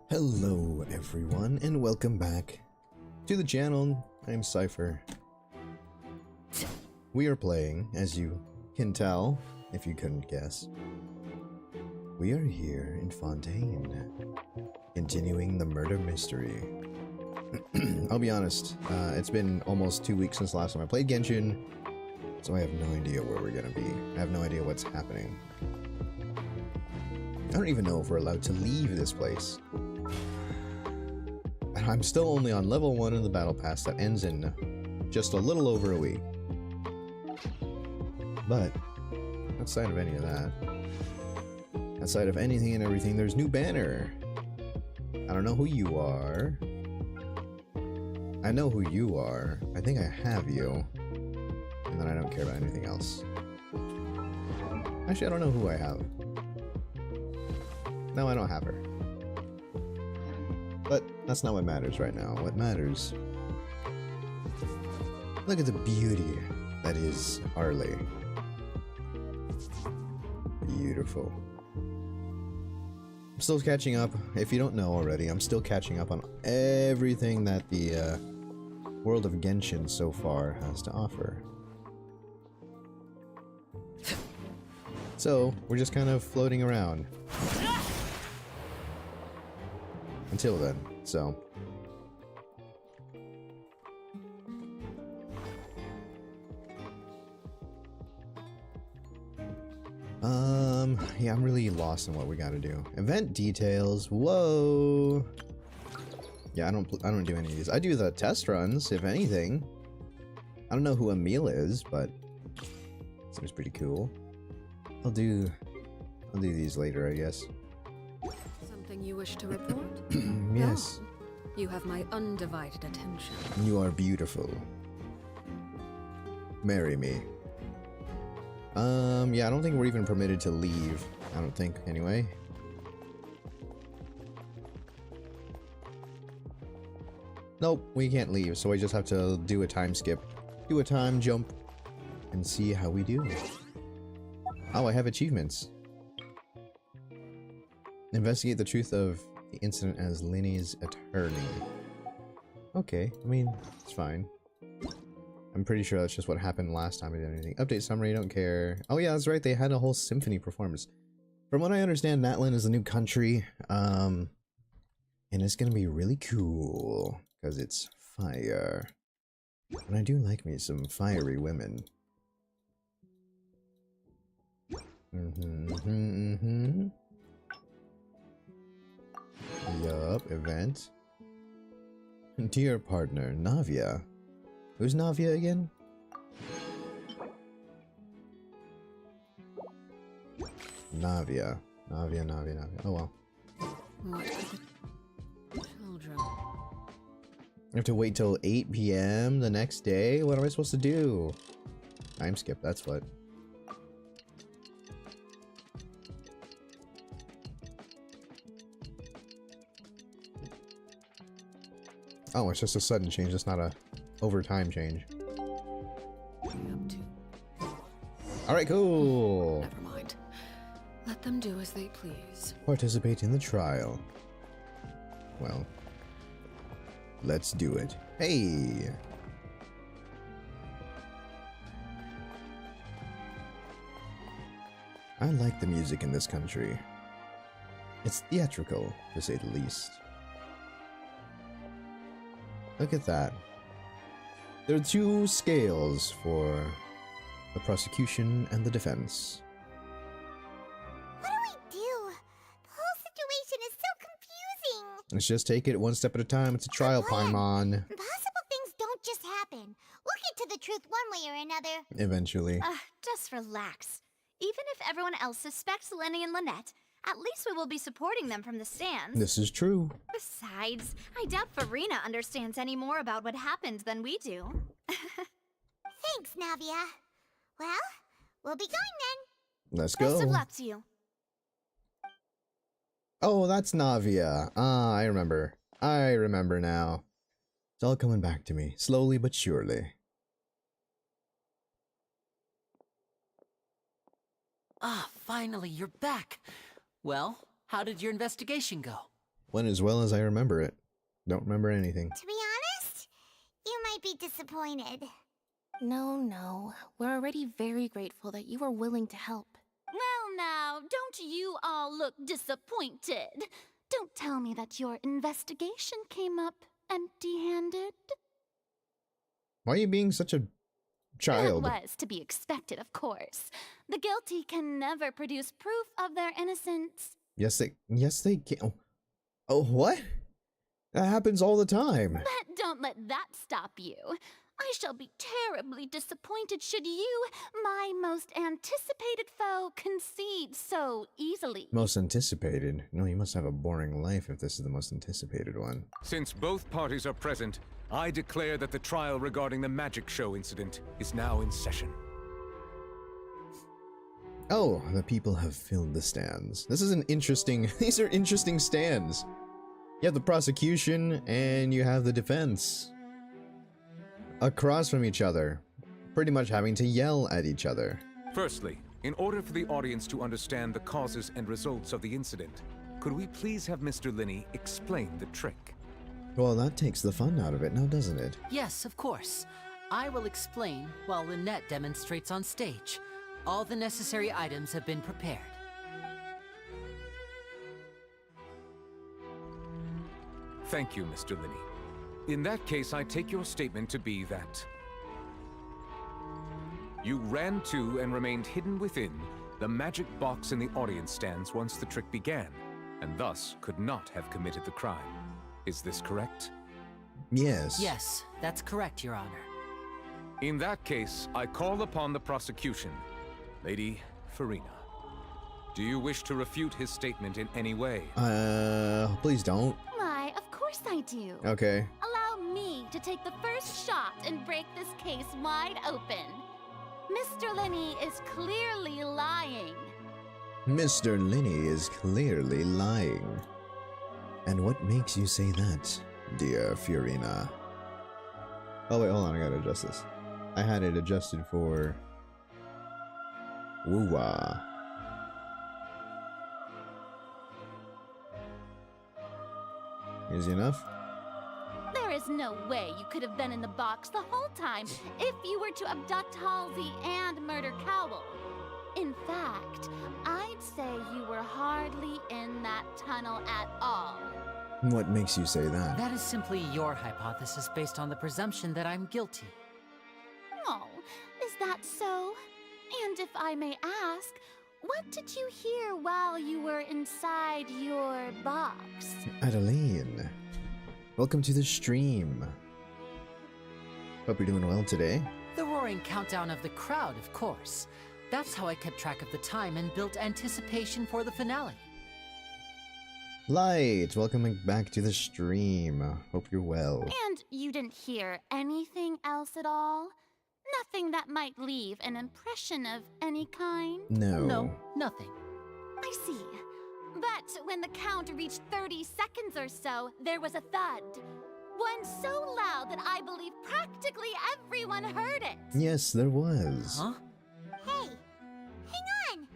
Hello everyone, and welcome back to the channel. I'm Cypher. We are playing, as you can tell, if you couldn't guess. We are here in Fontaine, continuing the murder mystery. I'll be honest, it's been almost 2 weeks since the last time I played Genshin, so I have no idea where we're gonna be. I have no idea what's happening. I don't even know if we're allowed to leave this place. I'm still only on level 1 in the battle pass that ends in just a little over a week. But outside of any of that, outside of anything and everything, there's new banner. I don't know who you are. I know who you are. I think I have you. And then I don't care about anything else. Actually, I don't know who I have. No, I don't have her. But that's not what matters right now. What matters... Look at the beauty that is Arlie. Beautiful. I'm still catching up. If you don't know already, I'm still catching up on everything that the world of Genshin so far has to offer. So, we're just kind of floating around. Until then, so... yeah, I'm really lost in what we gotta do. Event details, whoa! Yeah, I don't do any of these. I do the test runs, if anything. I don't know who Emil is, but... seems pretty cool. I'll do I'll do these later, I guess. Something you wish to report? Yes. Oh, you have my undivided attention. You are beautiful. Marry me. Yeah, I don't think we're even permitted to leave. I don't think, anyway. Nope, we can't leave, so I just have to do a time skip. Do a time jump. And see how we do. Oh, I have achievements. Investigate the truth of the incident as Linny's attorney. Okay, I mean, it's fine. I'm pretty sure that's just what happened last time I did anything. Update summary, don't care. Oh yeah, that's right, they had a whole symphony performance. From what I understand, Natlan is a new country, and it's gonna be really cool, because it's fire. And I do like me some fiery women. Yup, event. Dear partner, Navia. Who's Navia again? Navia. Navia. Oh well. What are the children? I have to wait till 8 PM the next day? What am I supposed to do? Time skip, that's what. Oh, it's just a sudden change, it's not a overtime change. Alright, cool! Never mind. Let them do as they please. Participate in the trial. Well, let's do it. Hey! I like the music in this country. It's theatrical, to say the least. Look at that. There are two scales for the prosecution and the defense. What do we do? The whole situation is so confusing. Let's just take it one step at a time. It's a trial, Paimon. Impossible things don't just happen. We'll get to the truth one way or another. Eventually. Just relax. Even if everyone else suspects Lenny and Lynette, at least we will be supporting them from the stands. This is true. Besides, I doubt Farina understands any more about what happened than we do. Thanks, Navia. Well, we'll be going then. Let's go. Best of luck to you. Oh, that's Navia. Ah, I remember. I remember now. It's all coming back to me, slowly but surely. Ah, finally, you're back. Well, how did your investigation go? Went as well as I remember it. Don't remember anything. To be honest, you might be disappointed. No. We're already very grateful that you were willing to help. Well now, don't you all look disappointed. Don't tell me that your investigation came up empty-handed. Why are you being such a child? That was to be expected, of course. The guilty can never produce proof of their innocence. Yes, they can. Oh, what? That happens all the time. But don't let that stop you. I shall be terribly disappointed should you, my most anticipated foe, concede so easily. Most anticipated? No, you must have a boring life if this is the most anticipated one. Since both parties are present, I declare that the trial regarding the magic show incident is now in session. Oh, the people have filled the stands. This is an interesting... These are interesting stands. You have the prosecution, and you have the defense. Across from each other. Pretty much having to yell at each other. Firstly, in order for the audience to understand the causes and results of the incident, could we please have Mr. Linney explain the trick? Well, that takes the fun out of it now, doesn't it? Yes, of course. I will explain while Lynette demonstrates on stage. All the necessary items have been prepared. Thank you, Mr. Linney. In that case, I take your statement to be that you ran to and remained hidden within the magic box in the audience stands once the trick began, and thus could not have committed the crime. Is this correct? Yes. Yes, that's correct, Your Honor. In that case, I call upon the prosecution, Lady Farina. Do you wish to refute his statement in any way? Please don't. Why, of course I do. Okay. Allow me to take the first shot and break this case wide open. Mr. Linney is clearly lying. Mr. Linney is clearly lying. And what makes you say that, dear Fiorina? Oh wait, hold on, I gotta adjust this. I had it adjusted for woo-wah. Easy enough? There is no way you could have been in the box the whole time if you were to abduct Halsey and murder Cowell. In fact, I'd say you were hardly in that tunnel at all. What makes you say that? That is simply your hypothesis based on the presumption that I'm guilty. Oh, is that so? And if I may ask, what did you hear while you were inside your box? Adeline, welcome to the stream. Hope you're doing well today. The roaring countdown of the crowd, of course. That's how I kept track of the time and built anticipation for the finale. Light, welcome back to the stream. Hope you're well. And you didn't hear anything else at all? Nothing that might leave an impression of any kind? No, nothing. I see. But when the count reached 30 seconds or so, there was a thud. One so loud that I believe practically everyone heard it. Yes, there was. Huh? Hey, hang on.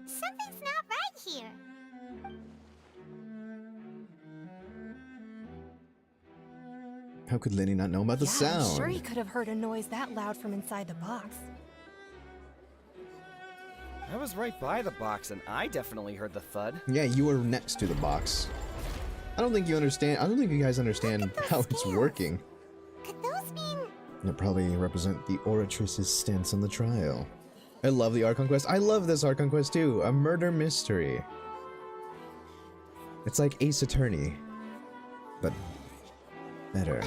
Something's not right here. How could Lenny not know about the sound? I'm sure he could have heard a noise that loud from inside the box. I was right by the box, and I definitely heard the thud. Yeah, you were next to the box. I don't think you understand. I don't think you guys understand how it's working. Could those mean... It probably represent the oratress's stance on the trial. I love the Archon Quest. I love this Archon Quest too. A murder mystery. It's like Ace Attorney, but better.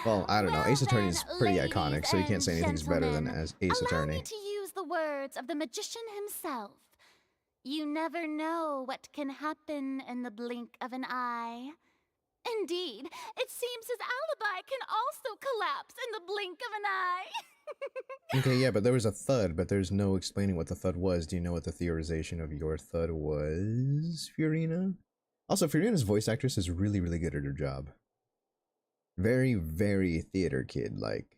Well, I don't know. Ace Attorney is pretty iconic, so you can't say anything's better than as Ace Allow Attorney. me to use the words of the magician himself. You never know what can happen in the blink of an eye. Indeed, it seems his alibi can also collapse in the blink of an eye. Okay, yeah, but there was a thud, but there's no explaining what the thud was. Do you know what the theorization of your thud was, Fiorina? Also, Fiorina's voice actress is really, really good at her job. Very, very theater kid-like.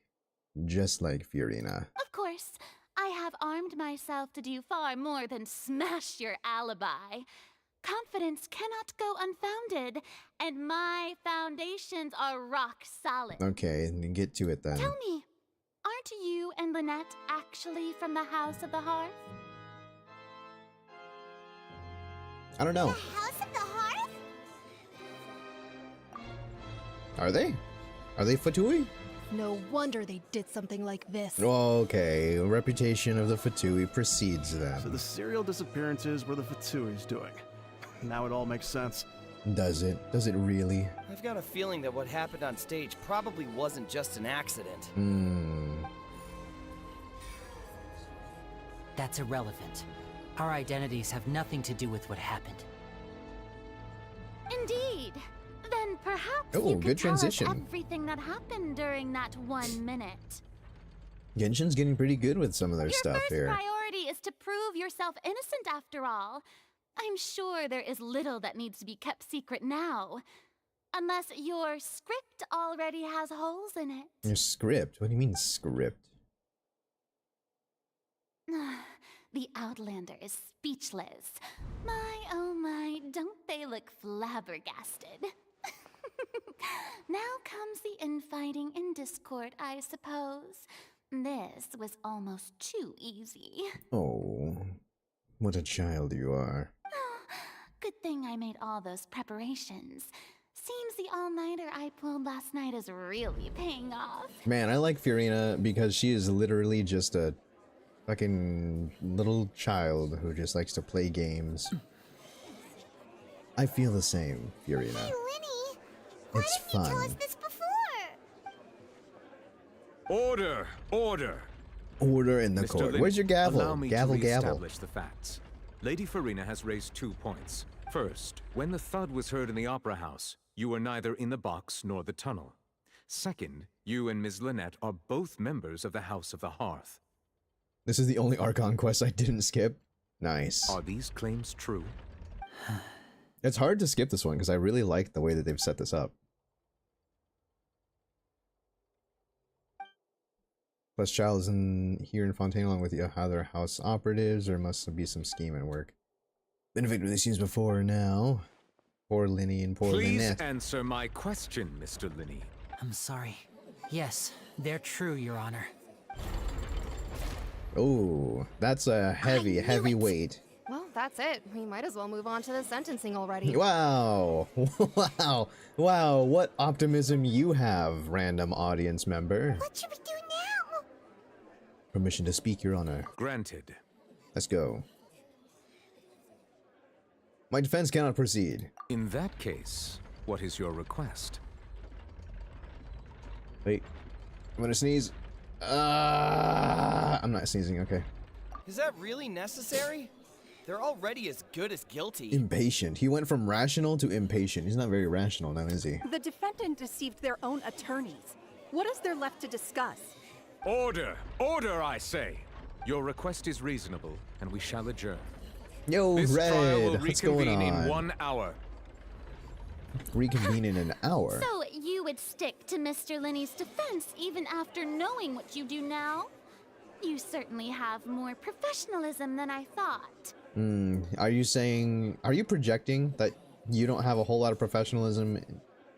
Just like Fiorina. Of course, I have armed myself to do far more than smash your alibi. Confidence cannot go unfounded, and my foundations are rock solid. Okay, then get to it then. Tell me, aren't you and Lynette actually from the House of the Hearth? I don't know. The House of the Hearth? Are they? Are they Fatui? No wonder they did something like this. Okay, reputation of the Fatui precedes So them. the serial disappearances were the Fatui's doing. Now it all makes sense. Does it? Does it really? I've got a feeling that what happened on stage probably wasn't just an accident. That's irrelevant. Our identities have nothing to do with what happened. Indeed. Then perhaps Oh, you good could tell us transition. everything that happened during that 1 minute. Genshin's getting pretty good with some of their Your stuff first here. priority is to prove yourself innocent after all. I'm sure there is little that needs to be kept secret now. Unless your script already has holes in it. Your script? What do you mean script? The Outlander is speechless. My, oh my, don't they look flabbergasted? Now comes the infighting and discord, I suppose. This was almost too easy. Oh, what a child you are. Good thing I made all those preparations. Seems the all-nighter I pulled last night is really paying off. Man, I like Fiorina because she is literally just a fucking little child who just likes to play games. I feel the same, Fiorina. Hey, Linny! Why It's didn't you tell us fun. this before? Order! Order! Order in the Mr. court. Linney, Where's your gavel? Allow me Gavel, to gavel. reestablish the facts. Lady Farina has raised 2 points. First, when the thud was heard in the Opera House, you were neither in the box nor the tunnel. Second, you and Ms. Lynette are both members of the House of the Hearth. This is the only Archon quest I didn't skip. Nice. Are these claims true? It's hard to skip this one because I really like the way that they've set this up. Plus, Child is here in Fontaine along with the other house operatives. There must be some scheme at work. Been a victim of these scenes before now. Poor Linny and poor Lynette. Please answer my question, Mr. Linny. I'm sorry. Yes, they're true, Your Honor. Oh, that's a heavy weight. Well, that's it. We might as well move on to the sentencing already. Wow. Wow, what optimism you have, random audience member. What should we do now? Permission to speak, Your Honor. Granted. Let's go. My defense cannot proceed. In that case, what is your request? Wait, I'm gonna sneeze. I'm not sneezing, okay. Is that really necessary? They're already as good as guilty. Impatient. He went from rational to impatient. He's not very rational now, is he? The defendant deceived their own attorneys. What is there left to discuss? Order! Order, I say! Your request is reasonable, and we shall adjourn. Yo, This trial will Red, what's going reconvene on? in 1 hour. Reconvene in an hour? So you would stick to Mr. Linney's defense even after knowing what you do now? You certainly have more professionalism than I thought. Are you projecting that you don't have a whole lot of professionalism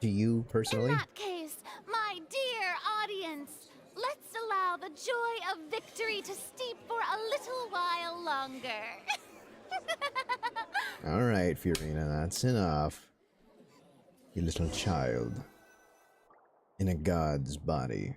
to you personally? In that case, my dear audience, let's allow the joy of victory to steep for a little while longer. Alright, Fiorina, that's enough. You little child. In a god's body.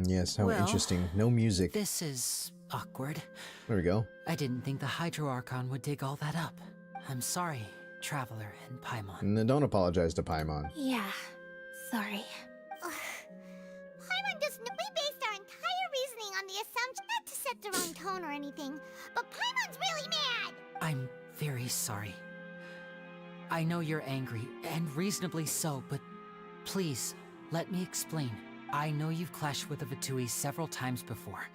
Yes, how interesting. No music. This is awkward. There we go. I didn't think the Hydro Archon would dig all that up. I'm sorry, Traveler and Paimon. And don't apologize to Paimon. Yeah, sorry. Paimon doesn't. We based our entire reasoning on the assumption not to set the wrong tone or anything, but Paimon's really mad. I'm very sorry. I know you're angry, and reasonably so, but please, let me explain. I know you've clashed with the Vitui several times before.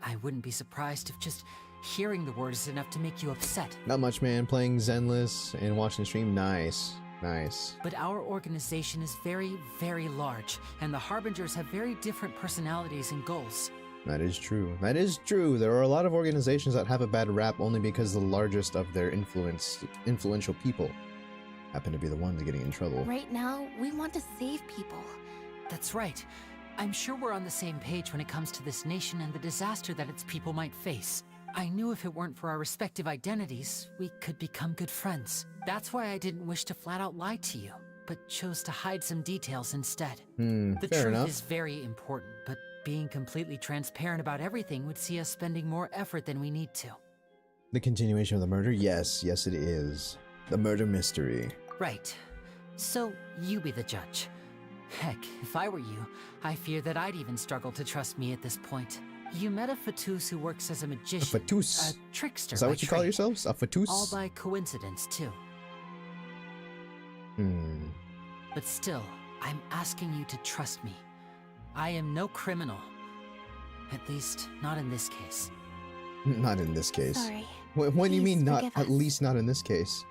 I wouldn't be surprised if just hearing the word is enough to make you upset. Not much, man. Playing Zenless and watching the stream. Nice. Nice. But our organization is very, very large, and the Harbingers have very different personalities and goals. That is true. That is true. There are a lot of organizations that have a bad rap only because the largest of their influential people happen to be the ones getting in trouble. Right now, we want to save people. That's right. I'm sure we're on the same page when it comes to this nation and the disaster that its people might face. I knew if it weren't for our respective identities, we could become good friends. That's why I didn't wish to flat out lie to you, but chose to hide some details instead. The fair truth enough. is very important, but being completely transparent about everything would see us spending more effort than we need to. The continuation of the murder? Yes, yes it is. The murder mystery. Right. So, you be the judge. Heck, if I were you, I fear that I'd even struggle to trust me at this point. You met a Fatus who works as a magician. A Fatus? A trickster. Is that by what you call trade. yourselves? A Fatus? All by coincidence, too. But still, I'm asking you to trust me. I am no criminal. At least, not in this case. Not in this case. Sorry. What do you Please mean, not forgive at us. least not in this case?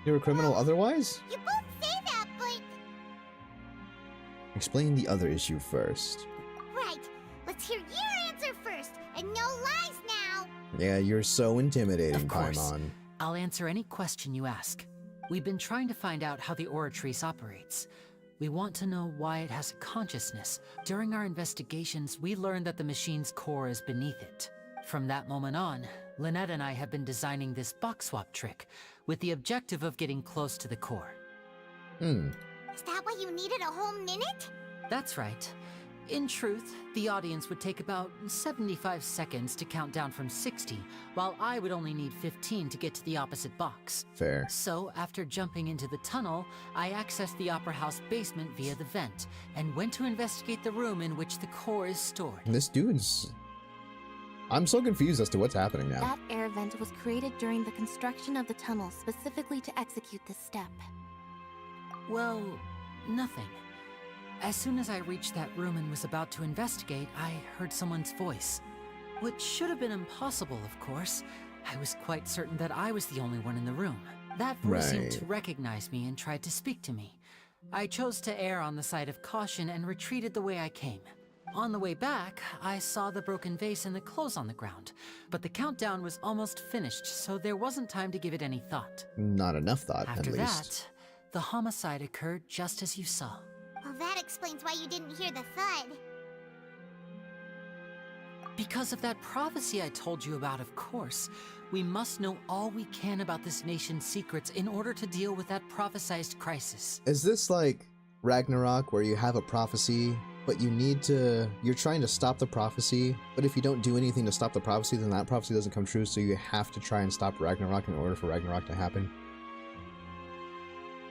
You're a criminal otherwise? You both say that, but Explain the other issue first. right. Let's hear your answer first, and no lies now. Yeah, you're so intimidating, Of course. Paimon. I'll answer any question you ask. We've been trying to find out how the Oratrice operates. We want to know why it has a consciousness. During our investigations, we learned that the machine's core is beneath it. From that moment on, Lynette and I have been designing this box swap trick, with the objective of getting close to the core. Is that why you needed a whole minute? That's right. In truth, the audience would take about 75 seconds to count down from 60, while I would only need 15 to get to the opposite box. Fair. So, after jumping into the tunnel, I accessed the Opera House basement via the vent, and went to investigate the room in which the core is stored. This dude's... I'm so confused as to what's happening now. That air vent was created during the construction of the tunnel specifically to execute this step. Well, nothing. As soon as I reached that room and was about to investigate, I heard someone's voice. Which should have been impossible, of course. I was quite certain that I was the only one in the room. That voice seemed to recognize me and tried to speak to me. I chose to err on the side of caution and retreated the way I came. On the way back, I saw the broken vase and the clothes on the ground, but the countdown was almost finished, so there wasn't time to give it any thought. Not enough thought, After at least. After that, the homicide occurred just as you saw. Well, that explains why you didn't hear the thud. Because of that prophecy I told you about, of course. We must know all we can about this nation's secrets in order to deal with that prophesized crisis. Is this like Ragnarok, where you have a prophecy, but you're trying to stop the prophecy, but if you don't do anything to stop the prophecy, then that prophecy doesn't come true, so you have to try and stop Ragnarok in order for Ragnarok to happen?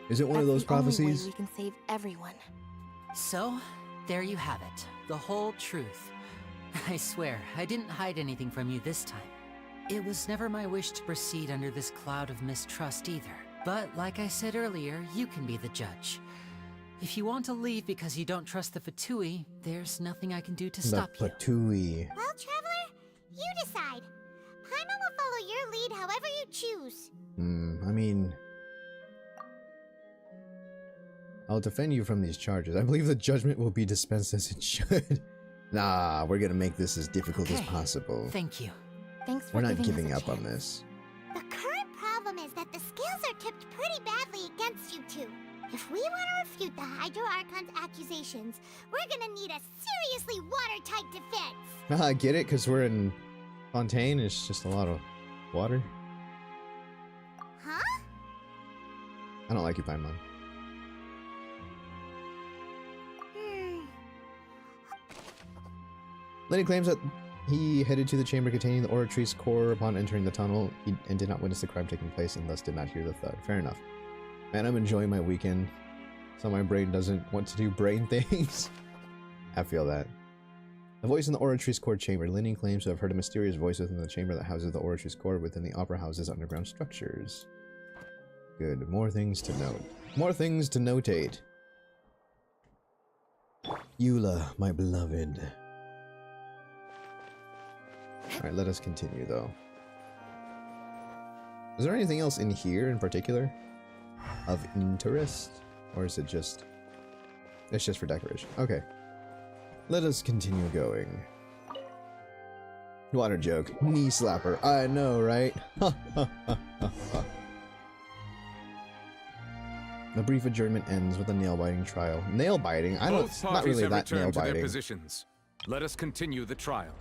Is it one of those prophecies? Only way we can save everyone. So, there you have it. The whole truth. I swear, I didn't hide anything from you this time. It was never my wish to proceed under this cloud of mistrust either. But like I said earlier, you can be the judge. If you want to leave because you don't trust the Fatui, there's nothing I can do to stop you. The Fatui. Well, Traveler, you decide. Paimon will follow your lead however you choose. I mean... I'll defend you from these charges. I believe the judgment will be dispensed as it should. Nah, we're gonna make this as difficult as possible. Thank you. Thanks for We're not giving giving us a up on chance. this. The current problem is that the scales are tipped pretty badly against you two. If we want to refute the Hydro Archon's accusations, we're gonna need a seriously watertight defense. I get it, because we're in Fontaine. It's just a lot of water. Huh? I don't like you, Paimon. Lenny claims that he headed to the chamber containing the Oratrice core upon entering the tunnel and did not witness the crime taking place and thus did not hear the thud. Fair enough. Man, I'm enjoying my weekend, so my brain doesn't want to do brain things. I feel that. The voice in the Oratrice core chamber. Lenny claims to have heard a mysterious voice within the chamber that houses the Oratrice core within the Opera House's underground structures. Good. More things to note. More things to notate. Eula, my beloved. Alright, let us continue, though. Is there anything else in here in particular of interest? Or is it just... It's just for decoration. Okay. Let us continue going. Water joke. Knee slapper. I know, right? Ha ha ha ha ha. The brief adjournment ends with a nail-biting trial. Nail-biting? I don't... Both not parties really have that returned to their nail-biting. positions. Let us continue the trial.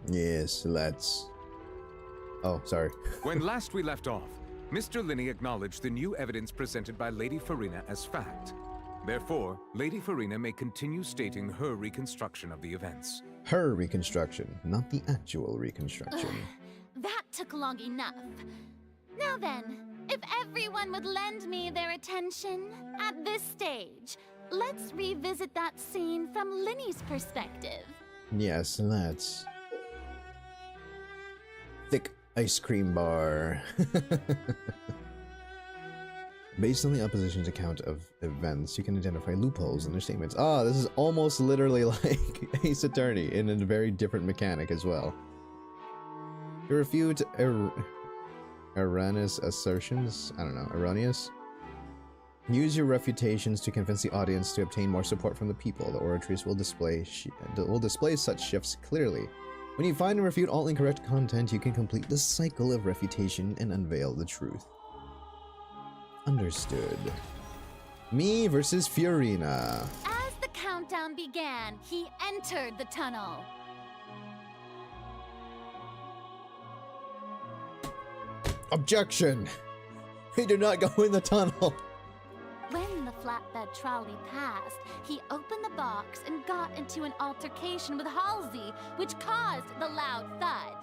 Yes, let's... Oh, sorry. When last we left off, Mr. Linney acknowledged the new evidence presented by Lady Farina as fact. Therefore, Lady Farina may continue stating her reconstruction of the events. Her reconstruction, not the actual reconstruction. That took long enough. Now then, if everyone would lend me their attention at this stage, let's revisit that scene from Linney's perspective. Yes, let's... Thick ice cream bar. Based on the opposition's account of events, you can identify loopholes in their statements. Ah, this is almost literally like Ace Attorney in a very different mechanic as well. To refute erroneous assertions, I don't know, erroneous? Use your refutations to convince the audience to obtain more support from the people. The Oratrice will display such shifts clearly. When you find and refute all incorrect content, you can complete the cycle of refutation and unveil the truth. Understood. Me versus Fiorina. As the countdown began, he entered the tunnel. Objection! He did not go in the tunnel! When the flatbed trolley passed, he opened the box and got into an altercation with Halsey, which caused the loud thud.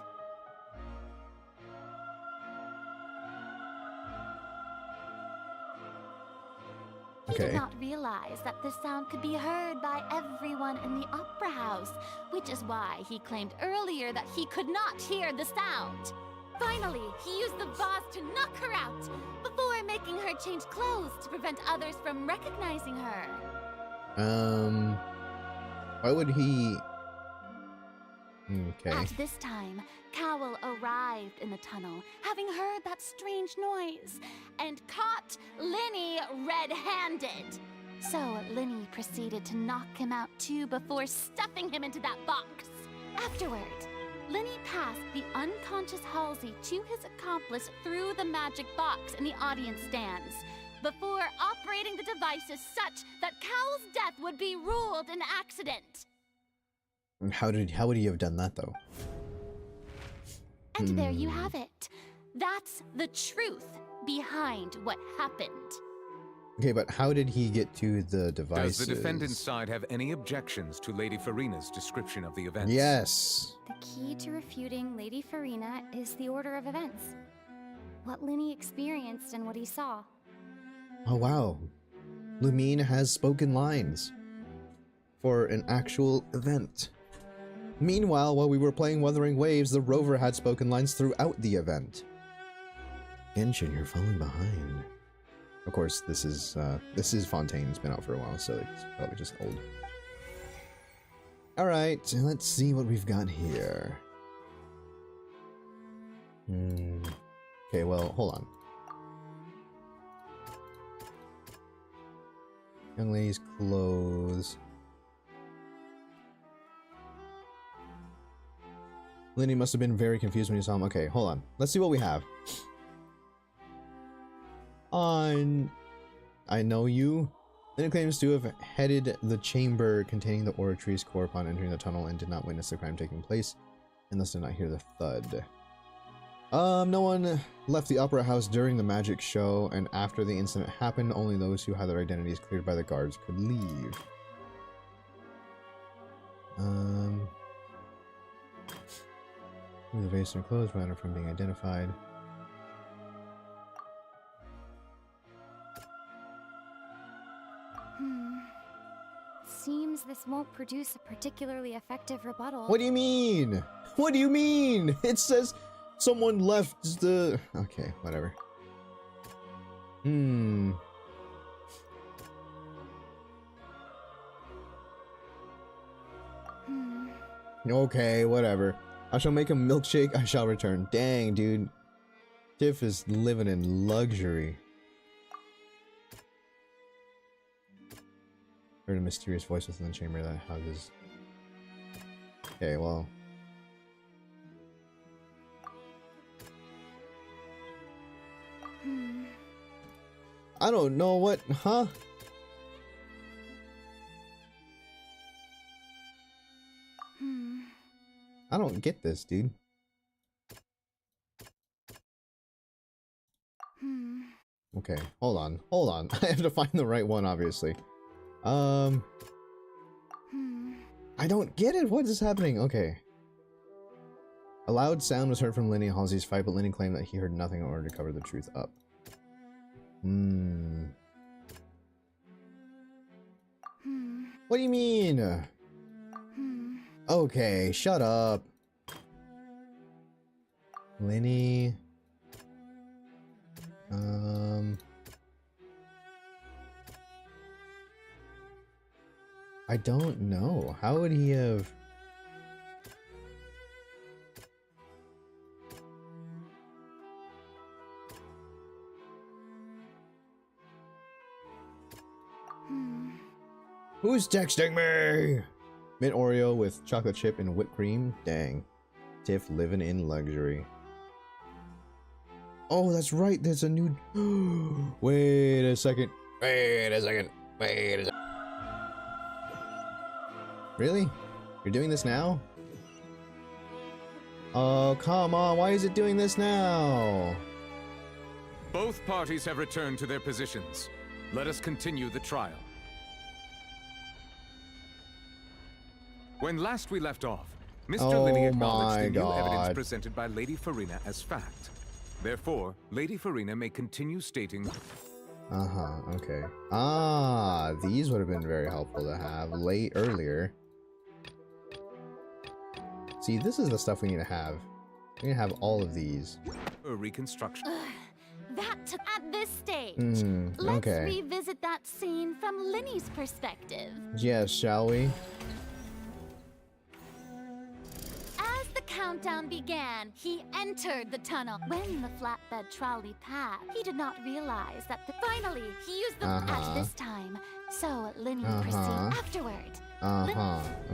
He did not realize that the sound could be heard by everyone in the opera house, which is why he claimed earlier that he could not hear the sound. Finally, he used the vase to knock her out, before making her change clothes to prevent others from recognizing her. Why would he... Okay. At this time, Cowell arrived in the tunnel, having heard that strange noise, and caught Linny red-handed. So Linny proceeded to knock him out too before stuffing him into that box. Afterward, Linny passed the unconscious Halsey to his accomplice through the magic box in the audience stands, before operating the devices such that Cowell's death would be ruled an accident. How would he have done that, though? And there you have it. That's the truth behind what happened. Okay, but how did he get to the devices? Does the defendant's side have any objections to Lady Farina's description of the events? Yes. The key to refuting Lady Farina is the order of events. What Linny experienced and what he saw. Oh, wow. Lumine has spoken lines for an actual event. Meanwhile, while we were playing Wuthering Waves, the rover had spoken lines throughout the event. Genshin, you're falling behind. Of course, this is Fontaine. It's been out for a while, so it's probably just old. Alright, let's see what we've got here. Okay, well, hold on. Young lady's clothes. Linny must have been very confused when he saw him. Okay, hold on. Let's see what we have. I know you. Linny claims to have headed the chamber containing the oratory's core upon entering the tunnel and did not witness the crime taking place, and thus did not hear the thud. No one left the opera house during the magic show, and after the incident happened, only those who had their identities cleared by the guards could leave. The vase and clothes ran from being identified. Seems this won't produce a particularly effective rebuttal. What do you mean? What do you mean? It says someone left the... Okay, whatever. Okay, whatever. I shall make a milkshake, I shall return. Dang, dude. Tiff is living in luxury. Heard a mysterious voice within the chamber that houses... Okay, well... I don't know what... Huh? I don't get this, dude. Okay, hold on. Hold on. I have to find the right one, obviously. I don't get it. What is happening? Okay. A loud sound was heard from Linny and Halsey's fight, but Linny claimed that he heard nothing in order to cover the truth up. What do you mean? Okay, shut up. Linny. I don't know. How would he have... Who's texting me? Mint Oreo with chocolate chip and whipped cream? Dang. Tiff living in luxury. Oh, that's right. There's a new... Wait a second. Wait a second. Wait a second. Really? You're doing this now? Oh, come on. Why is it doing this now? Both parties have returned to their positions. Let us continue the trial. When last we left off, Mr. Linney acknowledged the new evidence presented by Lady Farina as fact. Therefore, Lady Farina may continue stating... Okay. These would have been very helpful to have earlier. See, this is the stuff we need to have. We need to have all of these. A reconstruction. That took at this stage. Let's revisit that scene from Linny's perspective. Yes, shall we? As the countdown began, he entered the tunnel. When the flatbed trolley passed, he did not realize that finally he used the at this time. So Linny proceeded afterward.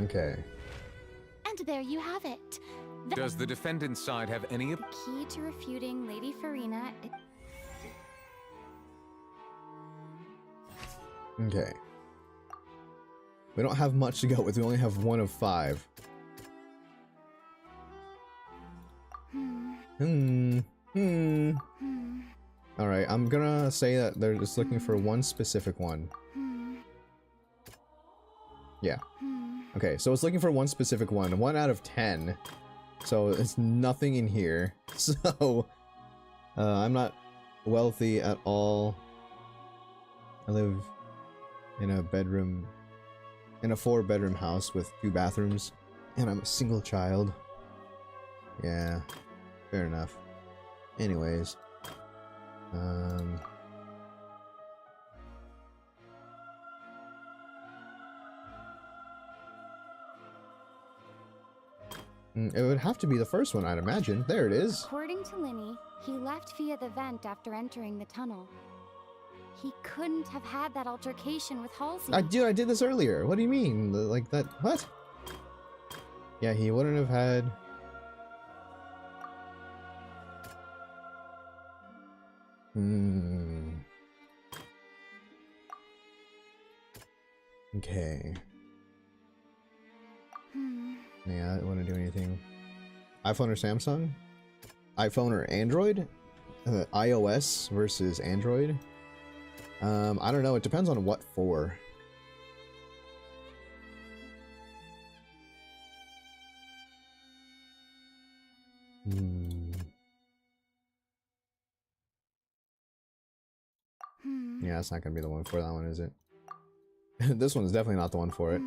Okay. And there you have it. Does the defendant's side have any... The key to refuting Lady Farina... Okay. We don't have much to go with. We only have 1 of 5. Alright, I'm gonna say that they're just looking for one specific one. Yeah. Okay, so it's looking for one specific one. 1 out of 10. So it's nothing in here. So I'm not wealthy at all. I live in a 4-bedroom house with 2 bathrooms, and I'm a single child. Yeah, fair enough. Anyways, it would have to be the first one, I'd imagine. There it is. According to Linny, he left via the vent after entering the tunnel. He couldn't have had that altercation with Halsey. I did this earlier. What do you mean? Like that? What? Yeah, he wouldn't have had... Okay. Yeah, I don't want to do anything. iPhone or Samsung? iPhone or Android? iOS versus Android? I don't know. It depends on what for. Yeah, it's not gonna be the one for that one, is it? This one's definitely not the one for it.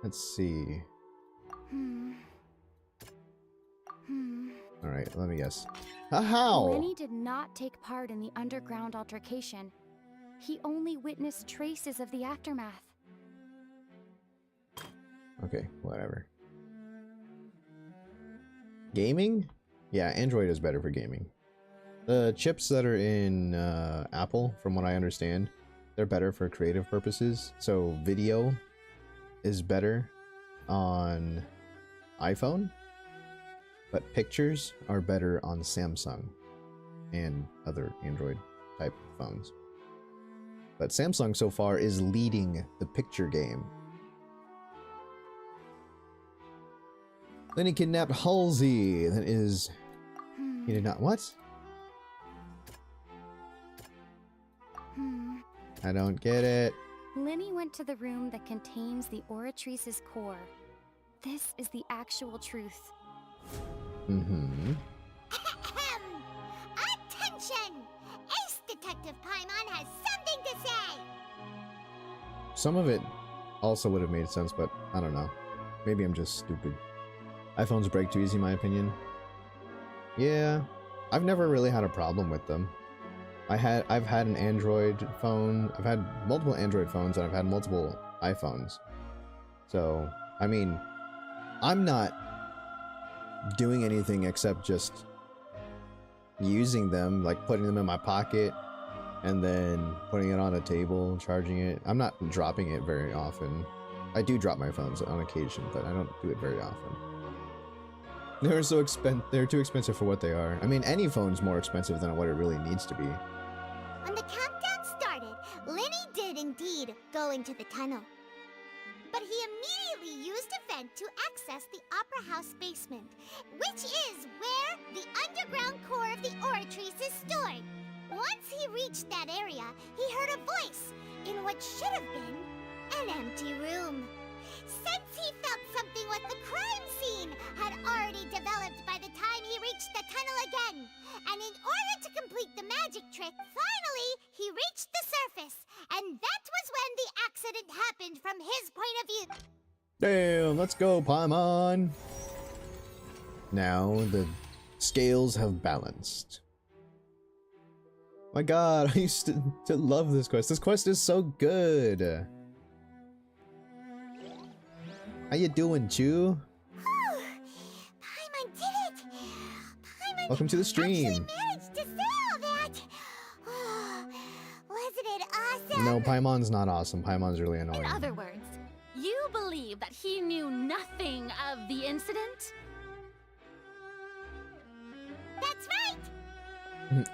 Let's see. Alright, let me guess. How? Linny did not take part in the underground altercation. He only witnessed traces of the aftermath. Okay, whatever. Gaming? Yeah, Android is better for gaming. The chips that are in Apple, from what I understand, they're better for creative purposes. So video is better on iPhone, but pictures are better on Samsung and other Android type phones. But Samsung so far is leading the picture game. Then he kidnapped Halsey. That is... He did not... What? I don't get it. Linny went to the room that contains the Oratrice's core. This is the actual truth. Attention! Ace Detective Paimon has something to say! Some of it also would have made sense, but I don't know. Maybe I'm just stupid. iPhones break too easy, in my opinion. Yeah, I've never really had a problem with them. I've had an Android phone. I've had multiple Android phones, and I've had multiple iPhones. So, I mean, I'm not doing anything except just using them, like putting them in my pocket and then putting it on a table, charging it. I'm not dropping it very often. I do drop my phones on occasion, but I don't do it very often. They're too expensive for what they are. I mean, any phone's more expensive than what it really needs to be. When the countdown started, Linny did indeed go into the tunnel. But he immediately used a vent to access the Opera House basement, which is where the underground core of the Oratrice is stored. Once he reached that area, he heard a what should have been an empty room. Since he felt something with the crime scene had already developed by the time he reached the tunnel again. And in order to complete the magic trick, finally, he reached the surface. And that was when the accident happened from his point of view. Damn, let's go, Paimon! Now the scales have balanced. My god, I used to love this quest. This quest is so good. How you doing, Chu? Paimon did it! Paimon Welcome to the stream. actually managed to say all that! Oh, wasn't it awesome? No, Paimon's not awesome. Paimon's really annoying. In other words, you believe that he knew nothing of the incident? That's right!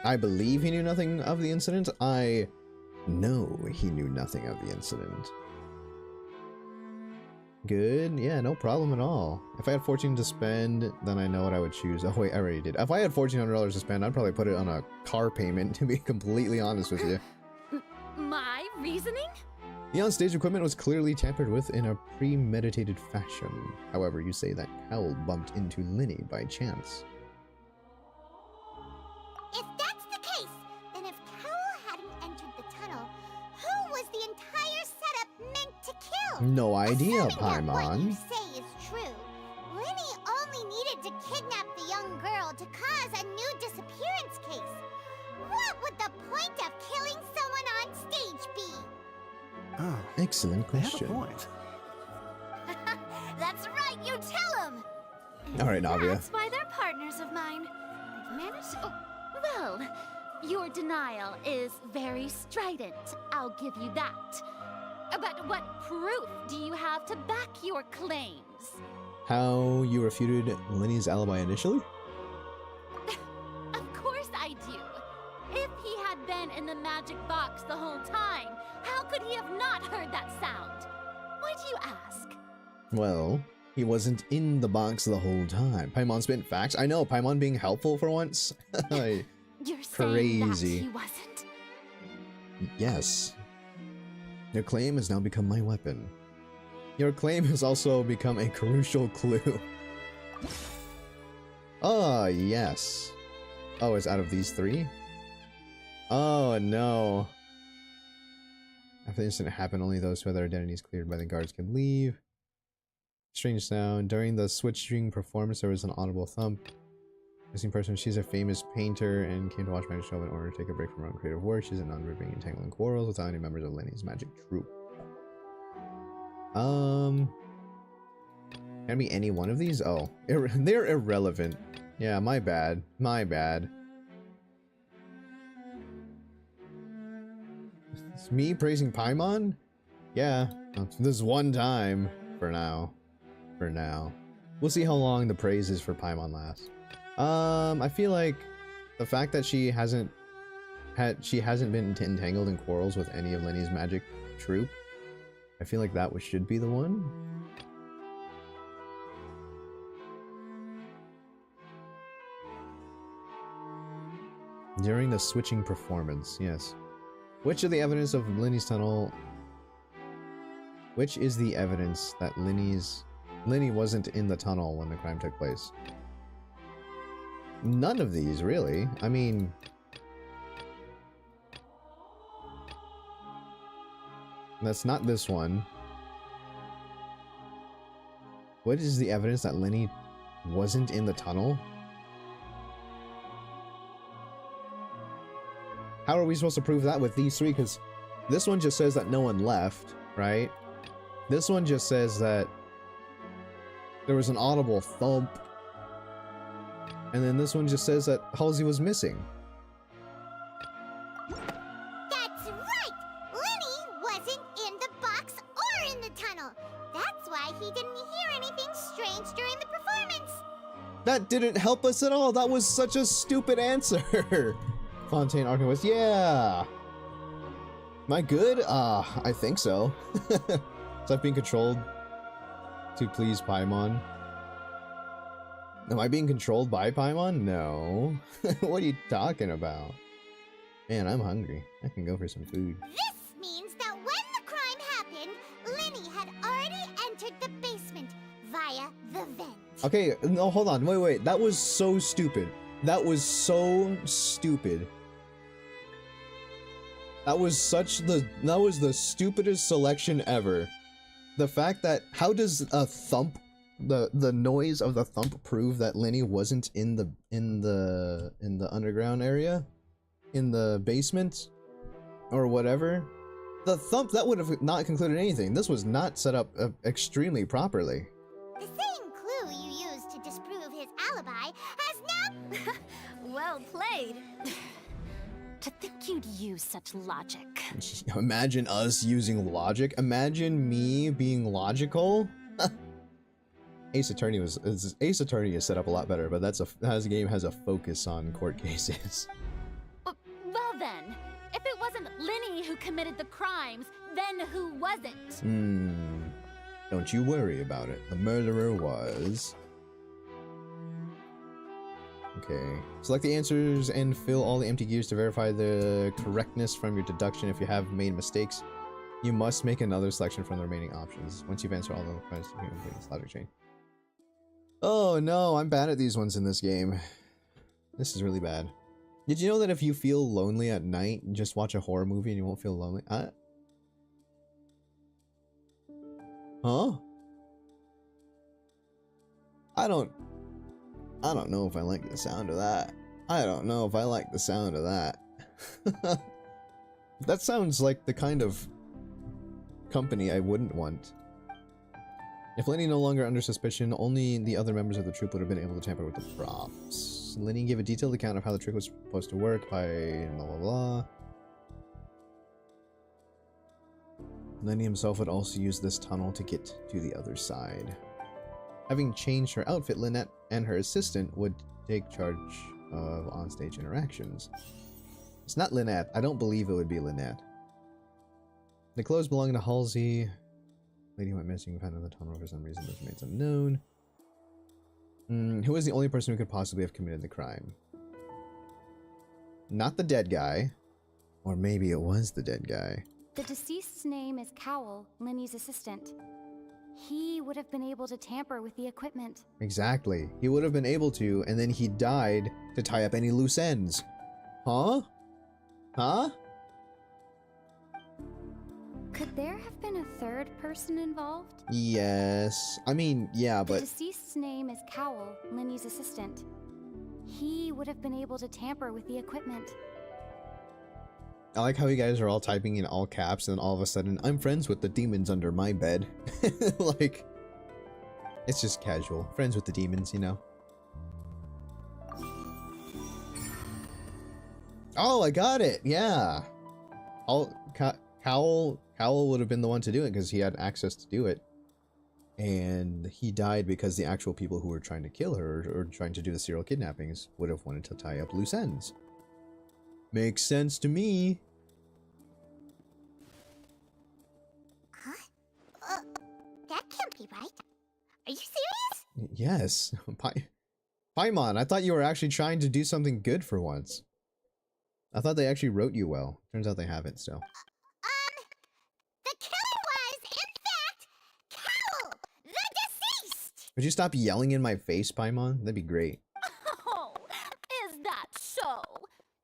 I believe he knew nothing of the incident. I know he knew nothing of the incident. Good. Yeah, no problem at all. If I had 14 to spend, then I know what I would choose. Oh wait, I already did. If I had $1,400 to spend, I'd probably put it on a car payment, to be completely honest with you. My reasoning? The onstage equipment was clearly tampered with in a premeditated fashion. However, you say that Cowell bumped into Linny by chance. If that's the case, then if Cowell hadn't entered the tunnel, who was the entire setup meant to kill? No idea, Assuming that what you Paimon. say is true, Linny only needed to kidnap the young girl to cause a new disappearance case. What would the point of killing someone on stage be? Oh, Excellent they have a question. point. That's right, you tell him! Alright, Navia. That's why they're partners of mine. They've managed to... Well, your denial is very strident, I'll give you that. But what proof do you have to back your claims? How you refuted Linny's alibi initially? Of course I do. If he had been in the magic box the whole time, how could he have not heard that sound? Why do you ask? Well, he wasn't in the box the whole time. Paimon spent facts. I know, Paimon being helpful for once. You're saying that Crazy. he wasn't? Yes. Your claim has now become my weapon. Your claim has also become a crucial clue. Oh, yes. Oh, it's out of these three? Oh, no. After the incident happened, only those who had their identities cleared by the guards could leave. Strange sound. During the switching performance, there was an audible thump. Missing person. She's a famous painter and came to watch magic show in order to take a break from her own creative work. She's a non-ripping and tangling quarrels without any members of Lenny's magic troupe. Can it be any one of these? Oh, they're irrelevant. Yeah, my bad. My bad. It's me praising Paimon? Yeah, this one time. For now. For now. We'll see how long the praise is for Paimon lasts. I feel like the fact that she hasn't been entangled in quarrels with any of Lenny's magic troupe, I feel like that should be the one. During the switching performance, yes. Which is the evidence of Linny's tunnel? Which is the evidence that Linny wasn't in the tunnel when the crime took place? None of these, really. I mean... That's not this one. What is the evidence that Linny wasn't in the tunnel? How are we supposed to prove that with these three? Because this one just says that no one left, right? This one just says that there was an audible thump. And then this one just says that Halsey was missing. That's right! Linny wasn't in the box or in the tunnel. That's why he didn't hear anything strange during the performance. That didn't help us at all. That was such a stupid answer. Fontaine Arcanist, yeah. Am I good? I think so. Is that being controlled to please Paimon? Am I being controlled by Paimon? No. What are you talking about? Man, I'm hungry. I can go for some food. This means that when Okay, no, hold on. Wait. That was so stupid. That was so stupid. That was the stupidest selection ever. The fact that, how does a thump, the noise of the thump prove that Lenny wasn't in the underground area? In the basement? Or whatever? The thump, that would have not concluded anything. This was not set up extremely properly. The same clue you used to disprove his alibi has now... Well played. To think you'd use such logic. Imagine us using logic. Imagine me being logical. Ace Attorney is set up a lot better, but that game has a focus on court cases. Well then, if it wasn't Lenny who committed the crimes, then who was it? Don't you worry about it. The murderer was... Okay. Select the answers and fill all the empty gears to verify the correctness from your deduction. If you have made mistakes, you must make another selection from the remaining options. Once you've answered all the questions, you can complete this logic chain. Oh no, I'm bad at these ones in this game. This is really bad. Did you know that if you feel lonely at night, just watch a horror movie and you won't feel lonely? Huh? I don't know if I like the sound of that. I don't know if I like the sound of that. That sounds like the kind of company I wouldn't want. If Lenny no longer under suspicion, only the other members of the troupe would have been able to tamper with the props. Lenny gave a detailed account of how the trick was supposed to work by blah blah blah. Lenny himself would also use this tunnel to get to the other side. Having changed her outfit, Lynette and her assistant would take charge of onstage interactions. It's not Lynette. I don't believe it would be Lynette. The clothes belonging to Halsey. Lady went missing, found in the tunnel for some reason. This remains unknown. Who is the only person who could possibly have committed the crime? Not the dead guy. Or maybe it was the dead guy. The deceased's name is Cowell, Lenny's assistant. He would have been able to tamper with the equipment. Exactly. He would have been able to, and then he died to tie up any loose ends. Huh? Huh? Could there have been a third person involved? Yes. I mean, yeah, but... The deceased's name is Cowell, Lenny's assistant. He would have been able to tamper with the equipment. I like how you guys are all typing in all caps, and then all of a sudden, I'm friends with the demons under my bed. Like, it's just casual. Friends with the demons, you know? Oh, I got it! Yeah! Cowell would have been the one to do it, because he had access to do it. And he died because the actual people who were trying to kill her, or trying to do the serial kidnappings, would have wanted to tie up loose ends. Makes sense to me. Huh? That can't be right. Are you serious? Yes. Paimon, I thought you were actually trying to do something good for once. I thought they actually wrote you well. Turns out they haven't still. The killer was, in fact, Cowell, the deceased! Would you stop yelling in my face, Paimon? That'd be great. Oh, is that so?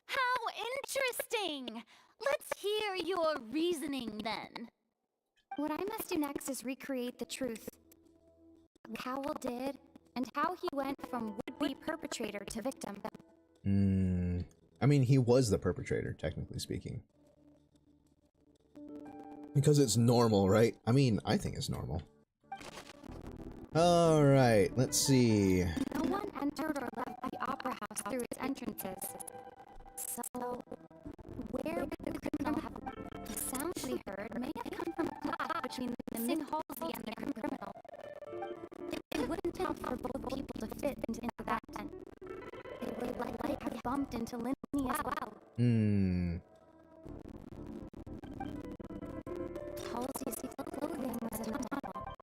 How interesting! Let's hear your reasoning then. What I must do next is recreate the truth. Cowell did, and how he went from would-be perpetrator to victim. I mean, he was the perpetrator, technically speaking. Because it's normal, right? I mean, I think it's normal. Alright, let's see. No one entered or left the opera house through its entrances. So, where would the criminal have... The sounds we heard may have come from a clash between the Min Halsey and the criminal. It wouldn't count for both people to fit into that tent. It would likely have bumped into Lenny as well. Halsey's clothing was in the tunnel.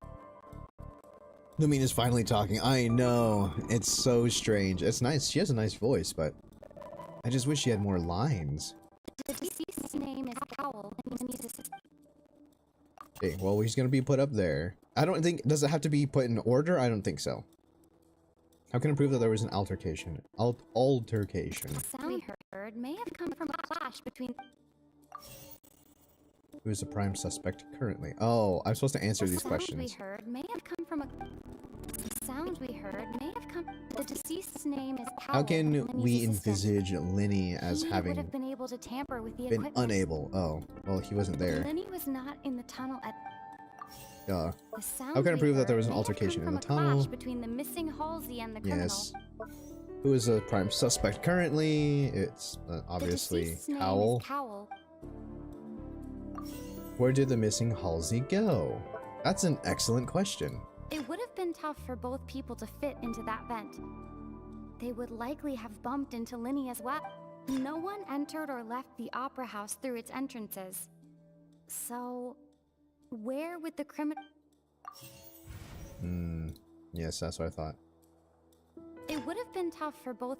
Lumina's finally talking. I know. It's so strange. It's nice. She has a nice voice, but I just wish she had more lines. The deceased's name is Cowell, Lenny's assistant. Okay, well, he's gonna be put up there. I don't think... Does it have to be put in order? I don't think so. How can I prove that there was an altercation? Altercation. The sound we heard may have come from a clash between... Who is the prime suspect currently? Oh, I'm supposed to answer these The questions. sound we heard may have come from a... The sound we heard may have come... The deceased's name is Powell. How can Lenny's we assistant. envisage Lenny as He would having have been able to tamper with the been equipment. unable? Oh, well, he wasn't there. Lenny was not in the tunnel at... Duh. The sound How can I we prove that there heard was an may have come altercation in from the a clash tunnel? between the missing Halsey and the criminal. Yes. Who is the prime suspect currently? It's obviously The deceased's name is Cowell. Cowell. Where did the missing Halsey go? That's an excellent question. It would have been tough for both people to fit into that vent. They would likely have bumped into Linny as well. No one entered or left the opera house through its entrances. So, where would the criminal... Yes, that's what I thought. It would have been tough for both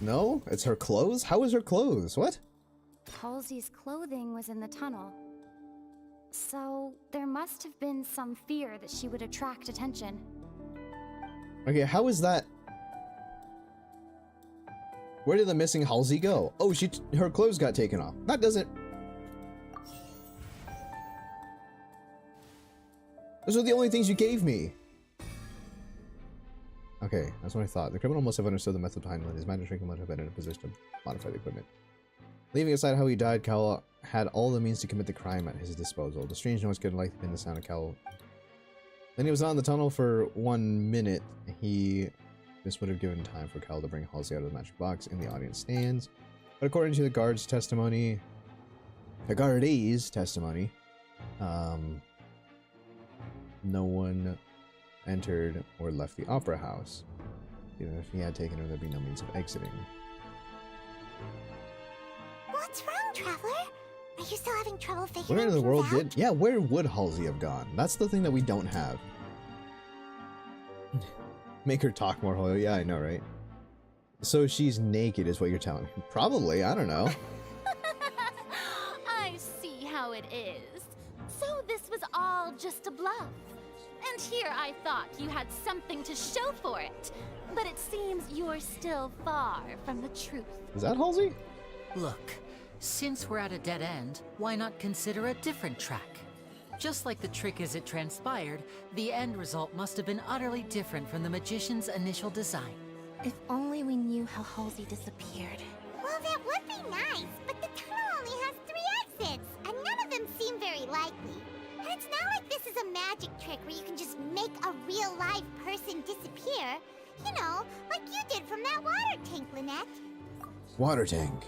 No? It's her clothes? How is her clothes? What? Halsey's clothing was in the tunnel. So, there must have been some fear that she would attract attention. Okay, how is that? Where did the missing Halsey go? Oh, her clothes got taken off. That doesn't... Those are the only things you gave me. Okay, that's what I thought. The criminal must have understood the method behind Lenny's magic and must have been in a position to modify the equipment. Leaving aside how he died, Cowell had all the means to commit the crime at his disposal. The strange noise could likely have been the sound of Cowell. Lenny was not in the tunnel for 1 minute. This would have given time for Cowell to bring Halsey out of the magic box in the audience stands. But according to the guard's testimony, no one entered or left the opera house. Even if he had taken her, there'd be no means of exiting. What's wrong, Traveler? Are you still having trouble figuring Where in the things world out? did... Yeah, where would Halsey have gone? That's the thing that we don't have. Make her talk more, Hoyle. Yeah, I know, right? So she's naked is what you're telling me. Probably, I don't know. I see how it is. So this was all just a bluff. And here I thought you had something to show for it. But it seems you're still far from the truth. Is that Halsey? Look, since we're at a dead end, why not consider a different track? Just like the trick as it transpired, the end result must have been utterly different from the magician's initial design. If only we knew how Halsey disappeared. Well, that would be nice, but the tunnel only has 3 exits, and none of them seem very likely. And it's not like this is a magic trick where you can just make a real live person disappear. You know, like you did from that water tank, Lynette. Water tank.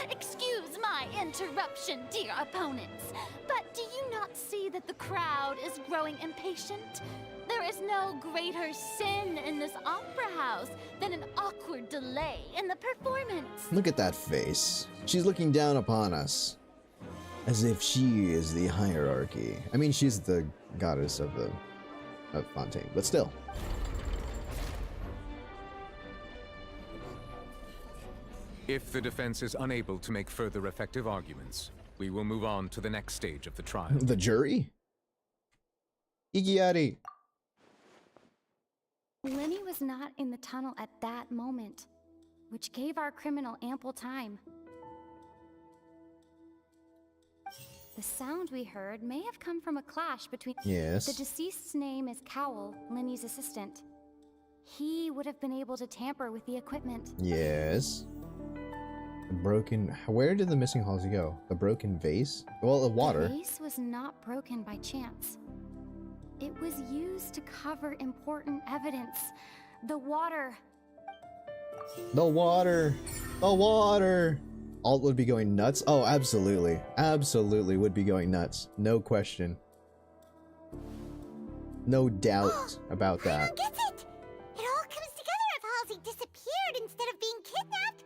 Excuse my interruption, dear opponents, but do you not see that the crowd is growing impatient? There is no greater sin in this opera house than an awkward delay in the performance. Look at that face. She's looking down upon us. As if she is the hierarchy. I mean, she's the goddess of Fontaine, but still. If the defense is unable to make further effective arguments, we will move on to the next stage of the trial. The jury? Igiari. Lenny was not in the tunnel at that moment, which gave our criminal ample time. The sound we heard may have come from a clash between... Yes. The deceased's name is Cowell, Lenny's assistant. He would have been able to tamper with the equipment. Yes. The broken... Where did the missing Halsey go? The broken vase? Well, the water. The vase was not broken by chance. It was used to cover important evidence. The water. The water. The water. Alt would be going nuts. Oh, absolutely. Absolutely would be going nuts. No question. No doubt about that. I don't get it! It all comes together if Halsey disappeared instead of being kidnapped.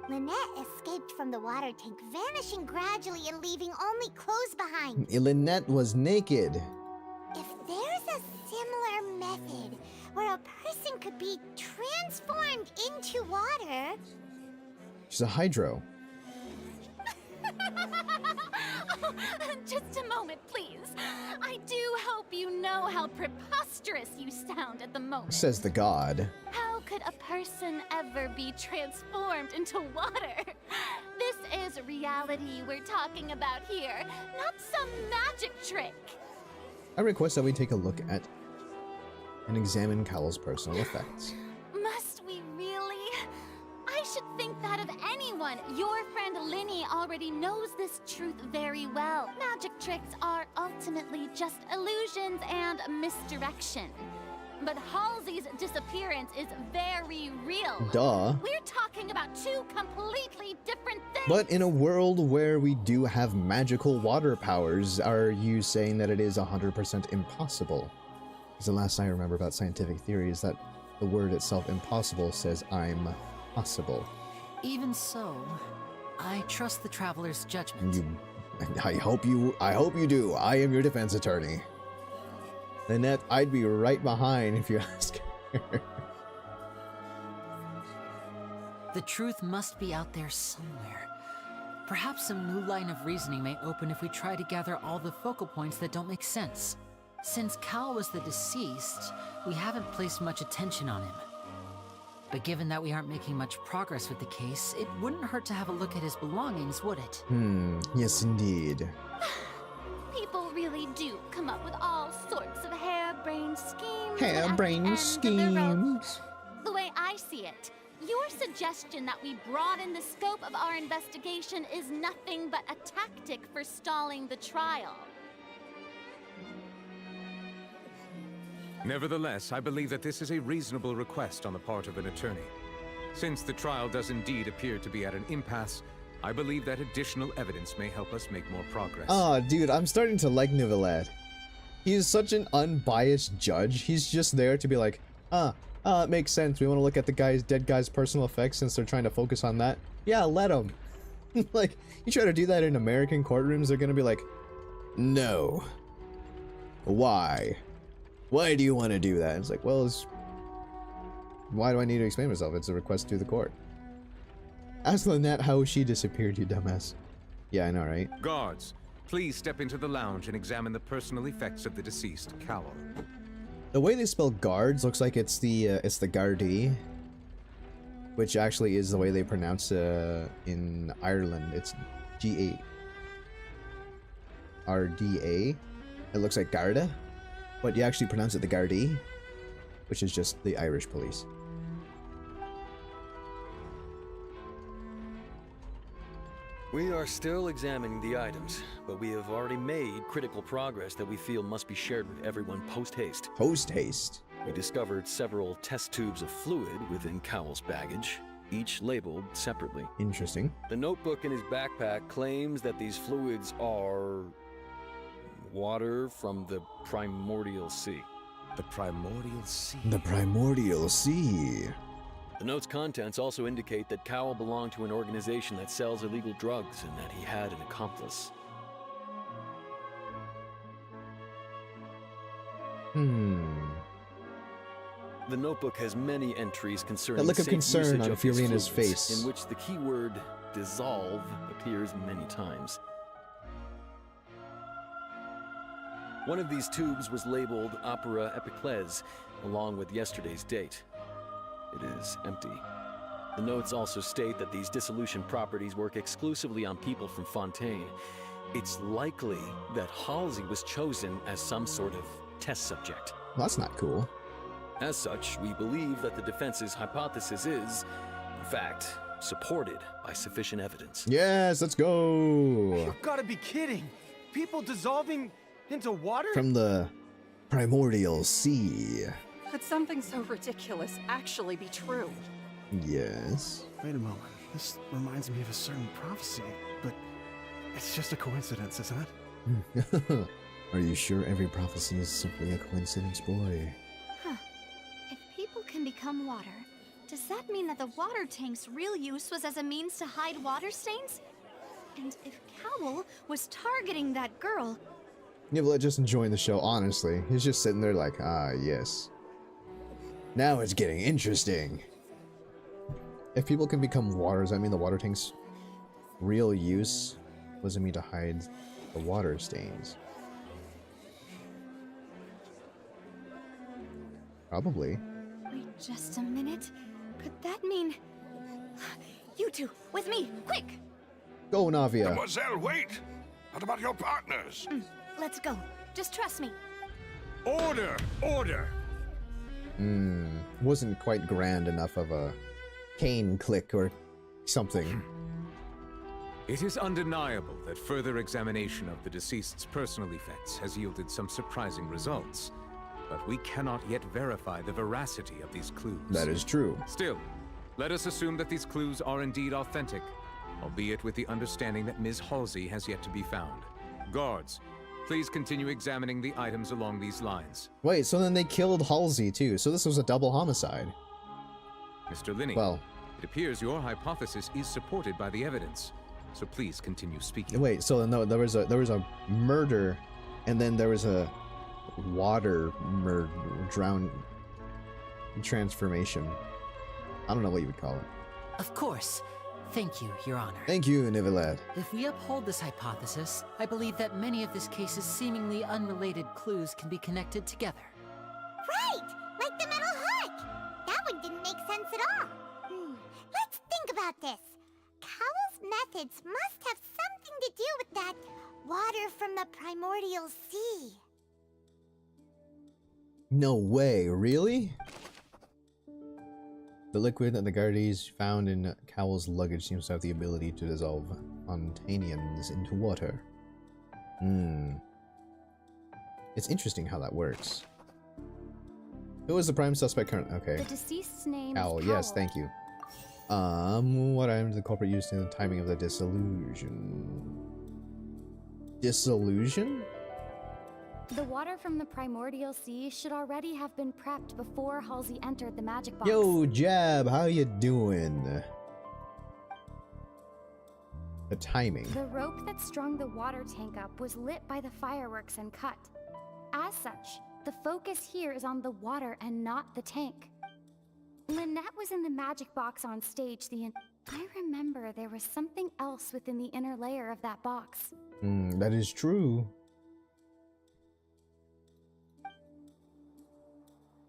Lynette escaped from the water tank, vanishing gradually and leaving only clothes behind. Lynette was naked. If there's a similar method where a person could be transformed into water... She's a hydro. Just a moment, please. I do hope you know how preposterous you sound at the moment. Says the god. How could a person ever be transformed into water? This is reality we're talking about here, not some magic trick. I request that we take a look at and examine Cowell's personal effects. Must we really? I should think that of anyone. Your friend Linny already knows this truth very well. Magic tricks are ultimately just illusions and misdirection. But Halsey's disappearance is very real. Duh. We're talking about two completely different things. But in a world where we do have magical water powers, are you saying that it is 100% impossible? Because the last I remember about scientific theory is that the word itself, impossible, says I'm possible. Even so, I trust the traveler's judgment. I hope you do. I am your defense attorney. Lynette, I'd be right behind if you ask her. The truth must be out there somewhere. Perhaps some new line of reasoning may open if we try to gather all the focal points that don't make sense. Since Cal was the deceased, we haven't placed much attention on him. But given that we aren't making much progress with the case, it wouldn't hurt to have a look at his belongings, would it? Yes indeed. People really do come up with all sorts of harebrained schemes. Harebrained schemes. The way I see it, your suggestion that we broaden the scope of our investigation is nothing but a tactic for stalling the trial. Nevertheless, I believe that this is a reasonable request on the part of an attorney. Since the trial does indeed appear to be at an impasse, I believe that additional evidence may help us make more progress. Ah, dude, I'm starting to like Nivelette. He's such an unbiased judge. He's just there to be like, it makes sense. We want to look at the dead guy's personal effects since they're trying to focus on that. Yeah, let him. Like, you try to do that in American courtrooms, they're gonna be like, no. Why? Why do you want to do that? It's like, well, why do I need to explain myself? It's a request to the court. Ask Lynette how she disappeared, you dumbass. Yeah, I know, right? Guards, please step into the lounge and examine the personal effects of the deceased Cowell. The way they spell guards looks like it's the Gardaí, which actually is the way they pronounce in Ireland. It's G-A R-D-A. It looks like Garda, but you actually pronounce it the Gardaí, which is just the Irish police. We are still examining the items, but we have already made critical progress that we feel must be shared with everyone post-haste. Post-haste? We discovered several test tubes of fluid within Cowell's baggage, each labeled separately. Interesting. The notebook in his backpack claims that these fluids are water from the primordial sea. The primordial sea? The primordial sea. The note's contents also indicate that Cowell belonged to an organization that sells illegal drugs and that he had an accomplice. The notebook has many entries concerning that look of safe concern usage on of these Fiorina's fluids, face, in which the keyword dissolve appears many times. One of these tubes was labeled Opera Epiclese, along with yesterday's date. It is empty. The notes also state that these dissolution properties work exclusively on people from Fontaine. It's likely that Halsey was chosen as some sort of test subject. Well, that's not cool. As such, we believe that the defense's hypothesis is, in fact, supported by sufficient evidence. Yes, let's go! You've got to be kidding! People dissolving into water? From the primordial sea. Could something so ridiculous actually be true? Yes. Wait a moment. This reminds me of a certain prophecy, but it's just a coincidence, isn't it? Are you sure every prophecy is simply a coincidence, boy? Huh. If people can become water, does that mean that the water tank's real use was as a means to hide water stains? And if Cowell was targeting that girl... Nivelette just enjoying the show, honestly. He's just sitting there like, ah, yes. Now it's getting interesting. If people can become water, does that mean the water tank's real use Wasn't me to hide the water stains. Probably. Wait just a minute. Could that mean... You two, with me, quick! Go, Navia! Mademoiselle, wait! What about your partners? Let's go. Just trust me. Order! Order! Wasn't quite grand enough of a cane click or something. It is undeniable that further examination of the deceased's personal effects has yielded some surprising results, but we cannot yet verify the veracity of these clues. That is true. Still, let us assume that these clues are indeed authentic, albeit with the understanding that Ms. Halsey has yet to be found. Guards, please continue examining the items along these lines. Wait, so then they killed Halsey too, so this was a double homicide. Mr. Linney, well, it appears your hypothesis is supported by the evidence, so please continue speaking. Wait, so no, there was a murder, and then there was a drown transformation. I don't know what you would call it. Of course. Thank you, Your Honor. Thank you, Nivelad. If we uphold this hypothesis, I believe that many of this case's seemingly unrelated clues can be connected together. Right! Like the metal hook! That one didn't make sense at all. Let's think about this. Cowell's methods must have something to do with that water from the primordial sea. No way, really? The liquid that the Guardies found in Cowell's luggage seems to have the ability to dissolve Fontanians into water. It's interesting how that works. Who was the prime suspect current? Okay. The deceased's name Cowell, is yes, Cowell. thank you. What item did the culprit use in the timing of the dissolution? Dissolution? The water from the primordial sea should already have been prepped before Halsey entered the magic box. Yo, Jab, how you doing? The timing. The rope that strung the water tank up was lit by the fireworks and cut. As such, the focus here is on the water and not the tank. Lynette was in the magic box on stage I remember there was something else within the inner layer of that box. That is true.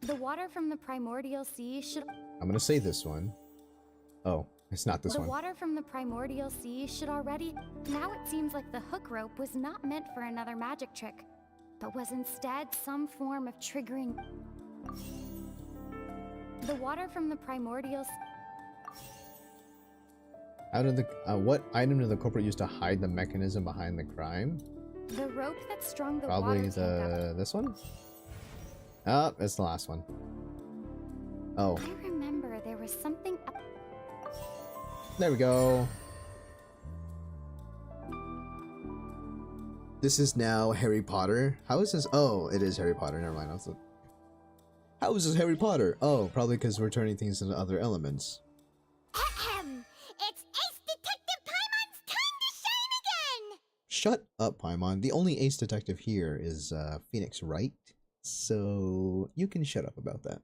The water from the primordial sea should... I'm gonna say this one. Oh, it's not this one. The water from the primordial sea should already... Now it seems like the hook rope was not meant for another magic trick, but was instead some form of triggering... The water from the primordial... How did the... what item did the culprit use to hide the mechanism behind the crime? The rope that strung the Probably water tank up. this one? Oh, it's the last one. Oh. I remember there was something... There we go. This is now Harry Potter. How is this? Oh, it is Harry Potter. Never mind. How is this Harry Potter? Oh, probably because we're turning things into other elements. It's Ace Detective Paimon's time to shine again! Shut up, Paimon. The only ace detective here is Phoenix Wright. So you can shut up about that.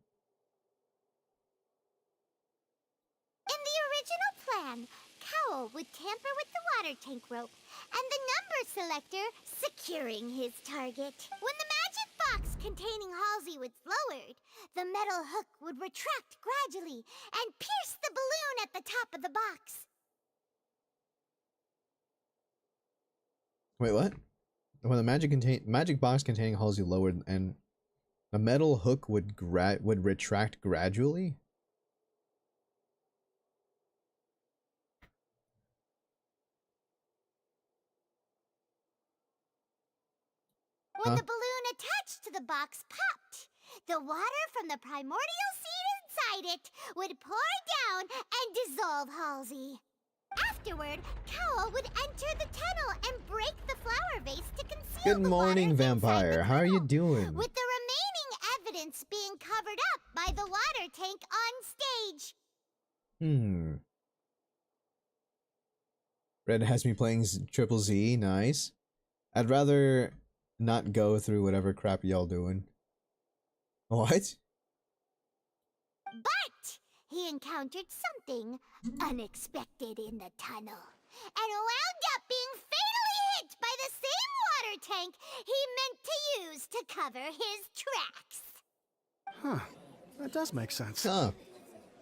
In the original plan, Cowell would tamper with the water tank rope and the number selector securing his target. When the magic box containing Halsey was lowered, the metal hook would retract gradually and pierce the balloon at the top of the box. Wait, what? When the magic box containing Halsey lowered and the metal hook would retract gradually? When the balloon attached to the box popped, the water from the primordial seed inside it would pour down and dissolve Halsey. Afterward, Cowell would enter the tunnel and break the flower vase to conceal Good morning, vampire. How are you doing? with the remaining evidence being covered up by the water tank on stage. Red has me playing Triple Z. Nice. I'd rather not go through whatever crap y'all doing. What? But he encountered something unexpected in the tunnel and wound up being fatally water tank he meant to use to cover his tracks. Huh. That does make sense. Huh.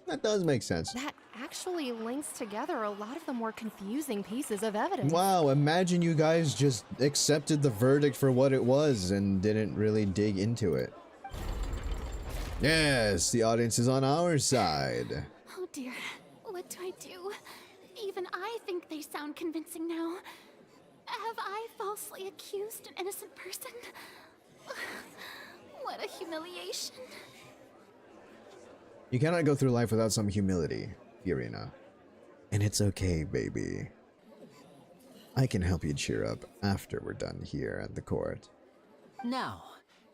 That does make sense. That actually links together a lot of the more confusing pieces of evidence. Wow, imagine you guys just accepted the verdict for what it was and didn't really dig into it. Yes, the audience is on our side. Oh dear, what do I do? Even I think they sound convincing now. Have I falsely accused an innocent person? What a humiliation. You cannot go through life without some humility, Fiorina. And it's okay, baby. I can help you cheer up after we're done here at the court. Now,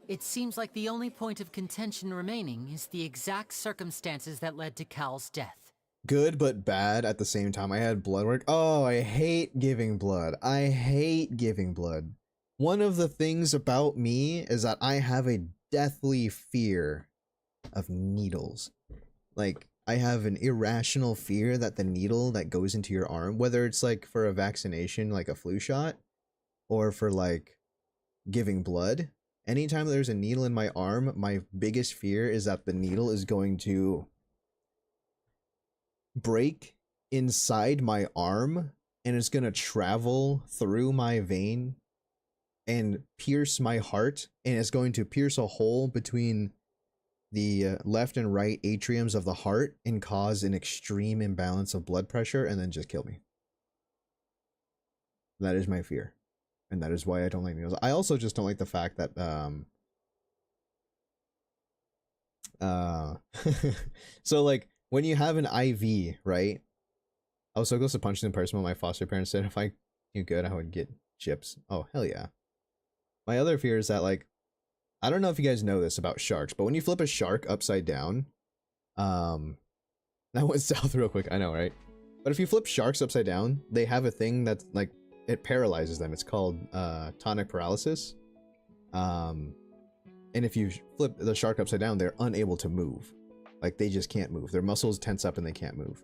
it seems like the only point of contention remaining is the exact circumstances that led to Cal's death. Good but bad at the same time. I had blood work. Oh, I hate giving blood. I hate giving blood. One of the things about me is that I have a deathly fear of needles. Like, I have an irrational fear that the needle that goes into your arm, whether it's like for a vaccination, like a flu shot, or for like giving blood, anytime there's a needle in my arm, my biggest fear is that the needle is going to break inside my arm and it's going to travel through my vein and pierce my heart, and it's going to pierce a hole between the left and right atriums of the heart and cause an extreme imbalance of blood pressure and then just kill me. That is my fear. And that is why I don't like needles. I also just don't like the fact that so like when you have an IV, right? I was so close to punching the person when my foster parents said if I knew good I would get chips. Oh hell yeah. My other fear is that, like, I don't know if you guys know this about sharks, but when you flip a shark upside down, that went south real quick, I know, right? But if you flip sharks upside down, they have a thing that's like, it paralyzes them. It's called tonic paralysis. And if you flip the shark upside down, they're unable to move. Like, they just can't move. Their muscles tense up and they can't move.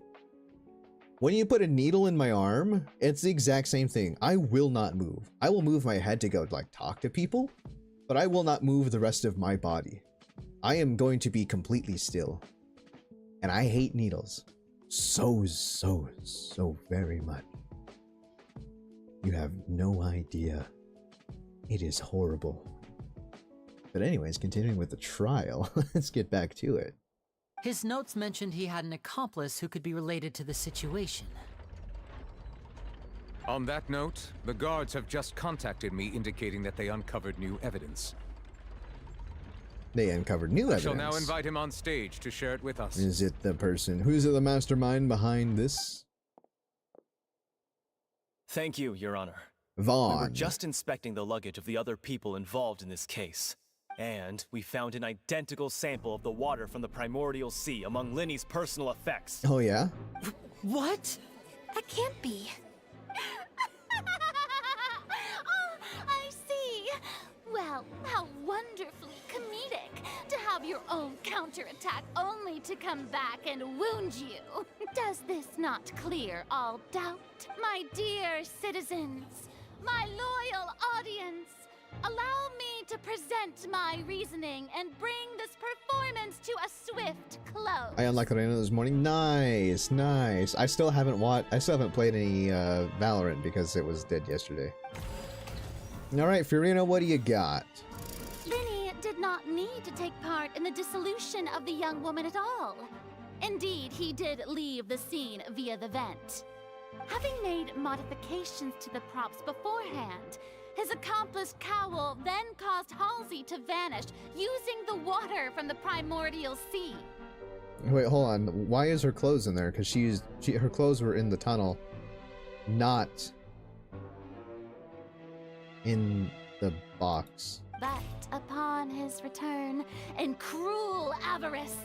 When you put a needle in my arm, it's the exact same thing. I will not move. I will move my head to go, like, talk to people, but I will not move the rest of my body. I am going to be completely still. And I hate needles. So very much. You have no idea. It is horrible. But anyways, continuing with the trial, let's get back to it. His notes mentioned he had an accomplice who could be related to the situation. On that note, the guards have just contacted me indicating that they uncovered new evidence. They uncovered new evidence. I shall now invite him on stage to share it with us. Is it the person? Who's the mastermind behind this? Thank you, Your Honor. Vaughn. We were just inspecting the luggage of the other people involved in this case. And we found an identical sample of the water from the primordial sea among Linny's personal effects. Oh, yeah? What? That can't be. Oh, I see. Well, how wonderfully comedic to have your own counterattack only to come back and wound you. Does this not clear all doubt? My dear citizens, my loyal audience, allow me to present my reasoning and bring this performance to a swift close. I unlocked Arena this morning. Nice, nice. I still haven't played any Valorant because it was dead yesterday. All right, Fiorina, what do you got? Linny did not need to take part in the dissolution of the young woman at all. Indeed, he did leave the scene via the vent. Having made modifications to the props beforehand, his accomplice Cowell then caused Halsey to vanish using the water from the primordial sea. Wait, hold on. Why is her clothes in there? Because her clothes were in the tunnel, not in the box. But upon his return, in cruel avarice,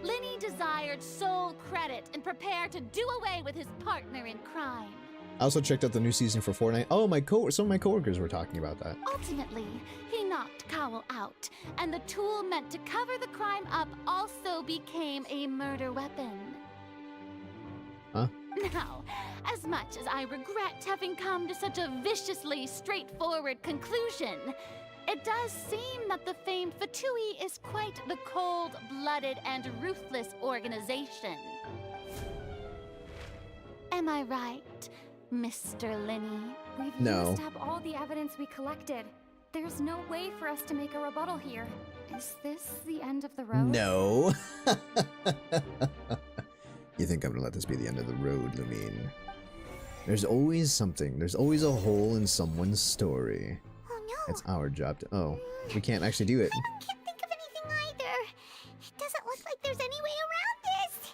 Linny desired sole credit and prepared to do away with his partner in crime. I also checked out the new season for Fortnite. Oh, some of my coworkers were talking about that. Ultimately, he knocked Cowell out, and the tool meant to cover the crime up also became a murder weapon. Huh? Now, as much as I regret having come to such a viciously straightforward conclusion, it does seem that the famed Fatui is quite the cold-blooded and ruthless organization. Am I right, Mr. Linney? We've No. used up all the evidence we collected. There's no way for us to make a rebuttal here. Is this the end of the road? No. You think I'm gonna let this be the end of the road, Lumine? There's always something. There's always a hole in someone's story. Oh no. It's our job to. Oh, we can't actually do it. I can't think of anything either. It doesn't look like there's any way around this.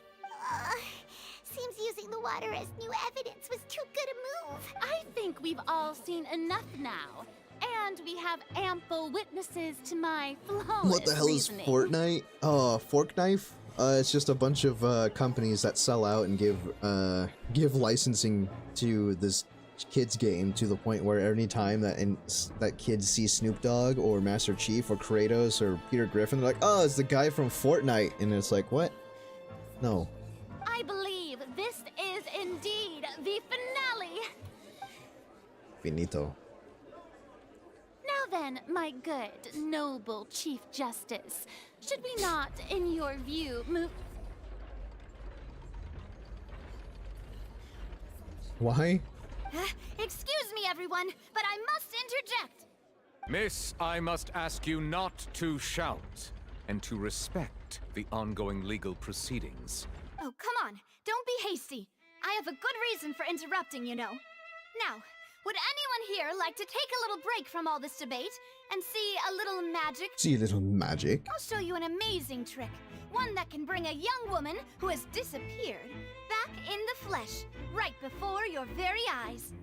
Seems using the water as new evidence was too good a move. I think we've all seen enough now. And we have ample witnesses to my flawless What the hell is reasoning. Fortnite? Fork Knife? It's just a bunch of companies that sell out and give licensing to this kids game to the point where any time that kids see Snoop Dogg or Master Chief or Kratos or Peter Griffin, they're like, oh, it's the guy from Fortnite, and it's like, what? No. I believe this is indeed the finale. Finito. Now then, my good, noble Chief Justice, should we not, in your view, move... Why? Excuse me, everyone, but I must interject. Miss, I must ask you not to shout and to respect the ongoing legal proceedings. Oh, come on. Don't be hasty. I have a good reason for interrupting, you know. Now, would anyone here like to take a little break from all this debate and see a little magic? See a little magic. I'll show you an amazing trick. One that can bring a young woman who has disappeared back in the flesh, right before your very eyes.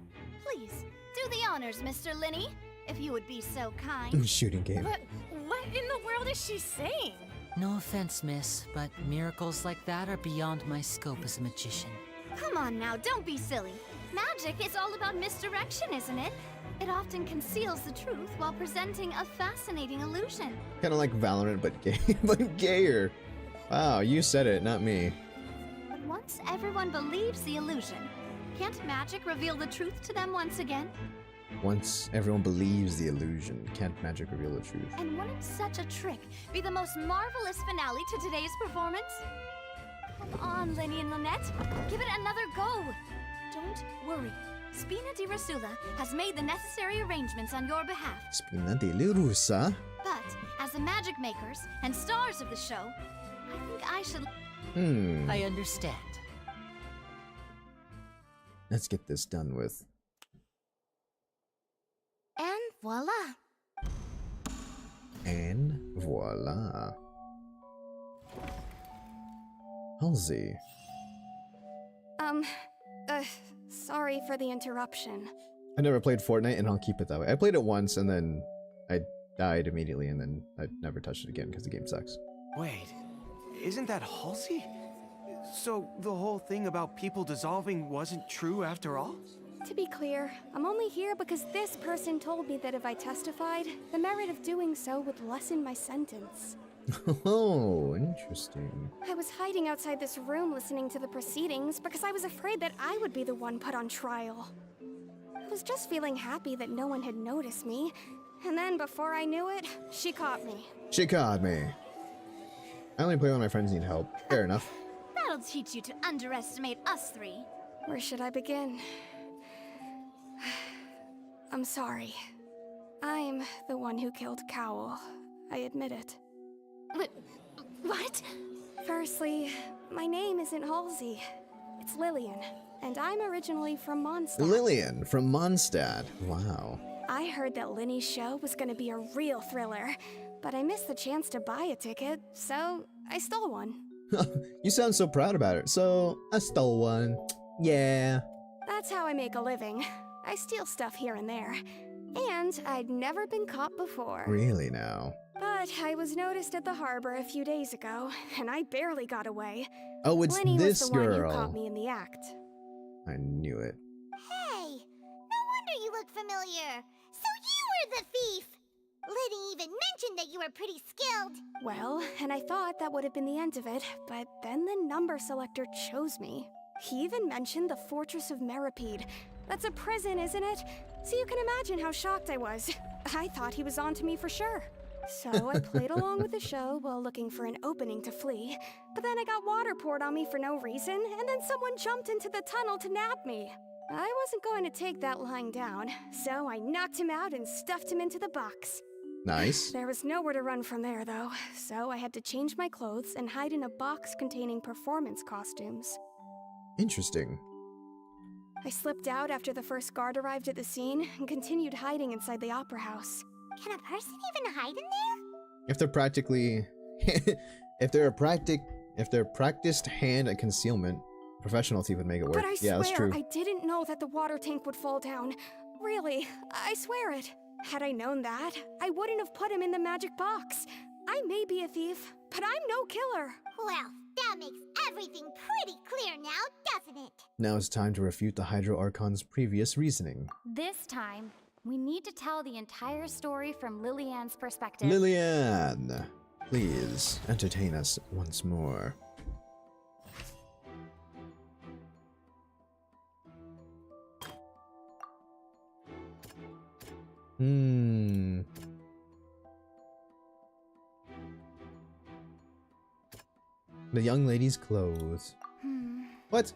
Please, do the honors, Mr. Linney, if you would be so kind. Shooting game. What in the world is she saying? No offense, miss, but miracles like that are beyond my scope as a magician. Come on now, don't be silly. Magic is all about misdirection, isn't it? It often conceals the truth while presenting a fascinating illusion. Kind of like Valorant, but gay, but gayer. Wow, you said it, not me. But once everyone believes the illusion, can't magic reveal the truth to them once again? Once everyone believes the illusion, can't magic reveal the truth? And wouldn't such a trick be the most marvelous finale to today's performance? Come on, Linny and Lynette, give it another go. Don't worry. Spina di Rasula has made the necessary arrangements on your behalf. Spina di Russa? But, as the magic makers and stars of the show, I think I should... I understand. Let's get this done with. And voila. And voila. Halsey. Sorry for the interruption. I never played Fortnite, and I'll keep it that way. I played it once, and then I died immediately, and then I never touched it again because the game sucks. Wait, isn't that Halsey? So the whole thing about people dissolving wasn't true after all? To be clear, I'm only here because this person told me that if I testified, the merit of doing so would lessen my sentence. Oh, interesting. I was hiding outside this room listening to the proceedings because I was afraid that I would be the one put on trial. I was just feeling happy that no one had noticed me, and then before I knew it, she caught me. She caught me. I only play when my friends need help. Fair enough. That'll teach you to underestimate us three. Where should I begin? I'm sorry. I'm the one who killed Cowell. I admit it. What? Firstly, my name isn't Halsey. It's Lillian, and I'm originally from Mondstadt. Lillian from Mondstadt. Wow. I heard that Linny's show was gonna be a real thriller, but I missed the chance to buy a ticket, so I stole one. You sound so proud about it. So, I stole one. Yeah. That's how I make a living. I steal stuff here and there. And I'd never been caught before. Really now? But I was noticed at the harbor a few days ago, and I barely got away. Oh, it's Linny this was the one girl. who caught me in the act. I knew it. Hey, no wonder you look familiar. So you were the thief. Liddy even mentioned that you were pretty skilled. Well, and I thought that would have been the end of it, but then the number selector chose me. He even mentioned the Fortress of Meripede. That's a prison, isn't it? So you can imagine how shocked I was. I thought he was on to me for sure. So I played along with the show while looking for an opening to flee. But then I got water poured on me for no reason, and then someone jumped into the tunnel to nab me. I wasn't going to take that lying down, so I knocked him out and stuffed him into the box. Nice. There was nowhere to run from there, though, so I had to change my clothes and hide in a box containing performance costumes. Interesting. I slipped out after the first guard arrived at the scene and continued hiding inside the opera house. Can a person even hide in there? If they're practically, if they're practiced hand at concealment, a professional thief would make it work. But I yeah, that's swear, true. I didn't know that the water tank would fall down. Really, I swear it. Had I known that, I wouldn't have put him in the magic box. I may be a thief, but I'm no killer. Well, that makes everything pretty clear now, doesn't it? Now it's time to refute the Hydro Archon's previous reasoning. This time, we need to tell the entire story from Lillian's perspective. Lillian, please entertain us once more. The young lady's clothes. What?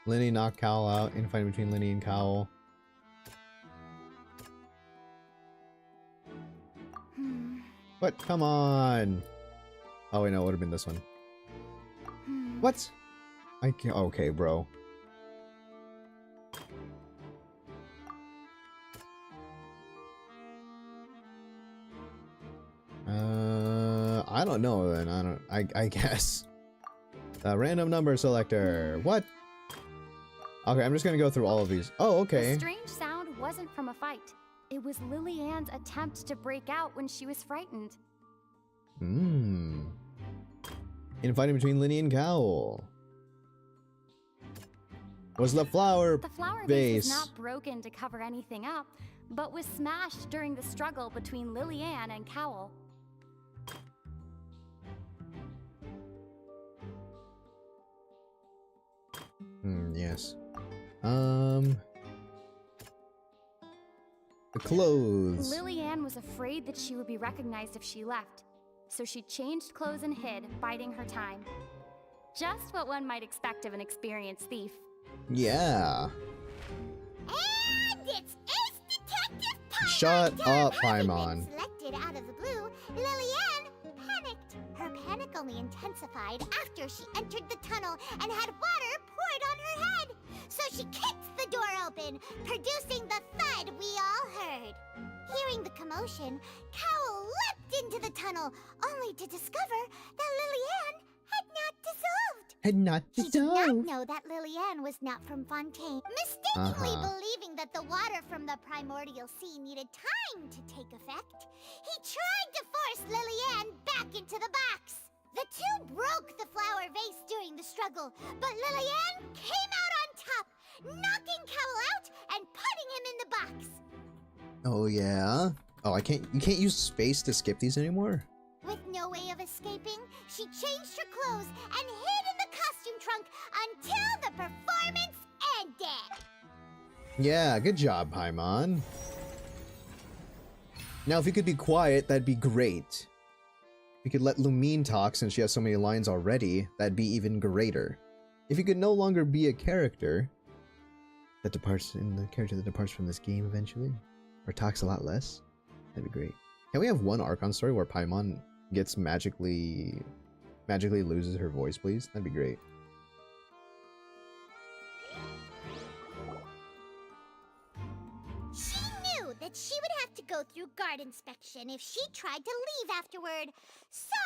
Linny knocked Cowell out in fighting between Linny and Cowell. What? Come on. Oh wait, no, it would have been this one. What? I can't. Okay, bro. I don't know then. I guess. Random number selector. What? Okay, I'm just gonna go through all of these. Oh, okay. The strange sound wasn't from a fight. It was Lillian's attempt to break out when she was frightened. In fighting between Linny and Cowell. Was the flower vase was not broken to cover anything up, but was smashed during the struggle between Lillian and Cowell. Yes. The clothes. Lillian was afraid that she would be recognized if she left, so she changed clothes and hid, biding her time. Just what one might expect of an experienced thief. Yeah. And it's Ace Detective Paimon. Shut up, Paimon. Selected out of the blue, Lillian panicked. Her panic only intensified after she entered the tunnel and had water poured on her head. So she kicked the door open, producing the thud we all heard. Hearing the commotion, Cowell leapt into the tunnel, only to discover that Lillian had not dissolved. He did not know that Lillian was not from Fontaine, mistakenly believing that the water from the primordial sea needed time to take effect. He tried to force Lillian back into the box. The two broke the flower vase during the struggle, but Lillian came out on top, knocking Cowell out and putting him in the box. Oh yeah. Oh, you can't use space to skip these anymore? With no way of escaping, she changed her clothes and hid in the costume trunk until the performance ended. Yeah, good job, Paimon. Now, if you could be quiet, that'd be great. If you could let Lumine talk since she has so many lines already, that'd be even greater. If you could no longer be a character that departs from this game eventually, or talks a lot less, that'd be great. Can we have one Archon story where Paimon gets magically loses her voice, please? That'd be great. She knew that she would have to go through guard inspection if she tried to leave afterward. So,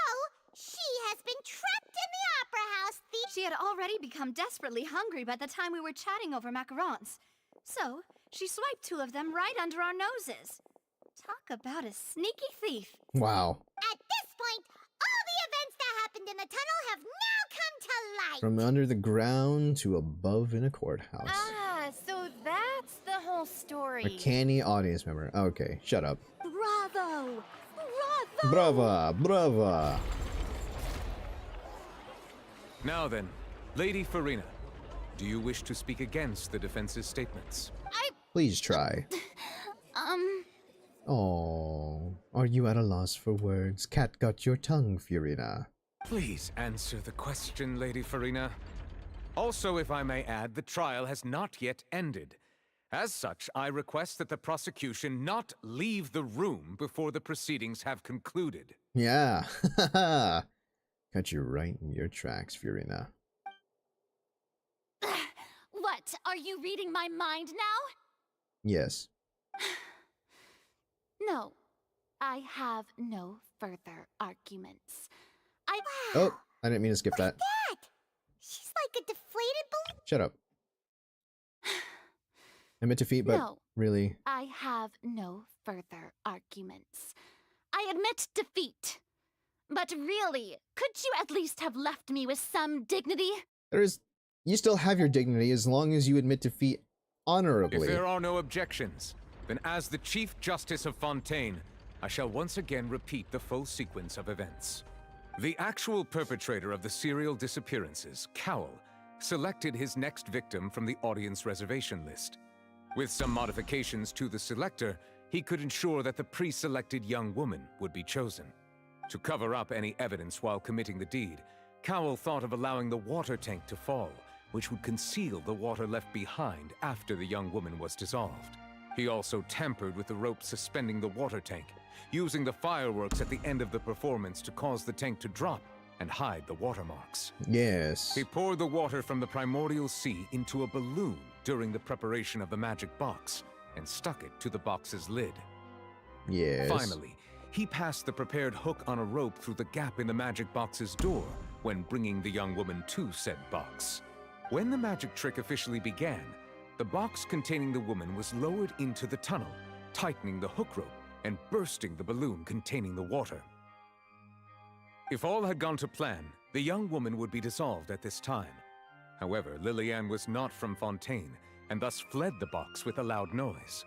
she has been trapped in the opera house. She had already become desperately hungry by the time we were chatting over macarons. So, she swiped 2 of them right under our noses. Talk about a sneaky thief. Wow. At this point, all the events that happened in the tunnel have now come to light. From under the ground to above in a courthouse. Ah, so that's the whole story. A canny audience member. Okay, shut up. Bravo! Bravo! Brava! Brava! Now then, Lady Farina, do you wish to speak against the defense's statements? Please try. Oh, are you at a loss for words? Cat got your tongue, Furina. Please answer the question, Lady Farina. Also, if I may add, the trial has not yet ended. As such, I request that the prosecution not leave the room before the proceedings have concluded. Yeah, cut you right in your tracks, Furina. What? Are you reading my mind now? Yes. No, I have no further arguments. Oh, I didn't mean to skip that. That! She's like a deflated balloon. Shut up. I meant to feet, but No, really. I have no further arguments. I admit defeat. But really, could you at least have left me with some dignity? You still have your dignity as long as you admit defeat honorably. If there are no objections, then as the Chief Justice of Fontaine, I shall once again repeat the full sequence of events. The actual perpetrator of the serial disappearances, Cowell, selected his next victim from the audience reservation list. With some modifications to the selector, he could ensure that the pre-selected young woman would be chosen. To cover up any evidence while committing the deed, Cowell thought of allowing the water tank to fall, which would conceal the water left behind after the young woman was dissolved. He also tampered with the rope suspending the water tank, using the fireworks at the end of the performance to cause the tank to drop and hide the watermarks. Yes. He poured the water from the primordial sea into a balloon during the preparation of the magic box and stuck it to the box's lid. Yes. Finally, he passed the prepared hook on a rope through the gap in the magic box's door when bringing the young woman to said box. When the magic trick officially began, the box containing the woman was lowered into the tunnel, tightening the hook rope and bursting the balloon containing the water. If all had gone to plan, the young woman would be dissolved at this time. However, Lillian was not from Fontaine, and thus fled the box with a loud noise.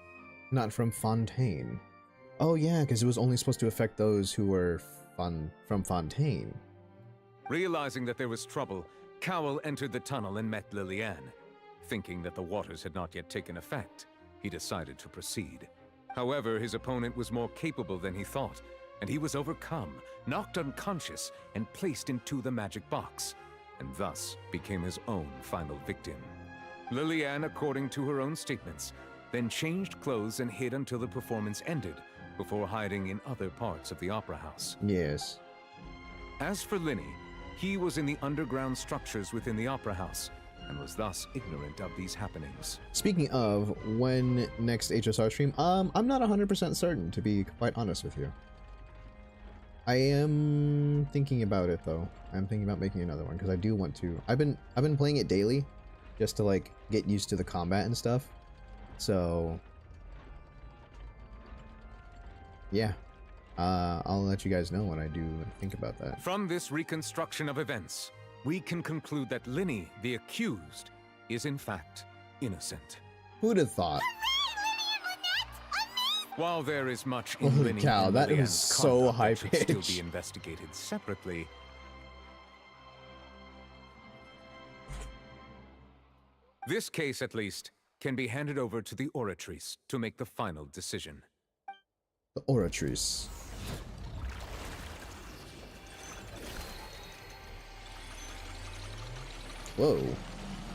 Not from Fontaine. Oh yeah, because it was only supposed to affect those who were from Fontaine. Realizing that there was trouble, Cowell entered the tunnel and met Lillian. Thinking that the waters had not yet taken effect, he decided to proceed. However, his opponent was more capable than he thought, and he was overcome, knocked unconscious, and placed into the magic box, and thus became his own final victim. Lillian, according to her own statements, then changed clothes and hid until the performance ended, before hiding in other parts of the opera house. Yes. As for Linny, he was in the underground structures within the opera house, and was thus ignorant of these happenings. Speaking of, when next HSR stream, I'm not 100% certain, to be quite honest with you. I am thinking about it though. I'm thinking about making another one because I do want to. I've been playing it daily, just to like get used to the combat and stuff. So yeah, I'll let you guys know when I do think about that. From this reconstruction of events, we can conclude that Linny, the accused, is in fact innocent. Who'd have thought? While there is much in Holy Linny cow, and that Lillian's was so conduct that should still high-pitched. be investigated separately, this case, at least, can be handed over to the Oratrice to make the final decision. The Oratrice. Whoa.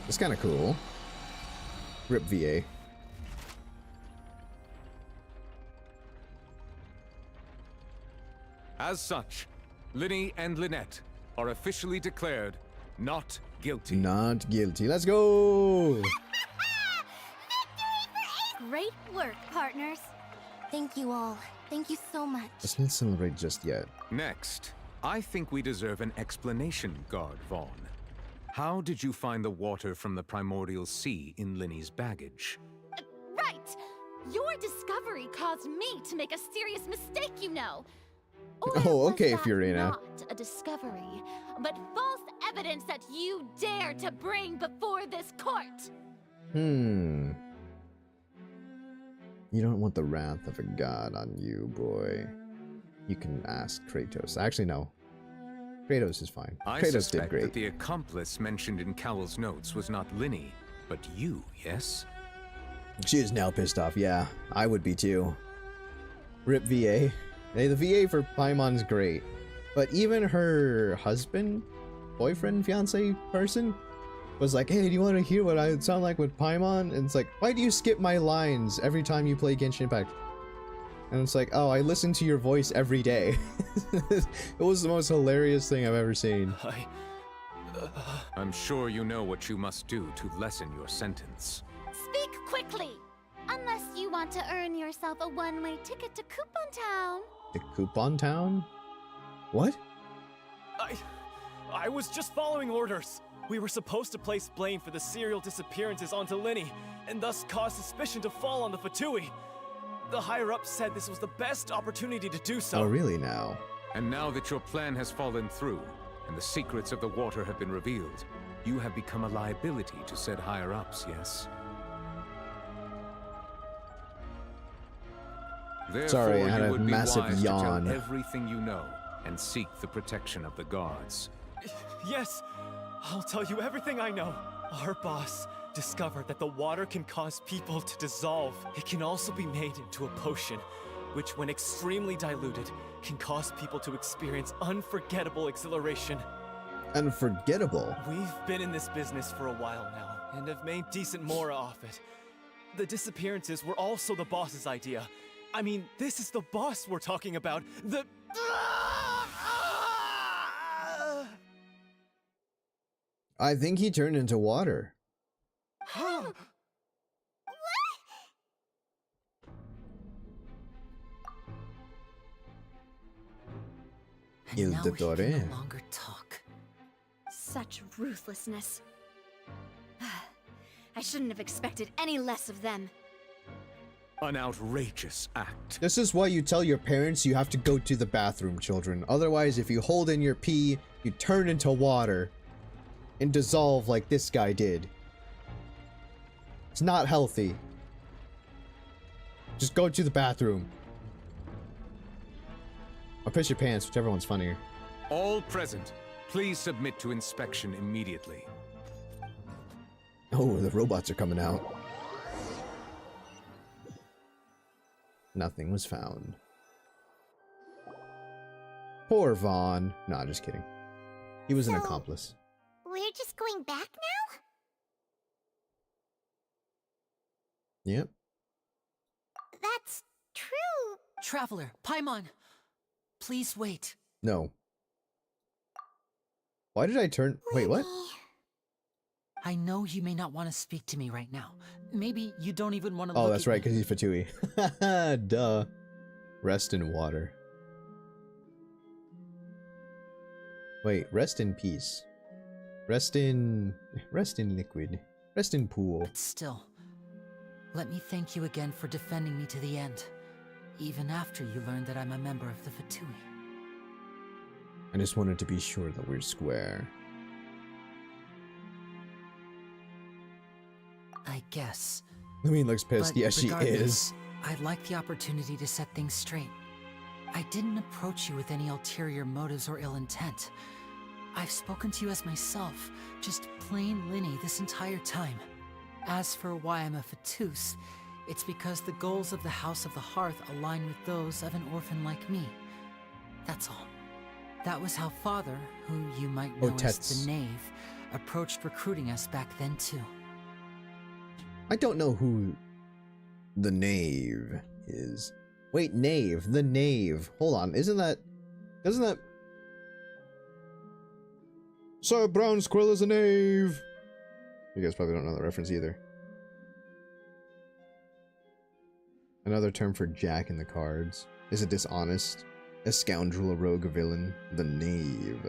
That's kind of cool. RIP VA. As such, Linny and Lynette are officially declared not guilty. Not guilty. Let's go! Great work, partners. Thank you all. Thank you so much. Let's not celebrate just yet. Next, I think we deserve an explanation, Guard Vaughn. How did you find the water from the primordial sea in Linny's baggage? Right! Your discovery caused me to make a serious mistake, you know. Or Oh, okay, was that Fiorina. Not a discovery, but false evidence that you dare to bring before this court. You don't want the wrath of a god on you, boy. You can ask Kratos. Actually, no. Kratos is fine. I Kratos did suspect great. that the accomplice mentioned in Cowell's notes was not Linny, but you, yes? She is now pissed off. Yeah, I would be too. Rip VA. Hey, the VA for Paimon's great. But even her husband, boyfriend, fiance person was like, hey, do you want to hear what I sound like with Paimon? And it's like, why do you skip my lines every time you play Genshin Impact? And it's like, oh, I listen to your voice every day. It was the most hilarious thing I've ever seen. I'm sure you know what you must do to lessen your sentence. Speak quickly! Unless you want to earn yourself a one-way ticket to Coupon Town. The Coupon Town? What? I was just following orders. We were supposed to place blame for the serial disappearances onto Linny, and thus cause suspicion to fall on the Fatui. The higher-ups said this was the best opportunity to do so. Oh, really now? And now that your plan has fallen through, and the secrets of the water have been revealed, you have become a liability to said higher-ups, yes? Therefore, Sorry, I had you a would be massive wise yawn. to tell everything you know, and seek the protection of the guards. Yes, I'll tell you everything I know. Our boss discovered that the water can cause people to dissolve. It can also be made into a potion, which when extremely diluted, can cause people to experience unforgettable exhilaration. Unforgettable? We've been in this business for a while now, and have made decent mora off it. The disappearances were also the boss's idea. I mean, this is the boss we're talking about. The... I think he turned into water. And now we Dottore. can no longer talk. Such ruthlessness. I shouldn't have expected any less of them. An outrageous act. This is why you tell your parents you have to go to the bathroom, children. Otherwise, if you hold in your pee, you turn into water and dissolve like this guy did. It's not healthy. Just go to the bathroom. Or piss your pants, whichever one's funnier. All present, please submit to inspection immediately. Oh, the robots are coming out. Nothing was found. Poor Vaughn. Nah, just kidding. He was an accomplice. We're just going back now? Yep. That's true. Traveler, Paimon, please wait. No. Why did I turn... Wait, what? I know you may not want to speak to me right now. Maybe you don't even want to Oh, look that's at right, me. because he's Fatui. Duh. Rest in water. Wait, rest in peace. Rest in liquid. Rest in pool. But still, let me thank you again for defending me to the end. Even after you learned that I'm a member of the Fatui. I just wanted to be sure that we're square. I guess. Lumine looks pissed. But Yes, she regardless, is. I'd like the opportunity to set things straight. I didn't approach you with any ulterior motives or ill intent. I've spoken to you as myself, just plain Linny this entire time. As for why I'm a Fatus, it's because the goals of the House of the Hearth align with those of an orphan like me. That's all. That was how Father, who you might know as Tets. the Knave, approached recruiting us back then too. I don't know who the Knave is. Wait, Knave. The Knave. Hold on. Doesn't that... So Brown Squirrel is a knave. You guys probably don't know that reference either. Another term for Jack in the cards. Is a dishonest, a scoundrel, a rogue, a villain. The Knave.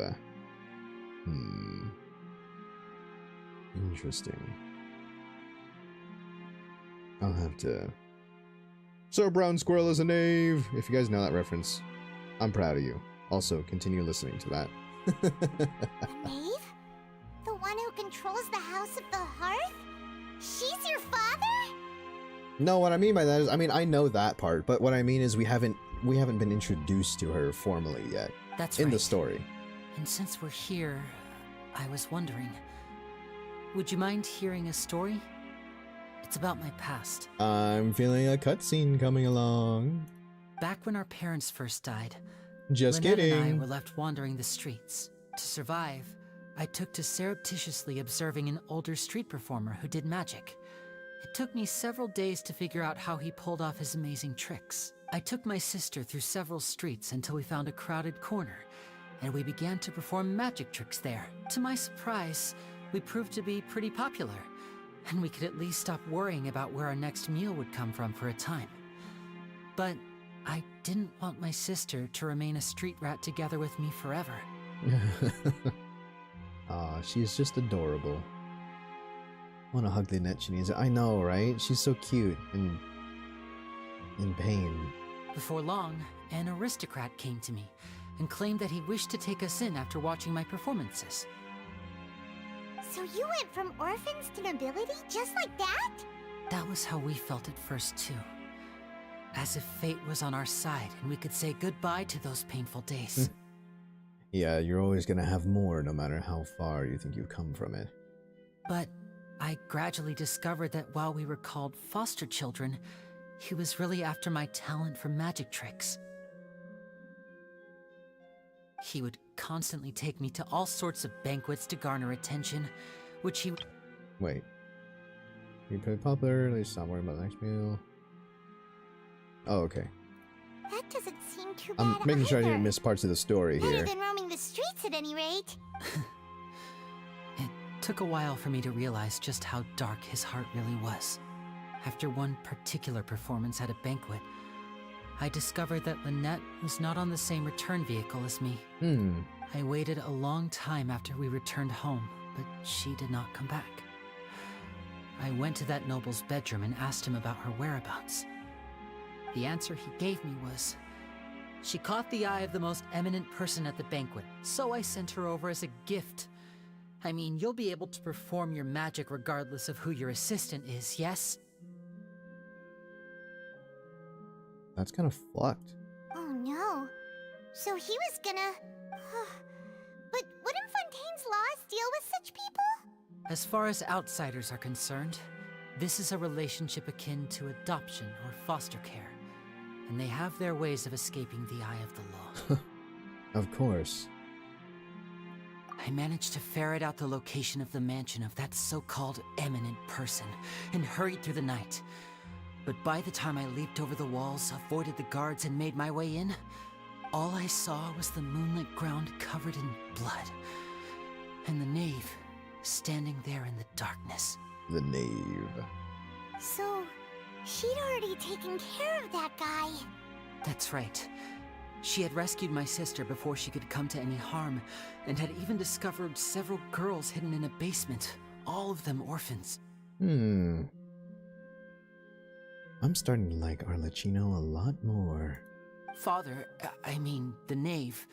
Interesting. I'll have to... So Brown Squirrel is a knave. If you guys know that reference, I'm proud of you. Also, continue listening to that. The knave? The one who controls the House of the Hearth? She's your father? No, what I mean by that is, I mean, I know that part, but what I mean is we haven't been introduced to her formally yet. That's in right. the story. And since we're here, I was wondering, would you mind hearing a story? It's about my past. I'm feeling a cutscene coming along. Back when our parents first died, Just Lynette kidding. and I were left wandering the streets. To survive, I took to surreptitiously observing an older street performer who did magic. It took me several days to figure out how he pulled off his amazing tricks. I took my sister through several streets until we found a crowded corner, and we began to perform magic tricks there. To my surprise, we proved to be pretty popular, and we could at least stop worrying about where our next meal would come from for a time. But I didn't want my sister to remain a street rat together with me forever. Aw, she's just adorable. I want to hug Lynette. She needs it. I know, right? She's so cute and in pain. Before long, an aristocrat came to me and claimed that he wished to take us in after watching my performances. So you went from orphans to nobility just like that? That was how we felt at first, too. As if fate was on our side and we could say goodbye to those painful days. Yeah, you're always gonna have more no matter how far you think you've come from it. But I gradually discovered that while we were called foster children, he was really after my talent for magic tricks. He would constantly take me to all sorts of banquets to garner attention, which he... Wait. You put popular, at least stop worrying about the next meal. Oh, okay. That doesn't seem too bad. I'm making sure I didn't miss parts of the story Better here. than roaming the streets at any rate. It took a while for me to realize just how dark his heart really was. After one particular performance at a banquet, I discovered that Lynette was not on the same return vehicle as me. I waited a long time after we returned home, but she did not come back. I went to that noble's bedroom and asked him about her whereabouts. The answer he gave me was, she caught the eye of the most eminent person at the banquet, so I sent her over as a gift. I mean, you'll be able to perform your magic regardless of who your assistant is, yes? That's kind of fucked. Oh no. So he was gonna... But wouldn't Fontaine's laws deal with such people? As far as outsiders are concerned, this is a relationship akin to adoption or foster care, and they have their ways of escaping the eye of the law. Of course. I managed to ferret out the location of the mansion of that so-called eminent person and hurried through the night. But by the time I leaped over the walls, avoided the guards, and made my way in, all I saw was the moonlit ground covered in blood, and the knave standing there in the darkness. The knave. So, she'd already taken care of that guy. That's right. She had rescued my sister before she could come to any harm, and had even discovered several girls hidden in a basement, all of them orphans. I'm starting to like Arlecchino a lot more. Father, I mean, the knave,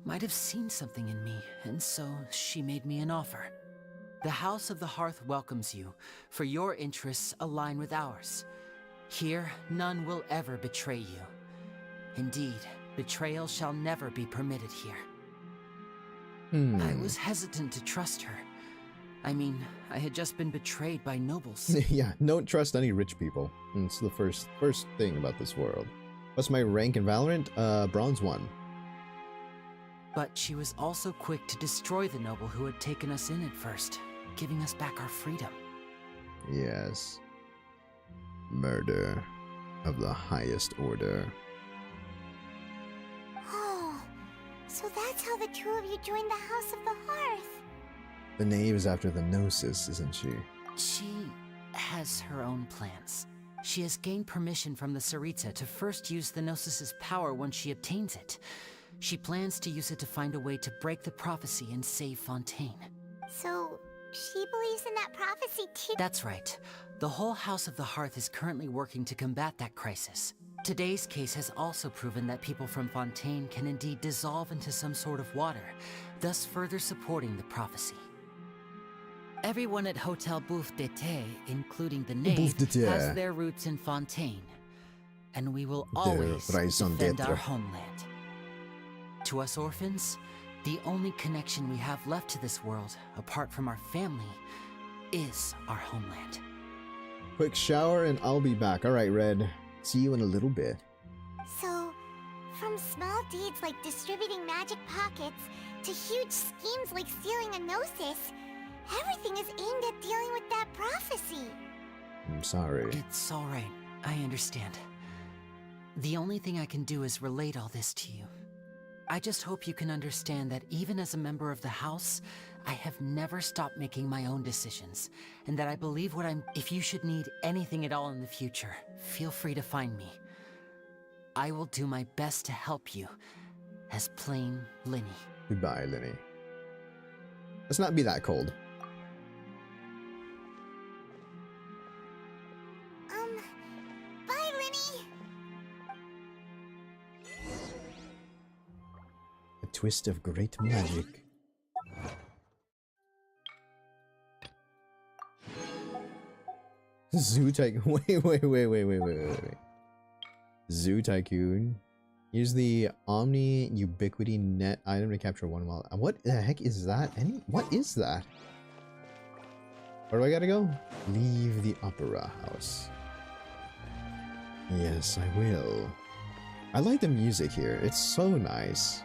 might have seen something in me, and so she made me an offer. The House of the Hearth welcomes you, for your interests align with ours. Here, none will ever betray you. Indeed, betrayal shall never be permitted here. I was hesitant to trust her. I mean, I had just been betrayed by nobles. Yeah, don't trust any rich people. It's the first thing about this world. What's my rank in Valorant? Bronze 1. But she was also quick to destroy the noble who had taken us in at first, giving us back our freedom. Yes. Murder of the highest order. Oh, so that's how the two of you joined the House of the Hearth. The knave is after the Gnosis, isn't she? She has her own plans. She has gained permission from the Tsaritsa to first use the Gnosis' power once she obtains it. She plans to use it to find a way to break the prophecy and save Fontaine. So, she believes in that prophecy too? That's right. The whole House of the Hearth is currently working to combat that crisis. Today's case has also proven that people from Fontaine can indeed dissolve into some sort of water, thus further supporting the prophecy. Everyone at Hotel Bouffe d'été, including the knave, has their roots in Fontaine, and we will always defend our homeland. To us orphans, The only connection we have left to this world, apart from our family, is our homeland. Quick shower and I'll be back. Alright, Red. See you in a little bit. So, from small deeds like distributing magic pockets to huge schemes like stealing a Gnosis, everything is aimed at dealing with that prophecy. I'm sorry. It's alright. I understand. The only thing I can do is relate all this to you. I just hope you can understand that even as a member of the House, I have never stopped making my own decisions, and that I believe what I'm— If you should need anything at all in the future, feel free to find me. I will do my best to help you, as plain Linny. Goodbye, Linny. Let's not be that cold. Bye, Linny! A twist of great magic. Zoo Tycoon. Wait. Zoo Tycoon. Use the Omni Ubiquity Net item to capture one wild. What the heck is that? What is that? Where do I gotta go? Leave the Opera House. Yes, I will. I like the music here. It's so nice.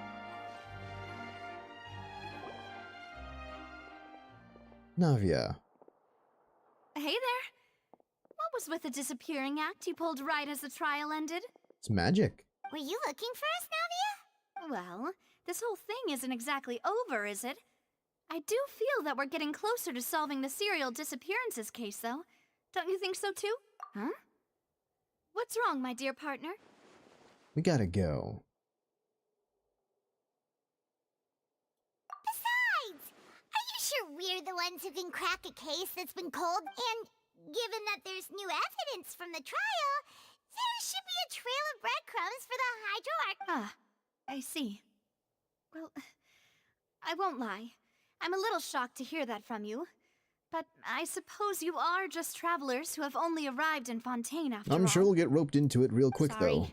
Navia. Hey there. What was with the disappearing act you pulled right as the trial ended? It's magic. Were you looking for us, Navia? Well, this whole thing isn't exactly over, is it? I do feel that we're getting closer to solving the serial disappearances case, though. Don't you think so, too? Huh? What's wrong, my dear partner? We gotta go. Besides, are you sure we're the ones who can crack a case that's been cold? And given that there's new evidence from the trial, there should be a trail of breadcrumbs for the Hydro Arc. Ah, I see. Well, I won't lie. I'm a little shocked to hear that from you. But I suppose you are just travelers who have only arrived in Fontaine after all. I'm sure we'll get roped into it real quick, Sorry. though.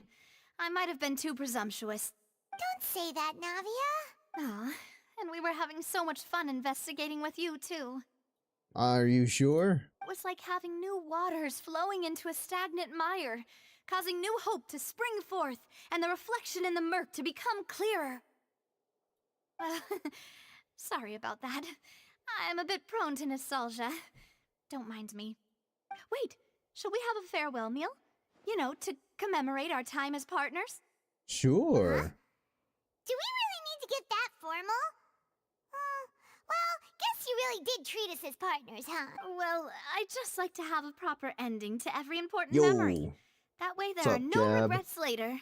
I might have been too presumptuous. Don't say that, Navia. Ah, and we were having so much fun investigating with you, too. Are you sure? It was like having new waters flowing into a stagnant mire, causing new hope to spring forth, and the reflection in the murk to become clearer. Sorry about that. I'm a bit prone to nostalgia. Don't mind me. Wait, shall we have a farewell meal? You know, to commemorate our time as partners? Sure. Do we really need to get that formal? Well, guess you really did treat us as partners, huh? Well, I'd just like to have a proper ending to every important Yo. memory. That way there What's are up, no Gab? regrets later.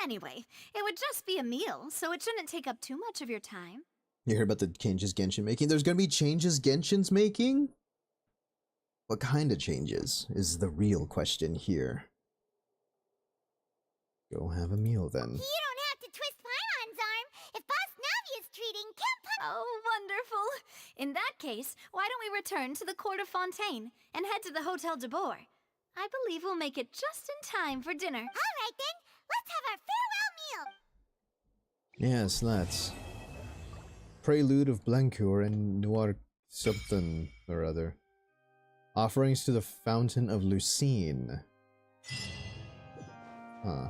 Anyway, it would just be a meal, so it shouldn't take up too much of your time. You heard about the changes Genshin making? There's gonna be changes Genshin's making? What kind of changes is the real question here. Go have a meal then. You don't have to twist Paimon's arm if Boss Navia's treating Kim. Oh, wonderful. In that case, why don't we return to the court of Fontaine and head to the Hotel de Boer? I believe we'll make it just in time for dinner. All right, then. Let's have our farewell meal. Yes, let's. Prelude of Blancour and Noir something or other. Offerings to the Fountain of Lucine. Huh.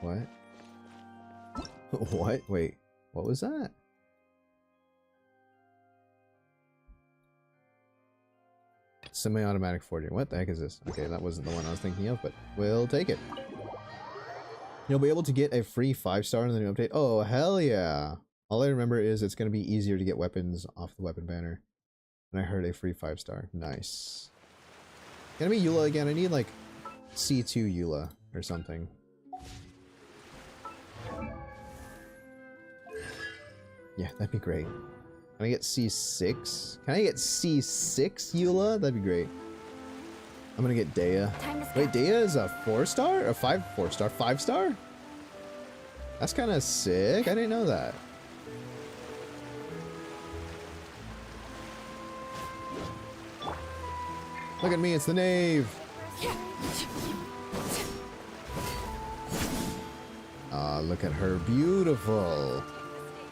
What? What? Wait. What was that? Semi-automatic forging. What the heck is this? Okay, that wasn't the one I was thinking of, but we'll take it. You'll be able to get a free 5-star in the new update. Oh, hell yeah. All I remember is it's going to be easier to get weapons off the weapon banner. And I heard a free 5-star. Nice. Can I be Eula again? I need like C2 Eula or something. Yeah, that'd be great. Can I get C6? Can I get C6 Eula? That'd be great. I'm gonna get Dea. Wait, Dea is a 4-star? A 4-star? 5-star? That's kind of sick. I didn't know that. Look at me, it's the knave. Ah, look at her, beautiful.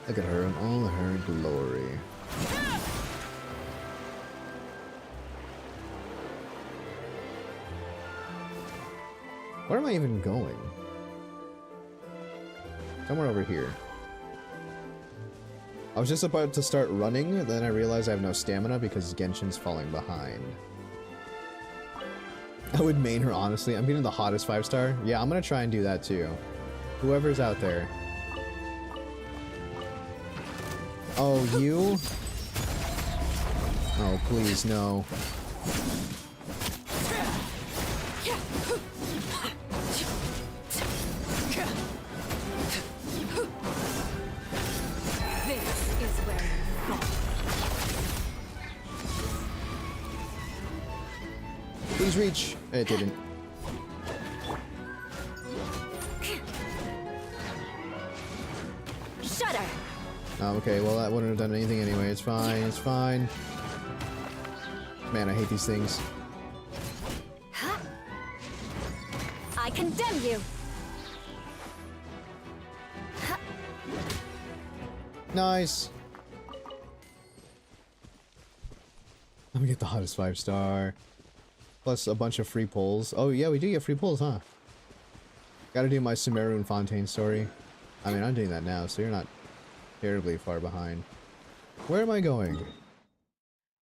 Look at her in all her glory. Where am I even going? Somewhere over here. I was just about to start running, then I realized I have no stamina because Genshin's falling behind. I would main her, honestly. I'm getting the hottest 5-star. Yeah, I'm gonna try and do that too. Whoever's out there. Oh, you? Oh, please, no. Please reach. It didn't. Shudder. Oh, okay, well that wouldn't have done anything anyway. It's fine, it's fine. Man, I hate these things. I condemn you. Nice. Let me get the hottest 5-star. Plus a bunch of free pulls. Oh yeah, we do get free pulls, huh? Gotta do my Sumeru and Fontaine story. I mean, I'm doing that now, so you're not terribly far behind. Where am I going?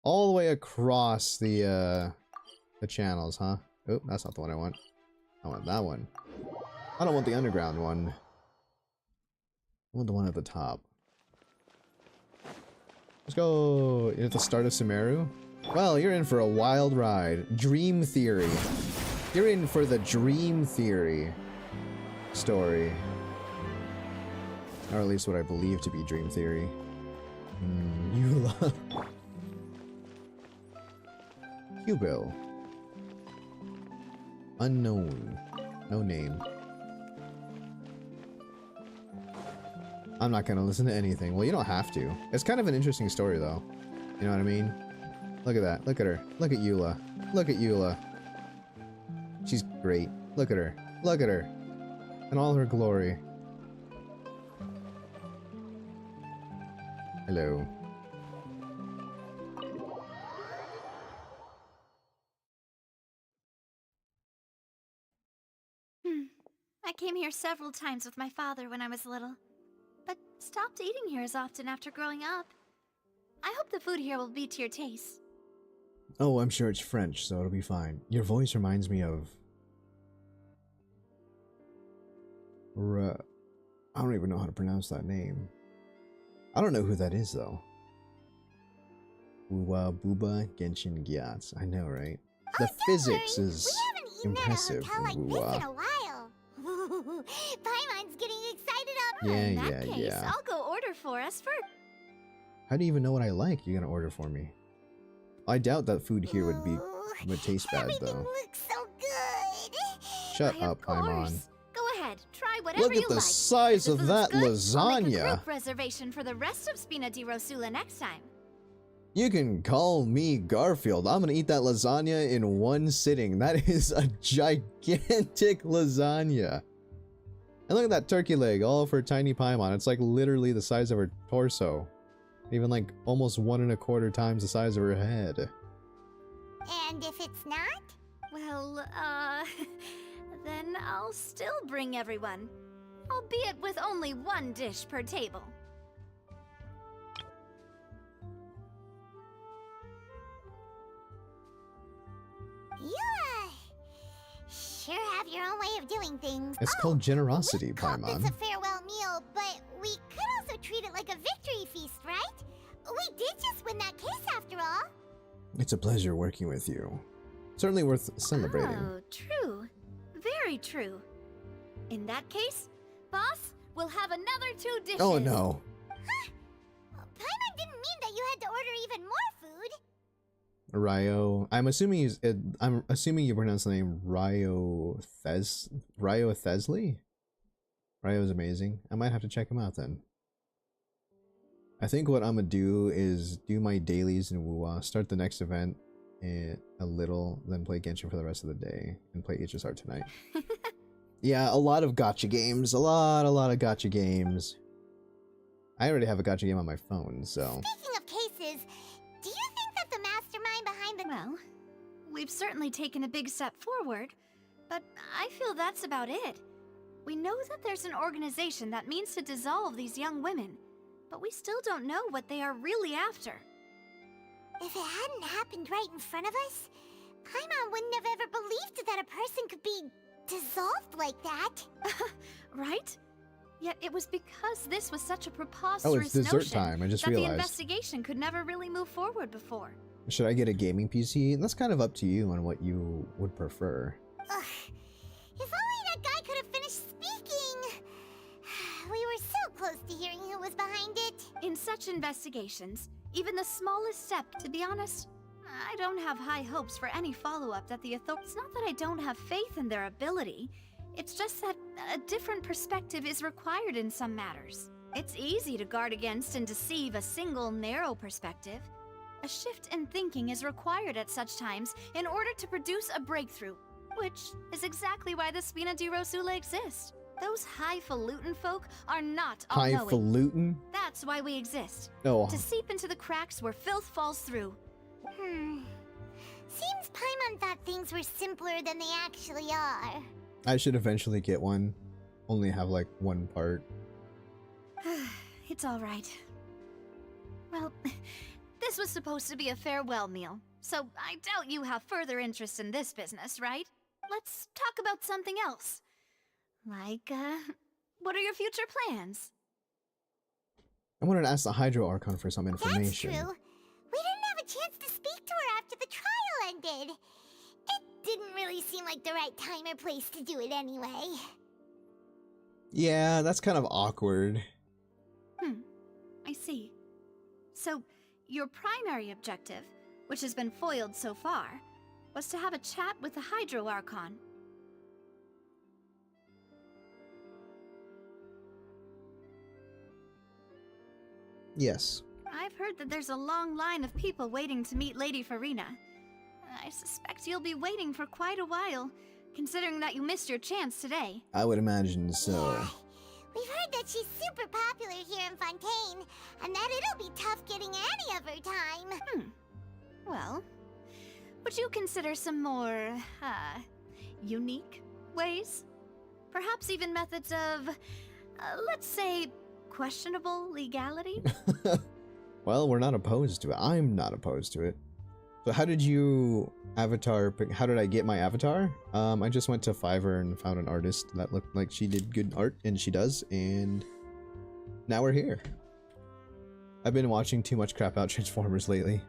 All the way across the channels, huh? Oh, that's not the one I want. I want that one. I don't want the underground one. I want the one at the top. Let's go. You're at the start of Sumeru? Well, you're in for a wild ride. Dream Theory. You're in for the Dream Theory story. Or at least what I believe to be Dream Theory. Eula. Hubil. Unknown. No name. I'm not gonna listen to anything. Well, you don't have to. It's kind of an interesting story, though. You know what I mean? Look at that. Look at her. Look at Eula. Look at Eula. She's great. Look at her. Look at her. In all her glory. Hello. I came here several times with my father when I was little, but stopped eating here as often after growing up. I hope the food here will be to your taste. Oh, I'm sure it's French, so it'll be fine. Your voice reminds me of... I don't even know how to pronounce that name. I don't know who that is, though. Uwa Buba Genshin Gyatz. I know, right? The physics is impressive in Uwa. Paimon's getting excited up. Yeah, In that case, I'll go order for us first. How do you even know what I like? You're gonna order for me. I doubt that food here would taste bad, though. Looks so good. Shut up, Paimon. Go ahead, try whatever Look you at the like. size of that I'll make a lasagna. group reservation for the rest of Spina di Rosula next time. You can call me Garfield. I'm gonna eat that lasagna in one sitting. That is a gigantic lasagna. And look at that turkey leg, all for tiny Paimon. It's like literally the size of her torso. Even like almost 1.25 times the size of her head. And if it's not? Well, then I'll still bring everyone. Albeit with only one dish per table. Yeah. Sure have your own way of doing things. It's called generosity, Paimon. It's a farewell meal, but we could also treat it like a victory feast, right? We did just win that case after all. It's a pleasure working with you. Certainly worth celebrating. Oh, true. Very true. In that case, boss, we'll have another 2 dishes. Oh no. Huh? Paimon didn't mean that you had to order even more food. Ryo. I'm assuming you pronounce the name Ryo Thesley? Ryo's amazing. I might have to check him out then. I think what I'm gonna do is do my dailies in Wuwa, start the next event a little, then play Genshin for the rest of the day, and play HSR tonight. Yeah, a lot of gotcha games. A lot of gotcha games. I already have a gotcha game on my phone, so... Speaking of cases, do you think that the mastermind behind the... Well, we've certainly taken a big step forward, but I feel that's about it. We know that there's an organization that means to dissolve these young women, but we still don't know what they are really after. If it hadn't happened right in front of us, Paimon wouldn't have ever believed that a person could be dissolved like that. Right? Yet it was because this was such a Oh, preposterous it's dessert notion time. I just that the realized. investigation could never really move forward before. Should I get a gaming PC? That's kind of up to you on what you would prefer. Ugh. If only that guy could have finished speaking. We were so close to hearing who was behind it. In such investigations, even the smallest step, to be honest, I don't have high hopes for any follow-up that the authorities... It's not that I don't have faith in their ability. It's just that a different perspective is required in some matters. It's easy to guard against and deceive a single, narrow perspective. A shift in thinking is required at such times in order to produce a breakthrough, which is exactly why the Spina di Rosula exist. Those highfalutin folk are not all-knowing. Highfalutin? That's why we exist. Oh. To seep into the cracks where filth falls through. Seems Paimon thought things were simpler than they actually are. I should eventually get one. Only have like one part. It's all right. Well, this was supposed to be a farewell meal, so I doubt you have further interest in this business, right? Let's talk about something else. Like, what are your future plans? I wanted to ask the Hydro Archon for some information. That's true. We didn't have a chance to speak to her after the trial ended. It didn't really seem like the right time or place to do it anyway. Yeah, that's kind of awkward. I see. So, your primary objective, which has been foiled so far, was to have a chat with the Hydro Archon. Yes. I've heard that there's a long line of people waiting to meet Lady Farina. I suspect you'll be waiting for quite a while, considering that you missed your chance today. I would imagine so. We've heard that she's super popular here in Fontaine, and that it'll be tough getting any of her time. Well, would you consider some more, unique ways? Perhaps even methods of, let's say, questionable legality? Well, we're not opposed to it. I'm not opposed to it. So how did you avatar pick? How did I get my avatar? I just went to Fiverr and found an artist that looked like she did good art, and she does, and now we're here. I've been watching too much crap out Transformers lately.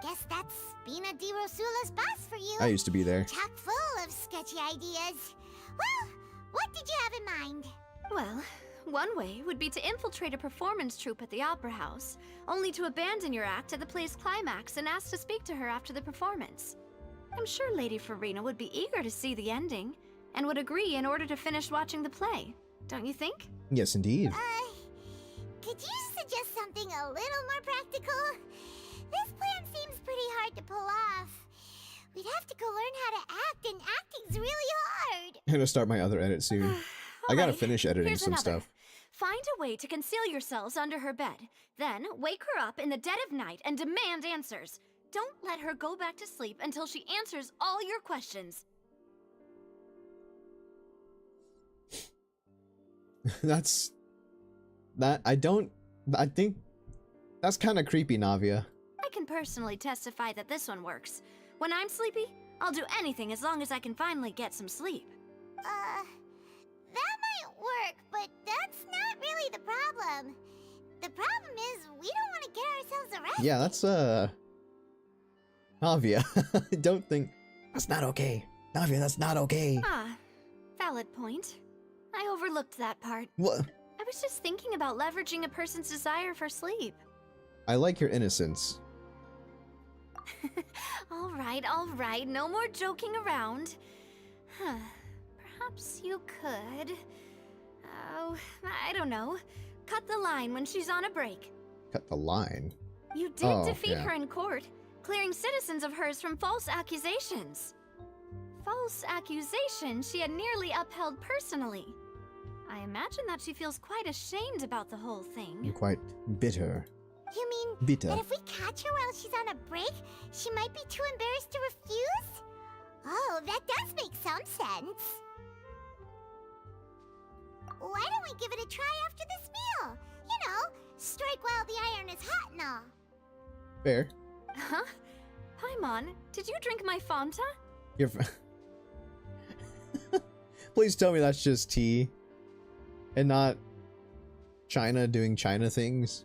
Guess that's Spina di Rosula's boss for you. I used to be there. Chock full of sketchy ideas. Well, what did you have in mind? Well, one way would be to infiltrate a performance troupe at the Opera House, only to abandon your act at the play's climax and ask to speak to her after the performance. I'm sure Lady Farina would be eager to see the ending, and would agree in order to finish watching the play. Don't you think? Yes, indeed. Could you suggest something a little more practical? This plan seems pretty hard to pull off. We'd have to go learn how to act, and acting's really hard. I'm gonna start my other edit soon. I gotta finish editing Here's some another. stuff. Find a way to conceal yourselves under her bed. Then wake her up in the dead of night and demand answers. Don't let her go back to sleep until she answers all your questions. I think that's kind of creepy, Navia. I can personally testify that this one works. When I'm sleepy, I'll do anything as long as I can finally get some sleep. That might work, but that's not really the problem. The problem is we don't want to get ourselves arrested. Yeah, that's Navia. I don't think that's not okay. Navia, that's not okay. Valid point. I overlooked that part. What? I was just thinking about leveraging a person's desire for sleep. I like your innocence. All right, no more joking around. Perhaps you could... Oh, I don't know. Cut the line when she's on a break. Cut the line? You did defeat her in court, clearing citizens of hers from false accusations. false accusation she had nearly upheld personally. I imagine that she feels quite ashamed about the whole thing. I'm quite bitter. You mean Bitter. that if we catch her while she's on a break, she might be too embarrassed to refuse? Oh, that does make some sense. Why don't we give it a try after this meal? You know, strike while the iron is hot and all. Fair. Huh? Paimon, did you drink my Fanta? You're Please tell me that's just tea. And not China doing China things.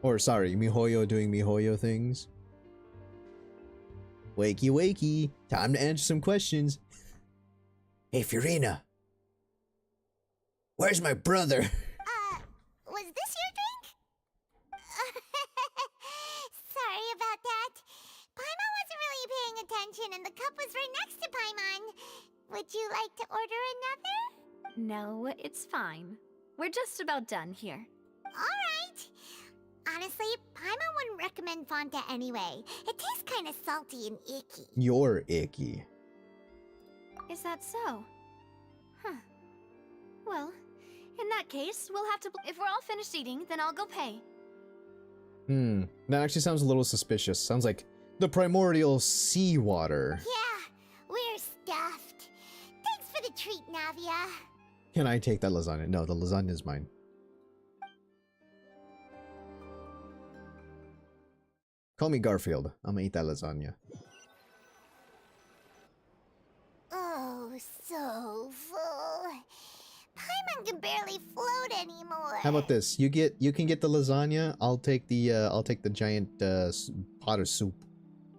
Or sorry, MiHoYo doing MiHoYo things. Wakey wakey. Time to answer some questions. Hey Fiorina. Where's my brother? Was this your drink? Sorry about that. Paimon wasn't really paying attention and the cup was right next to Paimon. Would you like to order another? No, it's fine. We're just about done here. Alright. Honestly, Paimon wouldn't recommend Fanta anyway. It tastes kind of salty and icky. You're icky. Is that so? Huh. Well, in that case, we'll have to... If we're all finished eating, then I'll go pay. That actually sounds a little suspicious. Sounds like the primordial seawater. Yeah, we're stuffed. Thanks for the treat, Navia. Can I take that lasagna? No, the lasagna is mine. Call me Garfield. I'm gonna eat that lasagna. Oh, so full. Paimon can barely float anymore. How about this? You can get the lasagna. I'll take the giant pot of soup.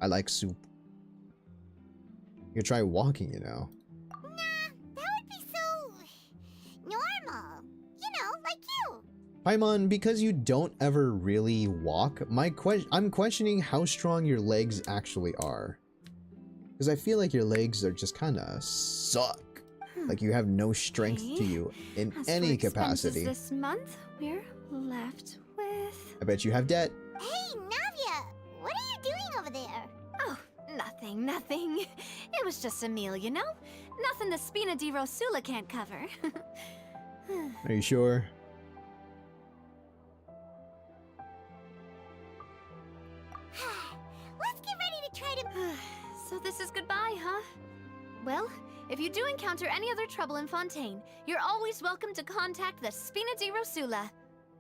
I like soup. You could try walking, you know. Nah, that would be so normal. You know, like you. Paimon, because you don't ever really walk, I'm questioning how strong your legs actually are. Because I feel like your legs are just kind of suck. Like you have no strength to you in any capacity. This month, we're left with... I bet you have debt. Hey, Navia, what are you doing over there? Oh, nothing. It was just a meal, you know? Nothing the Spina di Rosula can't cover. Are you sure? Let's get ready to try to... So this is goodbye, huh? Well, if you do encounter any other trouble in Fontaine, you're always welcome to contact the Spina di Rosula.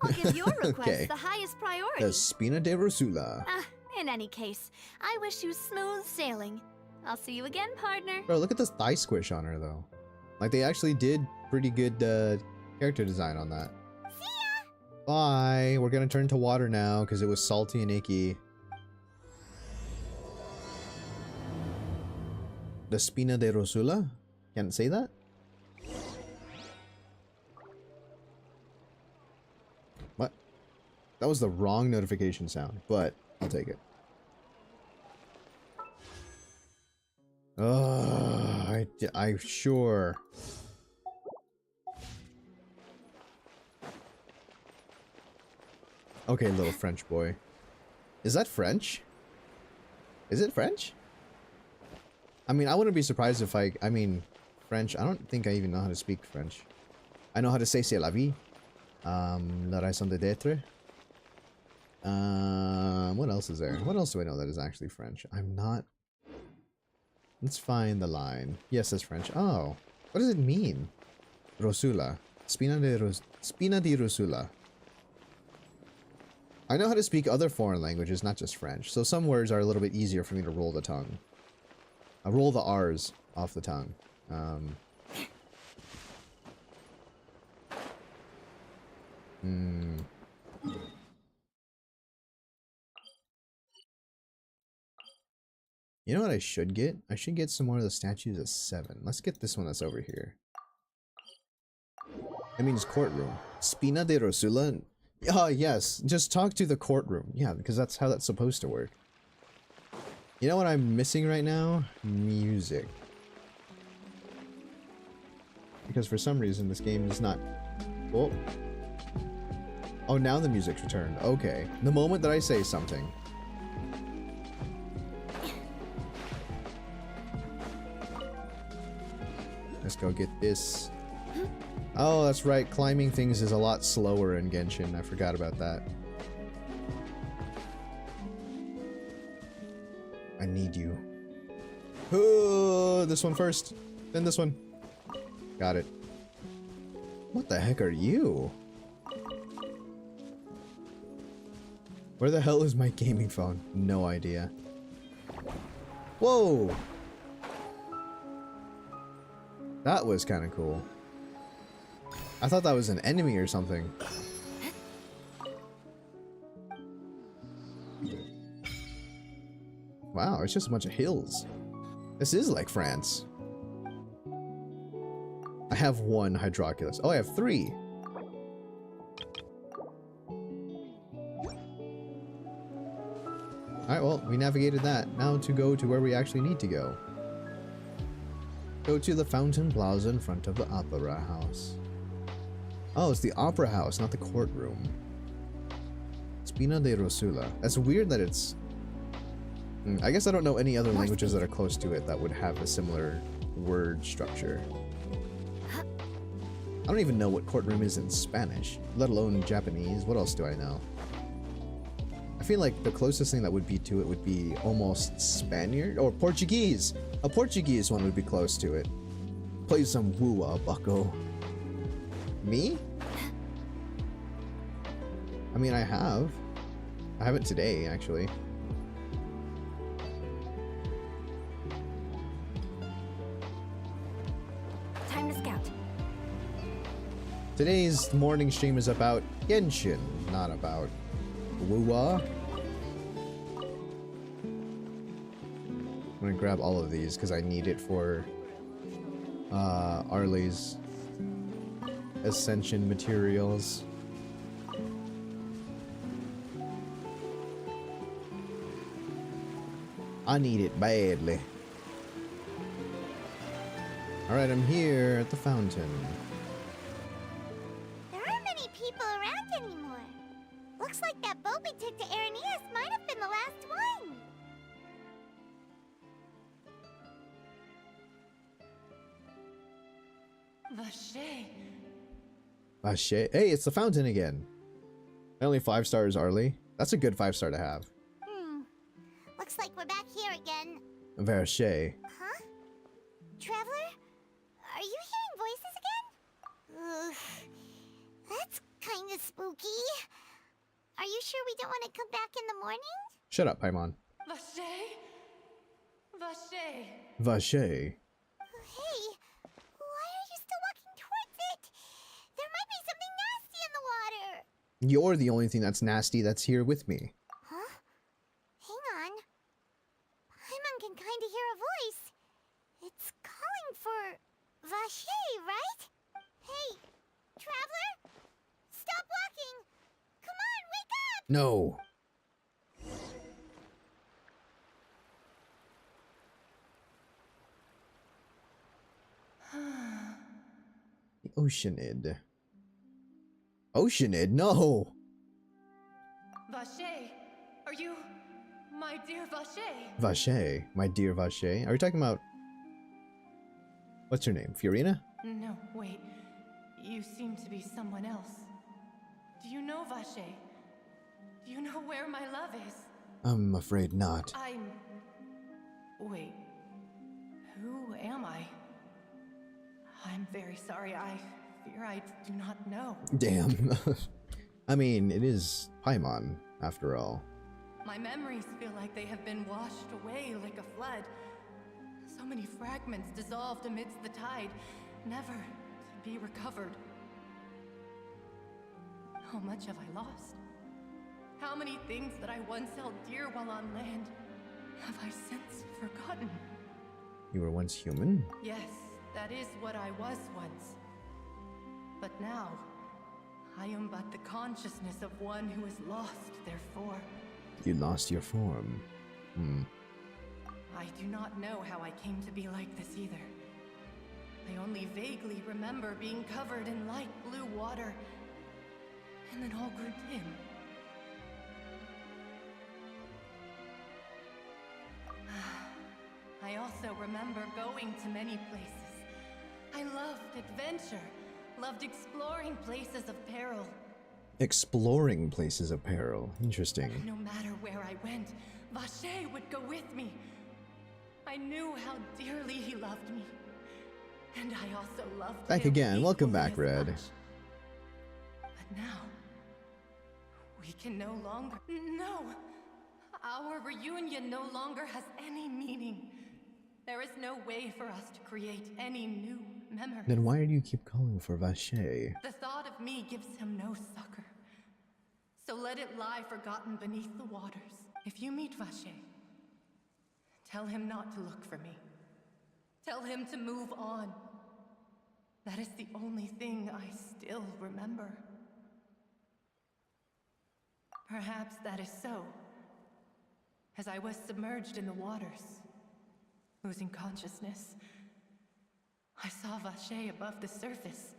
I'll give your request Okay. the highest priority. The Spina de Rosula. In any case, I wish you smooth sailing. I'll see you again, partner. Bro, look at this thigh squish on her, though. Like, they actually did pretty good character design on that. See ya! Bye! We're gonna turn to water now, because it was salty and icky. The Spina de Rosula? Can't say that? What? That was the wrong notification sound, but I'll take it. I sure. Okay, little French boy. Is that French? Is it French? I mean, I wouldn't be surprised if I mean, French. I don't think I even know how to speak French. I know how to say c'est la vie. La raison d'être. What else is there? What else do I know that is actually French? I'm not... Let's find the line. Yes, that's French. Oh, what does it mean? Rosula. Spina di Rosula. I know how to speak other foreign languages, not just French, so some words are a little bit easier for me to roll the tongue. I roll the R's off the tongue. You know what I should get? I should get some more of the statues of 7. Let's get this one that's over here. That means courtroom. Spina de Rosula? Oh, yes. Just talk to the courtroom. Yeah, because that's how that's supposed to work. You know what I'm missing right now? Music. Because for some reason this game is not... Oh. Oh, now the music's returned. Okay. The moment that I say something. go get this. Oh, that's right. Climbing things is a lot slower in Genshin. I forgot about that. I need you. Oh, this one first. Then this one. Got it. What the heck are you? Where the hell is my gaming phone? No idea. Whoa! That was kind of cool. I thought that was an enemy or something. Wow, it's just a bunch of hills. This is like France. I have one Hydroculus. Oh, I have 3. Alright, well, we navigated that. Now to go to where we actually need to go. Go to the Fountain Plaza in front of the Opera House. Oh, it's the Opera House, not the courtroom. Spina de Rosula. That's weird that it's... I guess I don't know any other languages that are close to it that would have a similar word structure. I don't even know what courtroom is in Spanish, let alone Japanese. What else do I know? I feel like the closest thing that would be to it would be almost Spaniard or Portuguese. A Portuguese one would be close to it. Play some woo-wah, bucko. Me? I mean, I have. I have it today, actually. Time to scout. Today's morning stream is about Genshin, not about woo-wah. I'm gonna grab all of these because I need it for Arlie's Ascension materials. I need it badly. Alright, I'm here at the fountain. There aren't many people around anymore. Looks like that boat we took to Araneus might have been the last one. Vache. Vache. Hey, it's the fountain again. Only 5 stars, Arlie. That's a good 5-star to have. Looks like we're back here again. Vache. Huh? Traveler? Are you hearing voices again? Ugh. That's kinda spooky. Are you sure we don't want to come back in the morning? Shut up, Paimon. Vache. Vache. Vache. Hey, why are you still walking towards it? There might be something nasty in the water. You're the only thing that's nasty that's here with me. Huh? Hang on. Paimon can kinda hear a voice. It's calling for Vache, right? Hey, Traveler? Stop walking! Come on, wake up! No. The Oceanid. Oceanid? No! Vache. Are you my dear Vache? Vache. My dear Vache. Are we talking about... What's her name? Fiorina? No, wait. You seem to be someone else. Do you know Vache? Do you know where my love is? I'm afraid not. Wait. Who am I? I'm very sorry. I fear I do not know. Damn. I mean, it is Paimon, after all. My memories feel like they have been washed away like a flood. So many fragments dissolved amidst the tide, never to be recovered. How much have I lost? How many things that I once held dear while on land have I since forgotten? You were once human? Yes, that is what I was once. But now, I am but the consciousness of one who is lost, therefore. You lost your form. I do not know how I came to be like this either. I only vaguely remember being covered in light blue water, and then all grew dim. I also remember going to many places. I I loved adventure, loved exploring places of peril. Exploring places of peril. Interesting. No matter where I went, Vache would go with me. I knew how dearly he loved me. And I also loved Back him again. Welcome equally back, as Red. much. But now, we can no longer... No! Our reunion no longer has any meaning. There is no way for us to create any new memories. Then why do you keep calling for Vache? The thought of me gives him no succor. So let it lie forgotten beneath the waters. If you meet Vache, tell him not to look for me. Tell him to move on. That is the only thing I still remember. Perhaps that is so. As I was submerged in the waters, losing consciousness, I saw Vache above the surface.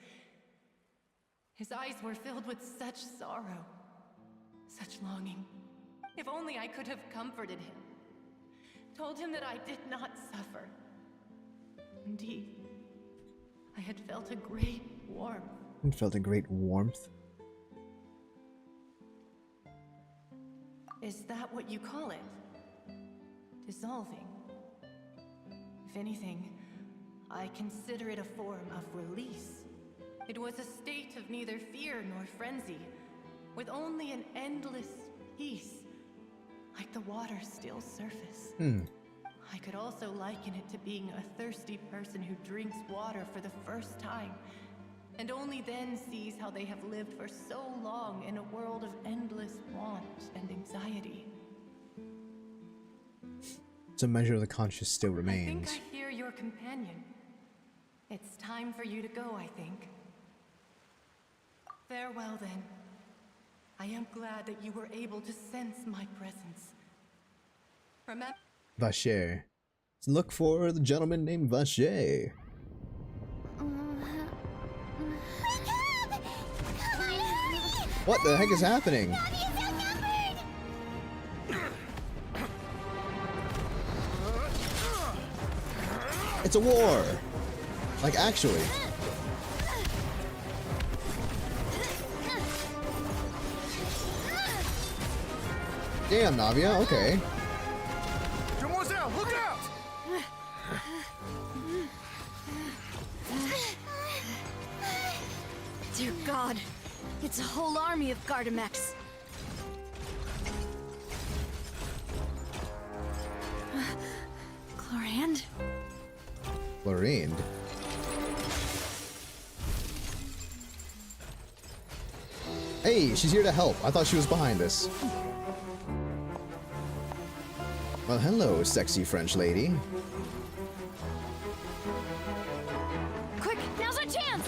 His eyes were filled with such sorrow, such longing. If only I could have comforted him, told him that I did not suffer. Indeed, I had felt a great warmth. You felt a great warmth. Is that what you call it? Dissolving? If anything, I consider it a form of release. It was a state of neither fear nor frenzy, with only an endless peace, like the water's still surface. I could also liken it to being a thirsty person who drinks water for the first time, and only then sees how they have lived for so long in a world of endless want and anxiety. Some measure of the conscious still I remains. think I hear your companion. It's time for you to go, I think. Farewell, then. I am glad that you were able to sense my presence. Remember... Vache. Look for the gentleman named Vache. What the heck is happening? It's a war! Like, actually. Damn, Navia, okay. Demoiselle, look out! Dear God, it's a whole army of Gardamex. Chlorand? Lorraine. Hey, she's here to help. I thought she was behind us. Well, hello, sexy French lady. Quick, now's our chance!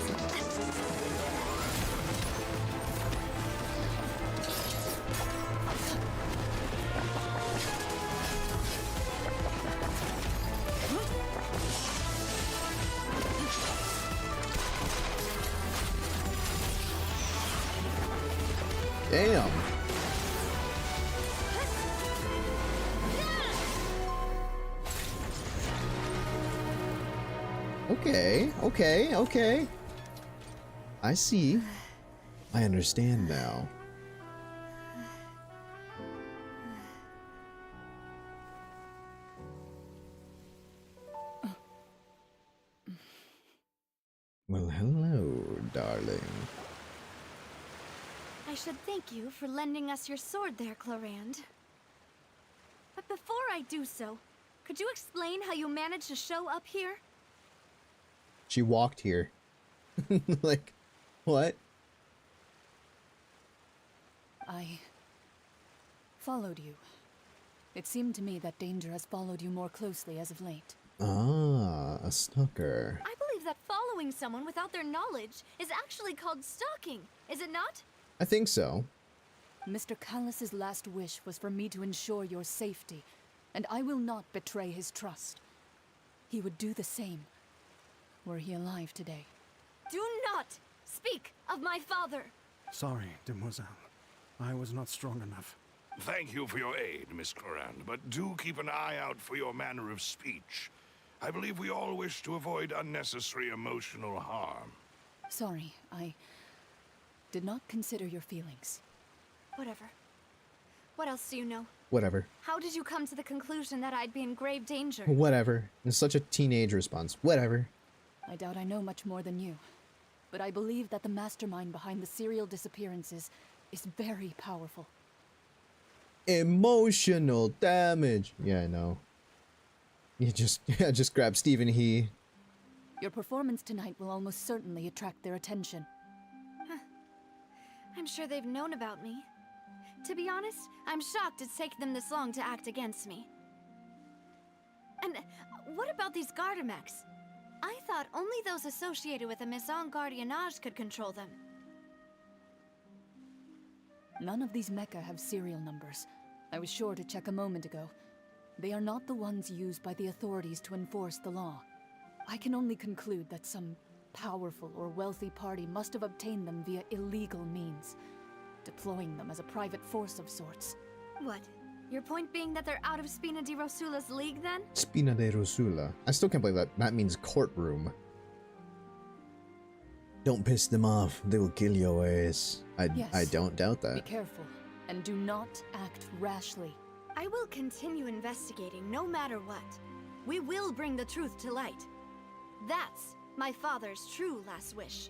Damn. Okay. I see. I understand now. Well, hello, darling. I should thank you for lending us your sword there, Chlorand. But before I do so, could you explain how you managed to show up here? She walked here. Like, what? I followed you. It seemed to me that danger has followed you more closely as of late. Ah, a stalker. I believe that following someone without their knowledge is actually called stalking, is it not? I think so. Mr. Callus's last wish was for me to ensure your safety, and I will not betray his trust. He would do the same, were he alive today. Do not speak of my father! Sorry, demoiselle. I was not strong enough. Thank you for your aid, Miss Chlorand, but do keep an eye out for your manner of speech. I believe we all wish to avoid unnecessary emotional harm. Sorry, I did not consider your feelings. Whatever. What else do you know? Whatever. How did you come to the conclusion that I'd be in grave danger? Whatever. It's such a teenage response. Whatever. I doubt I know much more than you, but I believe that the mastermind behind the serial disappearances is very powerful. Emotional damage. Yeah, I know. You just grab Stephen He. Your performance tonight will almost certainly attract their attention. Huh. I'm sure they've known about me. To be honest, I'm shocked it's taken them this long to act against me. And what about these Gardamex? I thought only those associated with the Maison Gardiennage could control them. None of these mecha have serial numbers. I was sure to check a moment ago. They are not the ones used by the authorities to enforce the law. I can only conclude that some powerful or wealthy party must have obtained them via illegal means, deploying them as a private force of sorts. What? Your point being that they're out of Spina di Rosula's league, then? Spina di Rosula. I still can't believe that. That means courtroom. Don't piss them off. They will kill your ass. I don't doubt that. Be careful, and do not act rashly. I will continue investigating no matter what. We will bring the truth to light. That's my father's true last wish.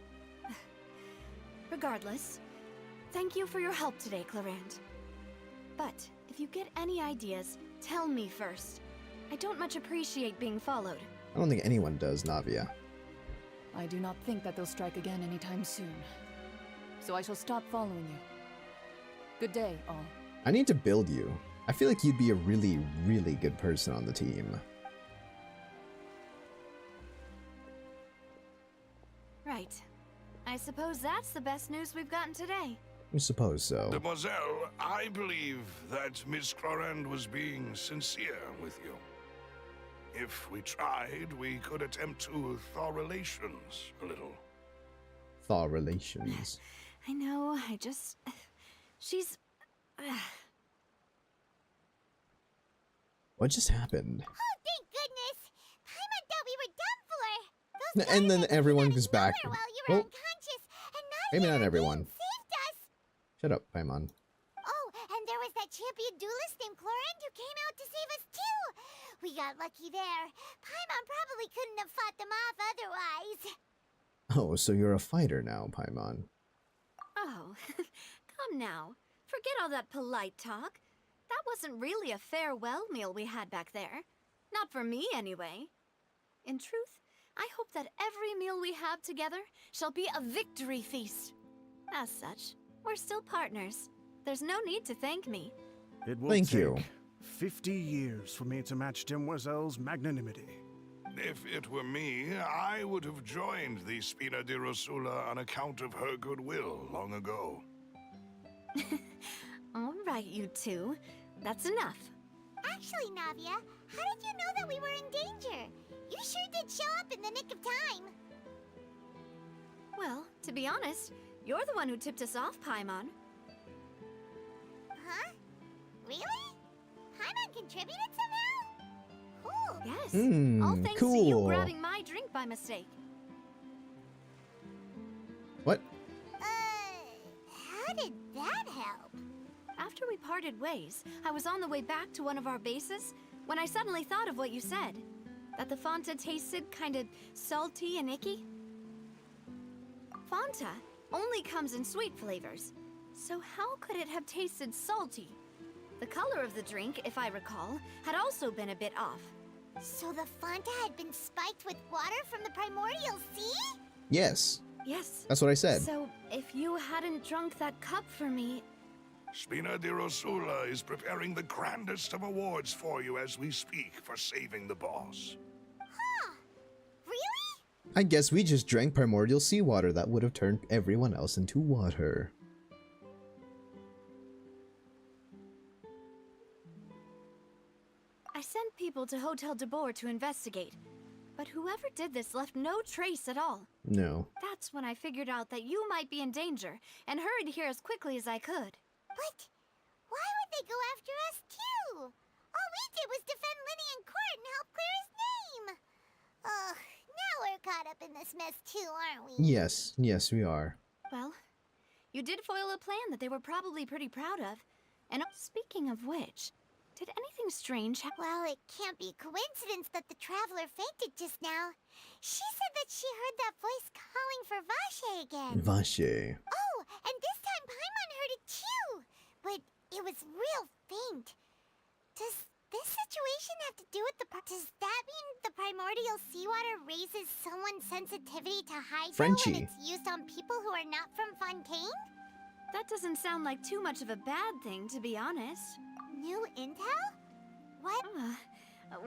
Regardless, thank you for your help today, Clarant. But if you get any ideas, tell me first. I don't much appreciate being followed. I don't think anyone does, Navia. I do not think that they'll strike again anytime soon. So I shall stop following you. Good day, all. I need to build you. I feel like you'd be a really, really good person on the team. Right. I suppose that's the best news we've gotten today. I suppose so. Demoiselle, I believe that Miss Clorand was being sincere with you. If we tried, we could attempt to thaw relations a little. Thaw relations. I know, she's... What just happened? Oh, thank goodness! Paimon thought we were done for. Those And then everyone goes back. while you were unconscious, and maybe not everyone. saved us. Shut up, Paimon. Oh, and there was that champion duelist named Clorand who came out to save us too. We got lucky there. Paimon probably couldn't have fought them off otherwise. Oh, so you're a fighter now, Paimon. Oh, come now. Forget all that polite talk. That wasn't really a farewell meal we had back there. Not for me, anyway. In truth, I hope that every meal we have together shall be a victory feast. As such, we're still partners. There's no need to thank me. It will Thank take you. 50 years for me to match Demoiselle's magnanimity. If it were me, I would have joined the Spina di Rosula on account of her goodwill long ago. All right, you two. That's enough. Actually, Navia, how did you know that we were in danger? You sure did show up in the nick of time. Well, to be honest, you're the one who tipped us off, Paimon. Huh? Really? Paimon contributed somehow? Cool. Yes. All thanks to you cool. grabbing my drink by mistake. What? How did that help? After we parted ways, I was on the way back to one of our bases when I suddenly thought of what you said. That the Fanta tasted kind of salty and icky. Fanta only comes in sweet flavors, so how could it have tasted salty? The color of the drink, if I recall, had also been a bit off. So the Fanta had been spiked with water from the primordial sea? Yes. Yes. That's what I said. So, if you hadn't drunk that cup for me... Spina di Rosula is preparing the grandest of awards for you as we speak for saving the boss. Huh. Really? I guess we just drank primordial seawater that would have turned everyone else into water. I sent people to Hotel de Boer to investigate, but whoever did this left no trace at all. No. That's when I figured out that you might be in danger, and hurried here as quickly as I could. But why would they go after us too? All we did was defend Linny in court and help clear his name. Ugh, now we're caught up in this mess too, aren't we? Yes, yes, we are. Well, you did foil a plan that they were probably pretty proud of. And speaking of which, did anything strange happen? Well, it can't be coincidence that the traveler fainted just now. She said that she heard that voice calling for Vache again. Vache. Oh, and this time Paimon heard it too. But it was real faint. Does this situation have to do with does that mean the primordial seawater raises someone's sensitivity to hydro Frenchie. when it's used on people who are not from Fontaine? That doesn't sound like too much of a bad thing, to be honest. New intel? What?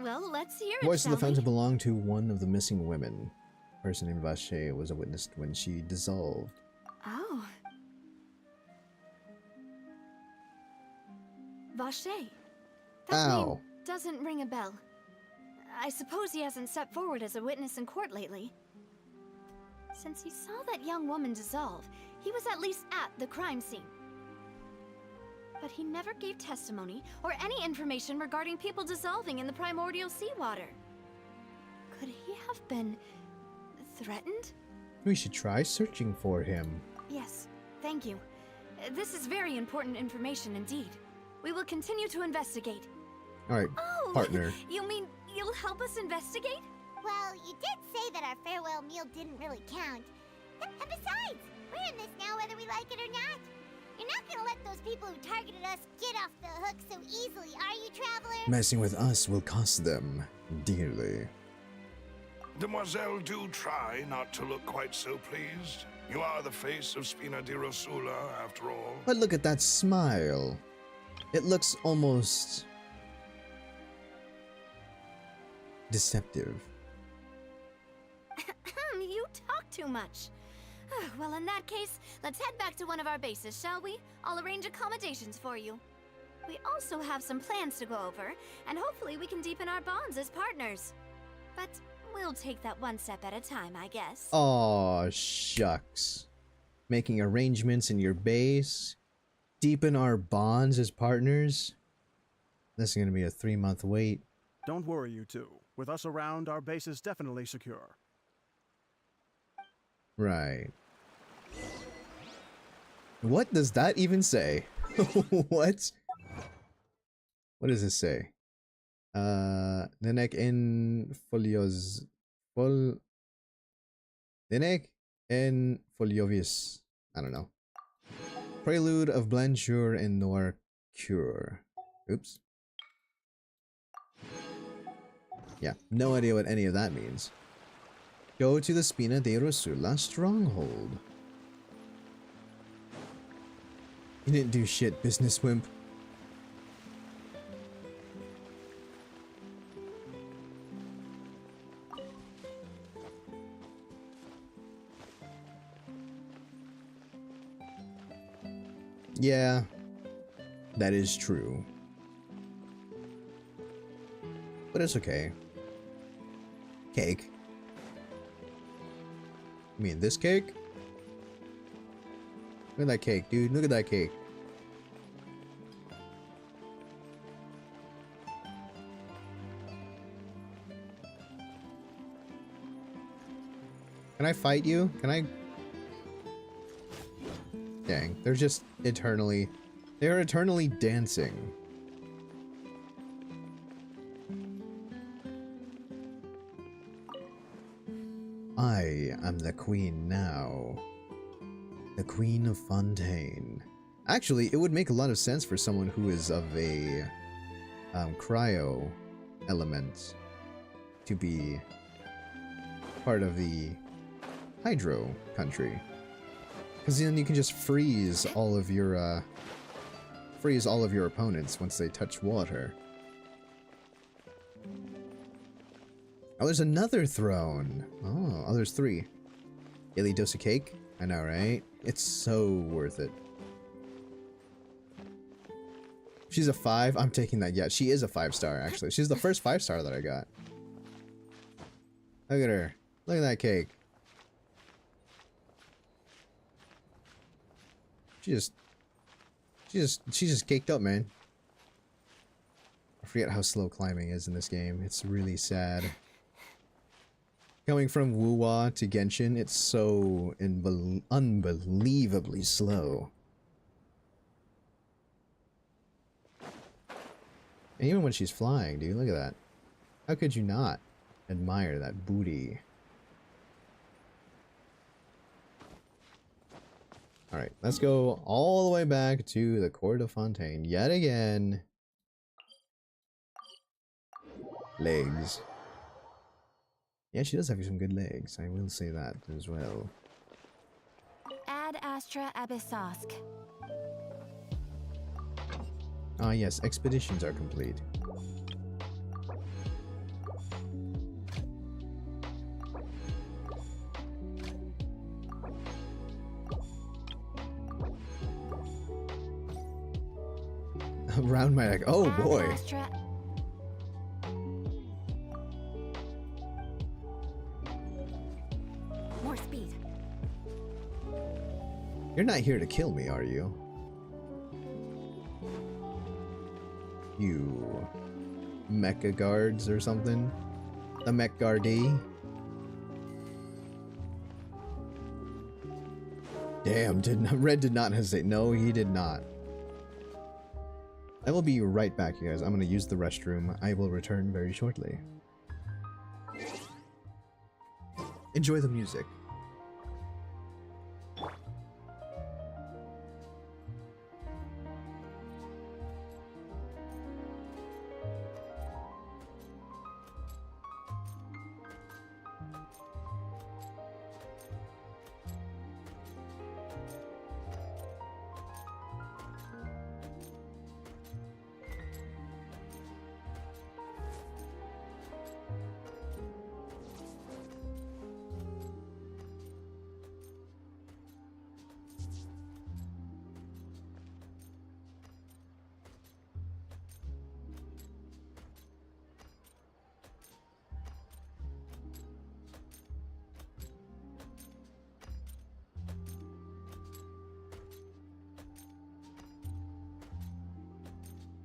Well, let's hear it, Voice of the shall we? Fountain belonged to one of the missing women. A person named Vache was a witness when she dissolved. Oh. Vache. That Ow. name doesn't ring a bell. I suppose he hasn't stepped forward as a witness in court lately. Since he saw that young woman dissolve, he was at least at the crime scene. But he never gave testimony or any information regarding people dissolving in the primordial seawater. Could he have been threatened? We should try searching for him. Yes, thank you. This is very important information indeed. We will continue to investigate. Alright, Oh, partner. You mean you'll help us investigate? Well, you did say that our farewell meal didn't really count. And besides, we're in this now whether we like it or not. You're not gonna let those people who targeted us get off the hook so easily, are you, traveler? Messing with us will cost them dearly. Demoiselle, do try not to look quite so pleased. You are the face of Spina di Rosula, after all. But look at that smile. It looks almost deceptive. You talk too much. Well, in that case, let's head back to one of our bases, shall we? I'll arrange accommodations for you. We also have some plans to go over, and hopefully we can deepen our bonds as partners. But we'll take that one step at a time, I guess. Aw, shucks. Making arrangements in your base? Deepen our bonds as partners? This is gonna be a 3-month wait. Don't worry, you two. With us around, our base is definitely secure. Right. What does that even say? What? What does this say? Linek en folios... Linek en foliovis. I don't know. Prelude of Blancheur and Noir Cure. Oops. Yeah, no idea what any of that means. Go to the Spina de Rosula stronghold. You didn't do shit, business wimp. Yeah, that is true. But it's okay. Cake. You mean this cake? Look at that cake, dude. Look at that cake. Can I fight you? Can I? Dang, they're just eternally... They're eternally dancing. I am the queen now. The Queen of Fontaine. Actually, it would make a lot of sense for someone who is of a cryo element to be part of the hydro country. Because then you can just freeze all of your opponents once they touch water. Oh, there's another throne. Oh, there's 3. Daily dose of cake. I know, right? It's so worth it. She's a 5. I'm taking that. Yeah, she is a 5-star, actually. She's the first 5-star that I got. Look at her. Look at that cake. She's just caked up, man. I forget how slow climbing is in this game. It's really sad. Coming from Wuwa to Genshin, it's so unbelievably slow. And even when she's flying, dude, look at that. How could you not admire that booty? Alright, let's go all the way back to the Court of Fontaine yet again. Legs. Yeah, she does have some good legs, I will say that as well. Ad Astra Abyssosk. Ah yes, expeditions are complete. Around my neck. Oh boy. More speed. You're not here to kill me, are you? You mecha guards or something? The mech guardie? Damn, Red did not hesitate. No, he did not. I will be right back, you guys. I'm gonna use the restroom. I will return very shortly. Enjoy the music.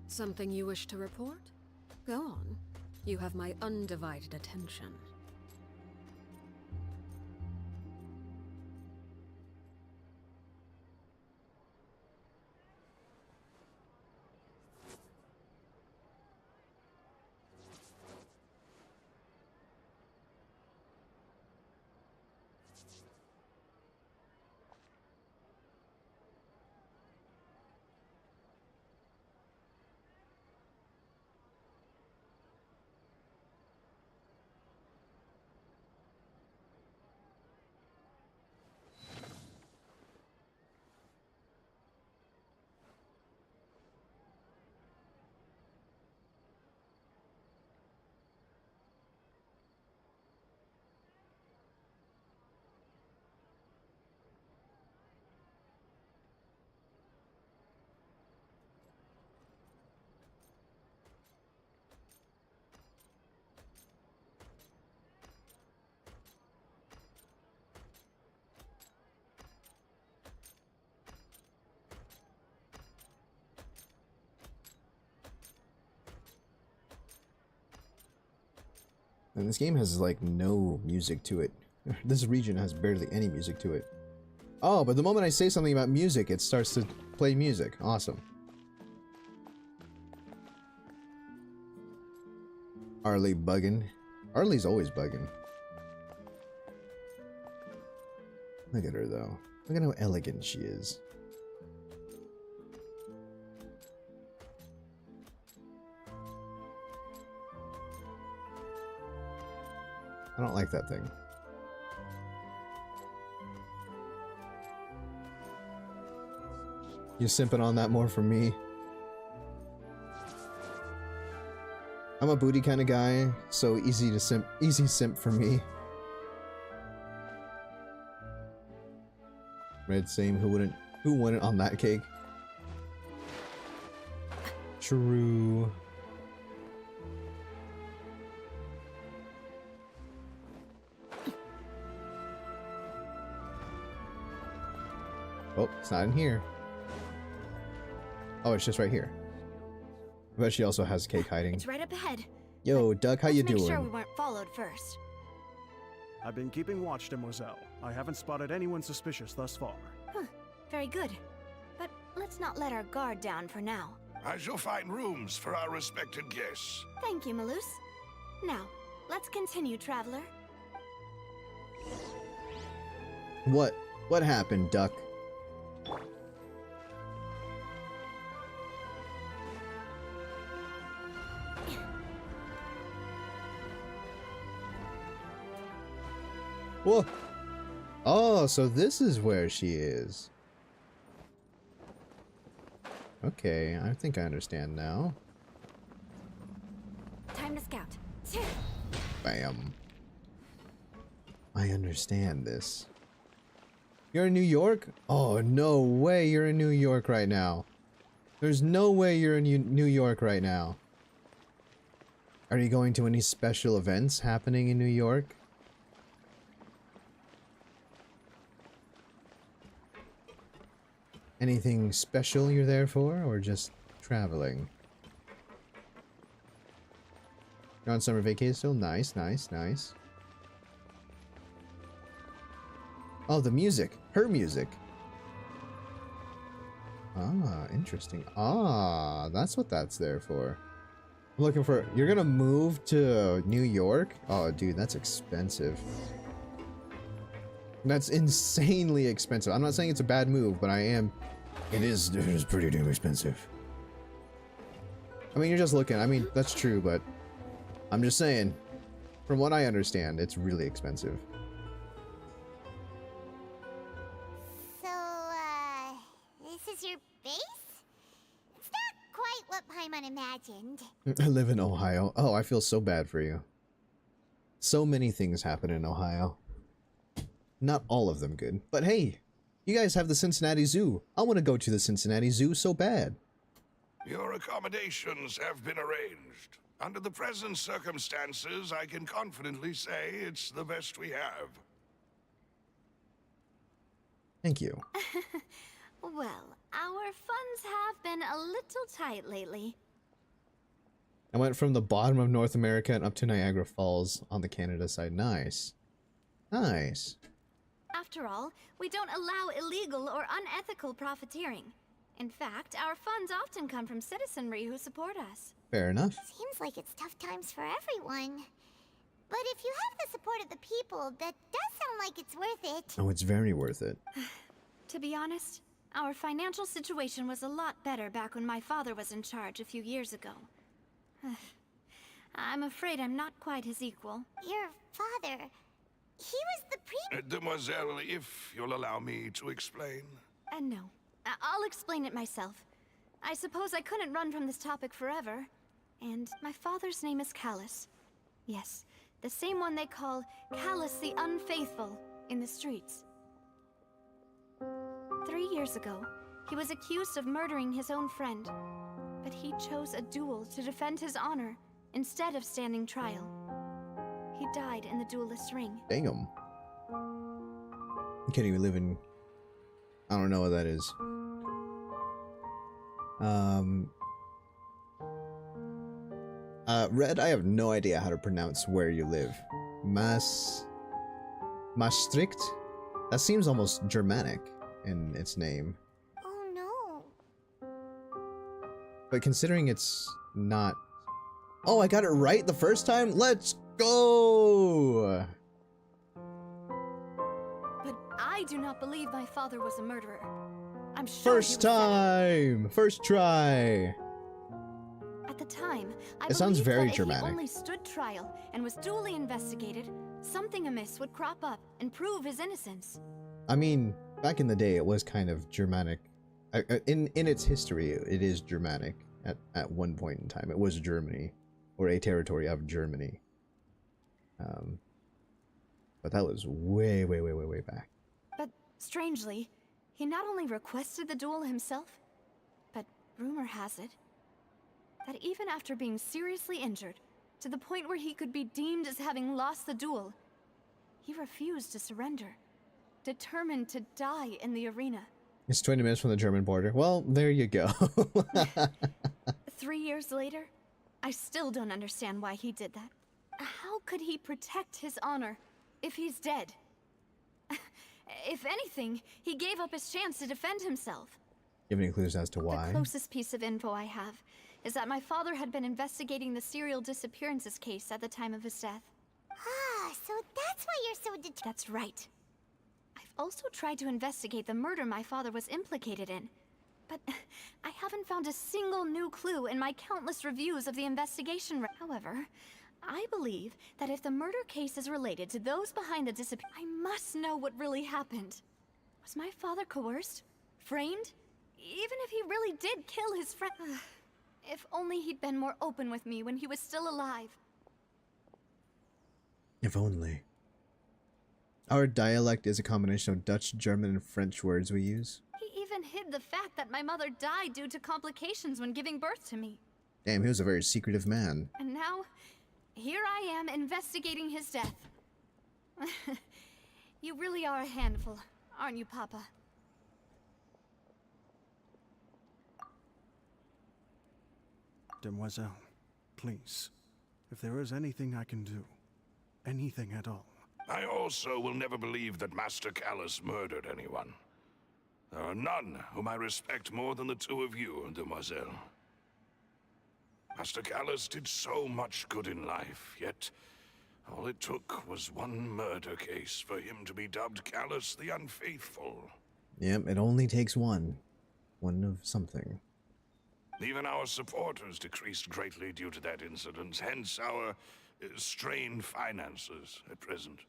Something you wish to report? Go on. You have my undivided attention. And this game has like no music to it. This region has barely any music to it. Oh, but the moment I say something about music, it starts to play music. Awesome. Arlie bugging. Arlie's always bugging. Look at her though. Look at how elegant she is. I don't like that thing. You simping on that more for me? I'm a booty kind of guy, so easy simp for me. Red same, who wouldn't on that cake? True. Oh, it's not in here. Oh, it's just right here. I bet she also has cake hiding. It's right up ahead. Yo, Duck, how you Let's doing? make sure we weren't followed first. I've been keeping watch, Demoiselle. I haven't spotted anyone suspicious thus far. Huh, very good. But let's not let our guard down for now. I shall find rooms for our respected guests. Thank you, Malus. Now, let's continue, traveler. What? What happened, Duck? Whoa. Oh, so this is where she is. Okay, I think I understand now. Time to scout. Bam. I understand this. You're in New York? Oh, no way you're in New York right now. There's no way you're in New York right now. Are you going to any special events happening in New York? Anything special you're there for, or just traveling? You're on summer vacation still? Nice, nice, nice. Oh, the music. Her music. Ah, interesting. Ah, that's what that's there for. I'm looking for... You're gonna move to New York? Oh, dude, that's expensive. That's insanely expensive. I'm not saying it's a bad move, but I am... It is pretty damn expensive. I mean, you're just looking. I mean, that's true, but... I'm just saying. From what I understand, it's really expensive. So, this is your base? It's not quite what Paimon imagined. I live in Ohio. Oh, I feel so bad for you. So many things happen in Ohio. Not all of them good. But hey, you guys have the Cincinnati Zoo. I want to go to the Cincinnati Zoo so bad. Your accommodations have been arranged. Under the present circumstances, I can confidently say it's the best we have. Thank you. Well, our funds have been a little tight lately. I went from the bottom of North America and up to Niagara Falls on the Canada side. Nice. Nice. After all, we don't allow illegal or unethical profiteering. In fact, our funds often come from citizenry who support us. Fair enough. Seems like it's tough times for everyone. But if you have the support of the people, that does sound like it's worth it. Oh, it's very worth it. To be honest, our financial situation was a lot better back when my father was in charge a few years ago. I'm afraid I'm not quite his equal. Your father... He was the Demoiselle, if you'll allow me to explain. No. I'll explain it myself. I suppose I couldn't run from this topic forever. And my father's name is Callus. Yes, the same one they call Callus the Unfaithful in the streets. 3 years ago, he was accused of murdering his own friend. But he chose a duel to defend his honor instead of standing trial. He died in the duelist's ring. Damn. You can't even live in... I don't know what that is. Red, I have no idea how to pronounce where you live. Maastricht? That seems almost Germanic in its name. Oh no. But considering it's not... Oh, I got it right the first time? Let's go! But I do not believe my father was a murderer. I'm sure First time! First try! At the time, I It sounds believed very that if Germanic. he only stood trial and was duly investigated, something amiss would crop up and prove his innocence. I mean, back in the day, it was kind of Germanic. In its history, it is Germanic at one point in time. It was Germany, or a territory of Germany. But that was way, way, way, way, way back. But strangely, he not only requested the duel himself, but rumor has it that even after being seriously injured, to the point where he could be deemed as having lost the duel, he refused to surrender, determined to die in the arena. It's 20 minutes from the German border. Well, there you go. 3 years later, I still don't understand why he did that. How could he protect his honor if he's dead. If anything, he gave up his chance to defend himself. You have any clues as to why? The closest piece of info I have is that my father had been investigating the serial disappearances case at the time of his death. Ah, so that's why you're so That's right. I've also tried to investigate the murder my father was implicated in, but I haven't found a single new clue in my countless reviews of the investigation. However, I believe that if the murder case is related to those behind the disappearance, I must know what really happened. Was my father coerced? Framed? Even if he really did kill his friend. If only he'd been more open with me when he was still alive. If only. Our dialect is a combination of Dutch, German, and French words we use. He even hid the fact that my mother died due to complications when giving birth to me. Damn, he was a very secretive man. And now, here I am investigating his death. You really are a handful, aren't you, Papa? Demoiselle, please, if there is anything I can do, anything at all. I also will never believe that Master Callus murdered anyone. There are none whom I respect more than the two of you, Demoiselle. Master Callus did so much good in life, yet all it took was one murder case for him to be dubbed Callus the Unfaithful. Yep, it only takes one. One of something. Even our supporters decreased greatly due to that incident, hence our strained finances at present.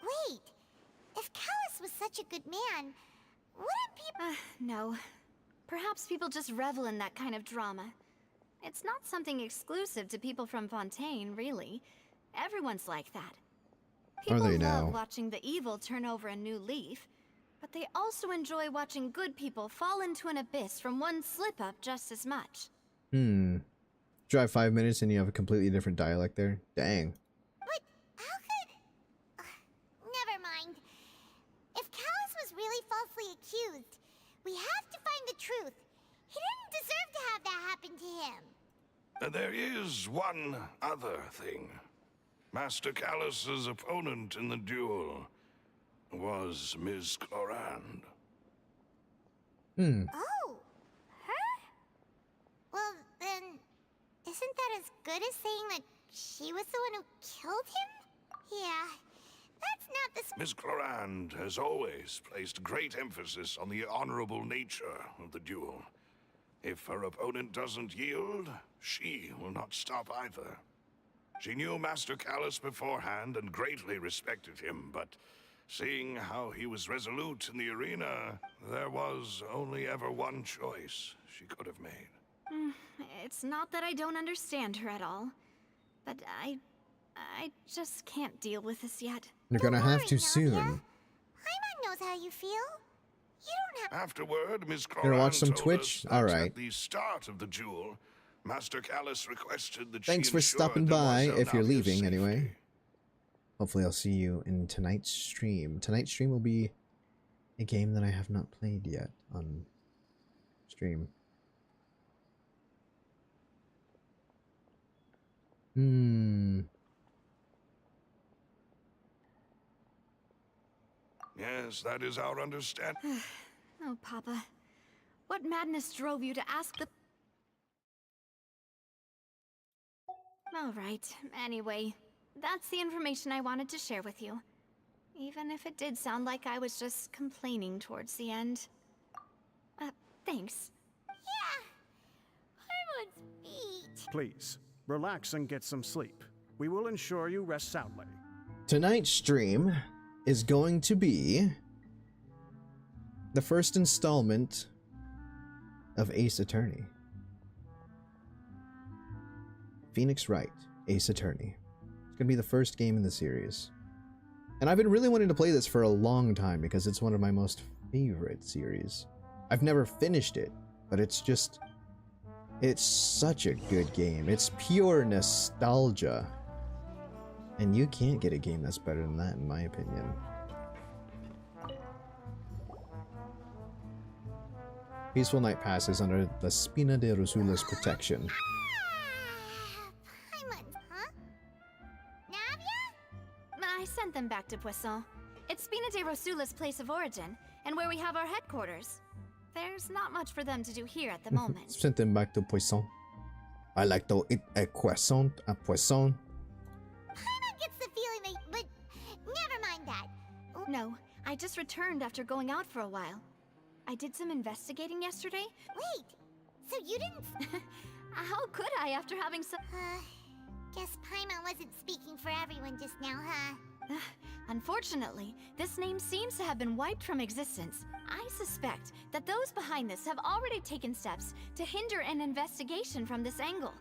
Wait, if Callus was such a good man, wouldn't people... No. Perhaps people just revel in that kind of drama. It's not something exclusive to people from Fontaine, really. Everyone's like that. People love watching the evil turn over a new leaf, but they also enjoy watching good people fall into an abyss from one slip-up just as much. Drive 5 minutes and you have a completely different dialect there? Dang. But how could... never mind. If Callus was really falsely accused, we have to find the truth. He didn't deserve to have that happen to him. There is one other thing. Master Callus's opponent in the duel was Ms. Clorand. Oh, her? Well, then, isn't that as good as saying that she was the one who killed him? Yeah, that's not the... Ms. Clorand has always placed great emphasis on the honorable nature of the duel. If her opponent doesn't yield, she will not stop either. She knew Master Callus beforehand and greatly respected him, but seeing how he was resolute in the arena, there was only ever one choice she could have made. It's not that I don't understand her at all, but I just can't deal with this yet. You're gonna have to soon. Paimon knows how you feel. You don't have... Afterward, Ms. Gonna watch Clorand some told Twitch? us that Alright. at the start of the duel, Master Callus requested that Thanks she for ensure stopping by, Demoiselle if you're Navia's leaving safety. anyway. Hopefully I'll see you in tonight's stream. Tonight's stream will be a game that I have not played yet on stream. Yes, that is our understanding. Oh, Papa. What madness drove you to ask the... All right. Anyway, that's the information I wanted to share with you. Even if it did sound like I was just complaining towards the end. Thanks. Yeah. Paimon's beat. Please, relax and get some sleep. We will ensure you rest soundly. Tonight's stream is going to be the first installment of Ace Attorney. Phoenix Wright, Ace Attorney. It's gonna be the first game in the series. And I've been really wanting to play this for a long time because it's one of my most favorite series. I've never finished it, but it's such a good game. It's pure nostalgia. And you can't get a game that's better than that, in my opinion. Peaceful night passes under the Spina de Rosula's protection. Paimon, huh? Navia? I sent sent them back to Poisson. It's Spina de Rosula's place of origin, and where we have our headquarters. There's not much for them to do here at the moment. Sent them back to Poisson. I like to eat a croissant at Poisson. Paimon gets the feeling that... but never mind that. No, I just returned after going out for a while. I did some investigating yesterday. Wait, so you didn't... How could I after having some... Guess Paimon wasn't speaking for everyone just now, huh? Unfortunately, this name seems to have been wiped from existence. I suspect that those behind this have already taken steps to hinder an investigation from this angle.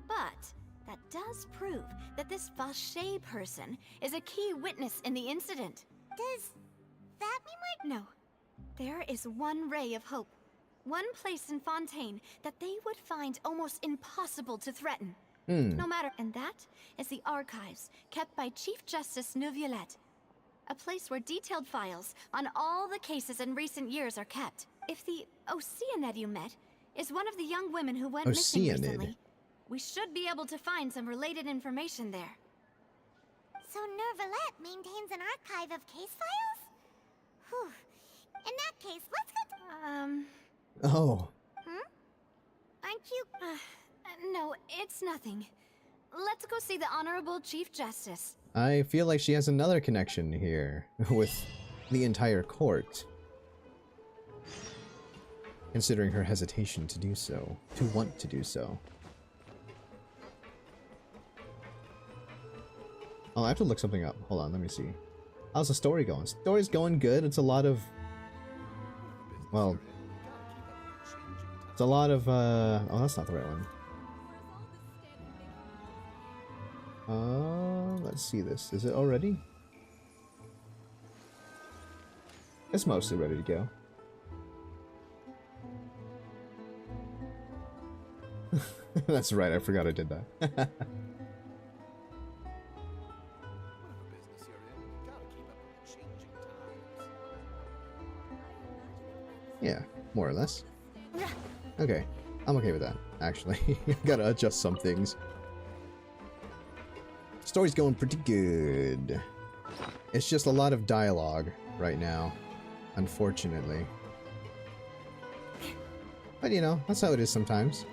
But that does prove that this Vacher person is a key witness in the incident. Does that mean No. There is one ray of hope. One place in Fontaine that they would find almost impossible to threaten. No matter, and that is the archives kept by Chief Justice Neuvillette. A place where detailed files on all the cases in recent years are kept. If the Oceanid you met is one of the young women who went missing recently, we should be able to find some related information there. So Neuvillette maintains an archive of case files? Whew. In that case, let's go to... Oh. Aren't you... No, it's nothing. Let's go see the Honorable Chief Justice. I feel like she has another connection here with the entire court. Considering her hesitation to do so, to want to do so. Oh, I have to look something up. Hold on, let me see. How's the story going? Story's going good. It's a lot of... Well... It's a lot of, oh, that's not the right one. Let's see this. Is it already? It's mostly ready to go. That's right, I forgot I did that. Yeah, more or less. Okay, I'm okay with that, actually. Gotta adjust some things. Story's going pretty good. It's just a lot of dialogue right now, unfortunately. But you know, that's how it is sometimes.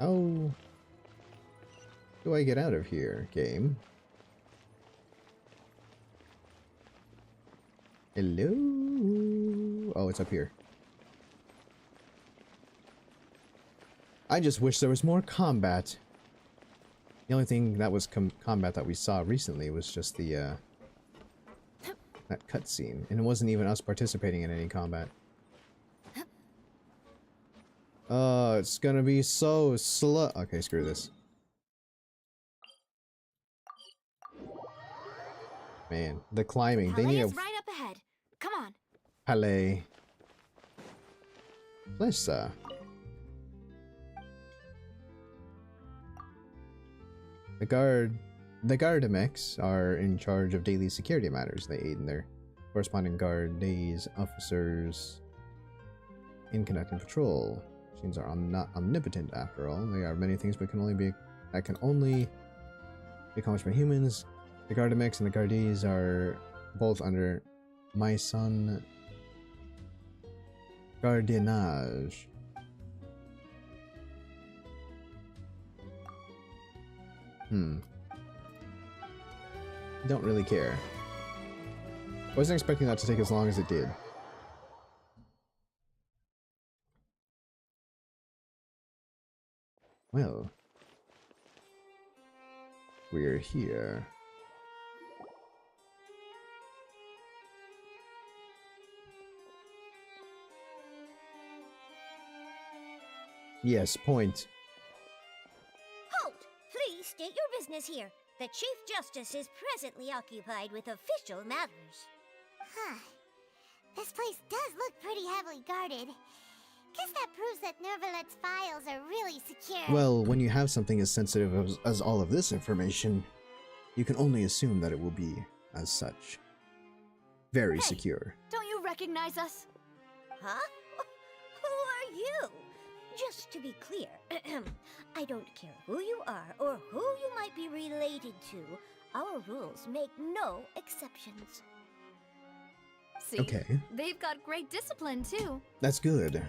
Oh. Do I get out of here, game? Hello? Oh, it's up here. I just wish there was more combat. The only thing that was combat that we saw recently was just the, that cutscene. And it wasn't even us participating in any combat. Oh, it's gonna be so slow. Okay, screw this. Man, the climbing. They need a... right up ahead. Come on. Palais. Plessa. The Gardamex are in charge of daily security matters. They aid in their corresponding guards, officers in conducting patrol. Machines are not omnipotent after all. They are many things, but can only be accomplished by humans. The Gardamex and the Gardes are both under my son Gardiennage. Don't really care. Wasn't expecting that to take as long as it did. Well, we're here. Yes, point. Halt! Please state your business here. The Chief Justice is presently occupied with official matters. Huh. This place does look pretty heavily guarded. Guess that proves that Neuvillette's files are really secure. Well, when you have something as sensitive as all of this information, you can only assume that it will be as such. Very secure. Don't you recognize us? Huh? you. Just to be clear, I don't care who you are or who you might be related to. Our rules make no exceptions. See? Okay. They've got great discipline, too. That's good. Yep,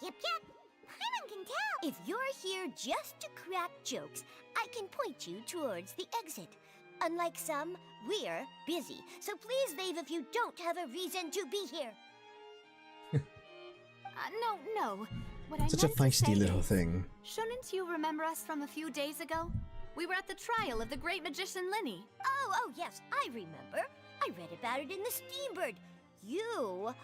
yep. Paimon can tell. If you're here just to crack jokes, I can point you towards the exit. Unlike some, we're busy, so please leave if you don't have a reason to be here. No. What I Such a meant to feisty say little is, thing. Shouldn't you remember us from a few days ago? We were at the trial of the great magician Linny. Oh, yes, I remember. I read about it in the Steambird. You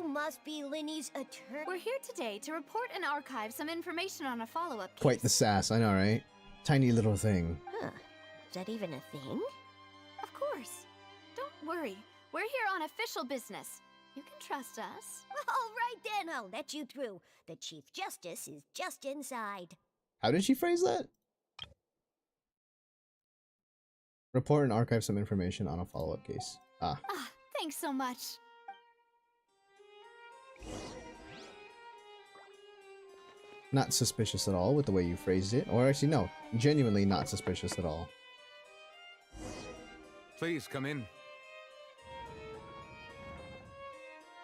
must be Linny's attorney. We're here today to report and archive some information on a follow-up case. Quite the sass, I know, right? Tiny little thing. Huh. Is that even a thing? Of course. Don't worry. We're here on official business. You can trust us. All right then, I'll let you through. The Chief Justice is just inside. How did she phrase that? Report and archive some information on a follow-up case. Ah. Thanks so much. Not suspicious at all with the way you phrased it. Or actually, no. Genuinely not suspicious at all. Please come in.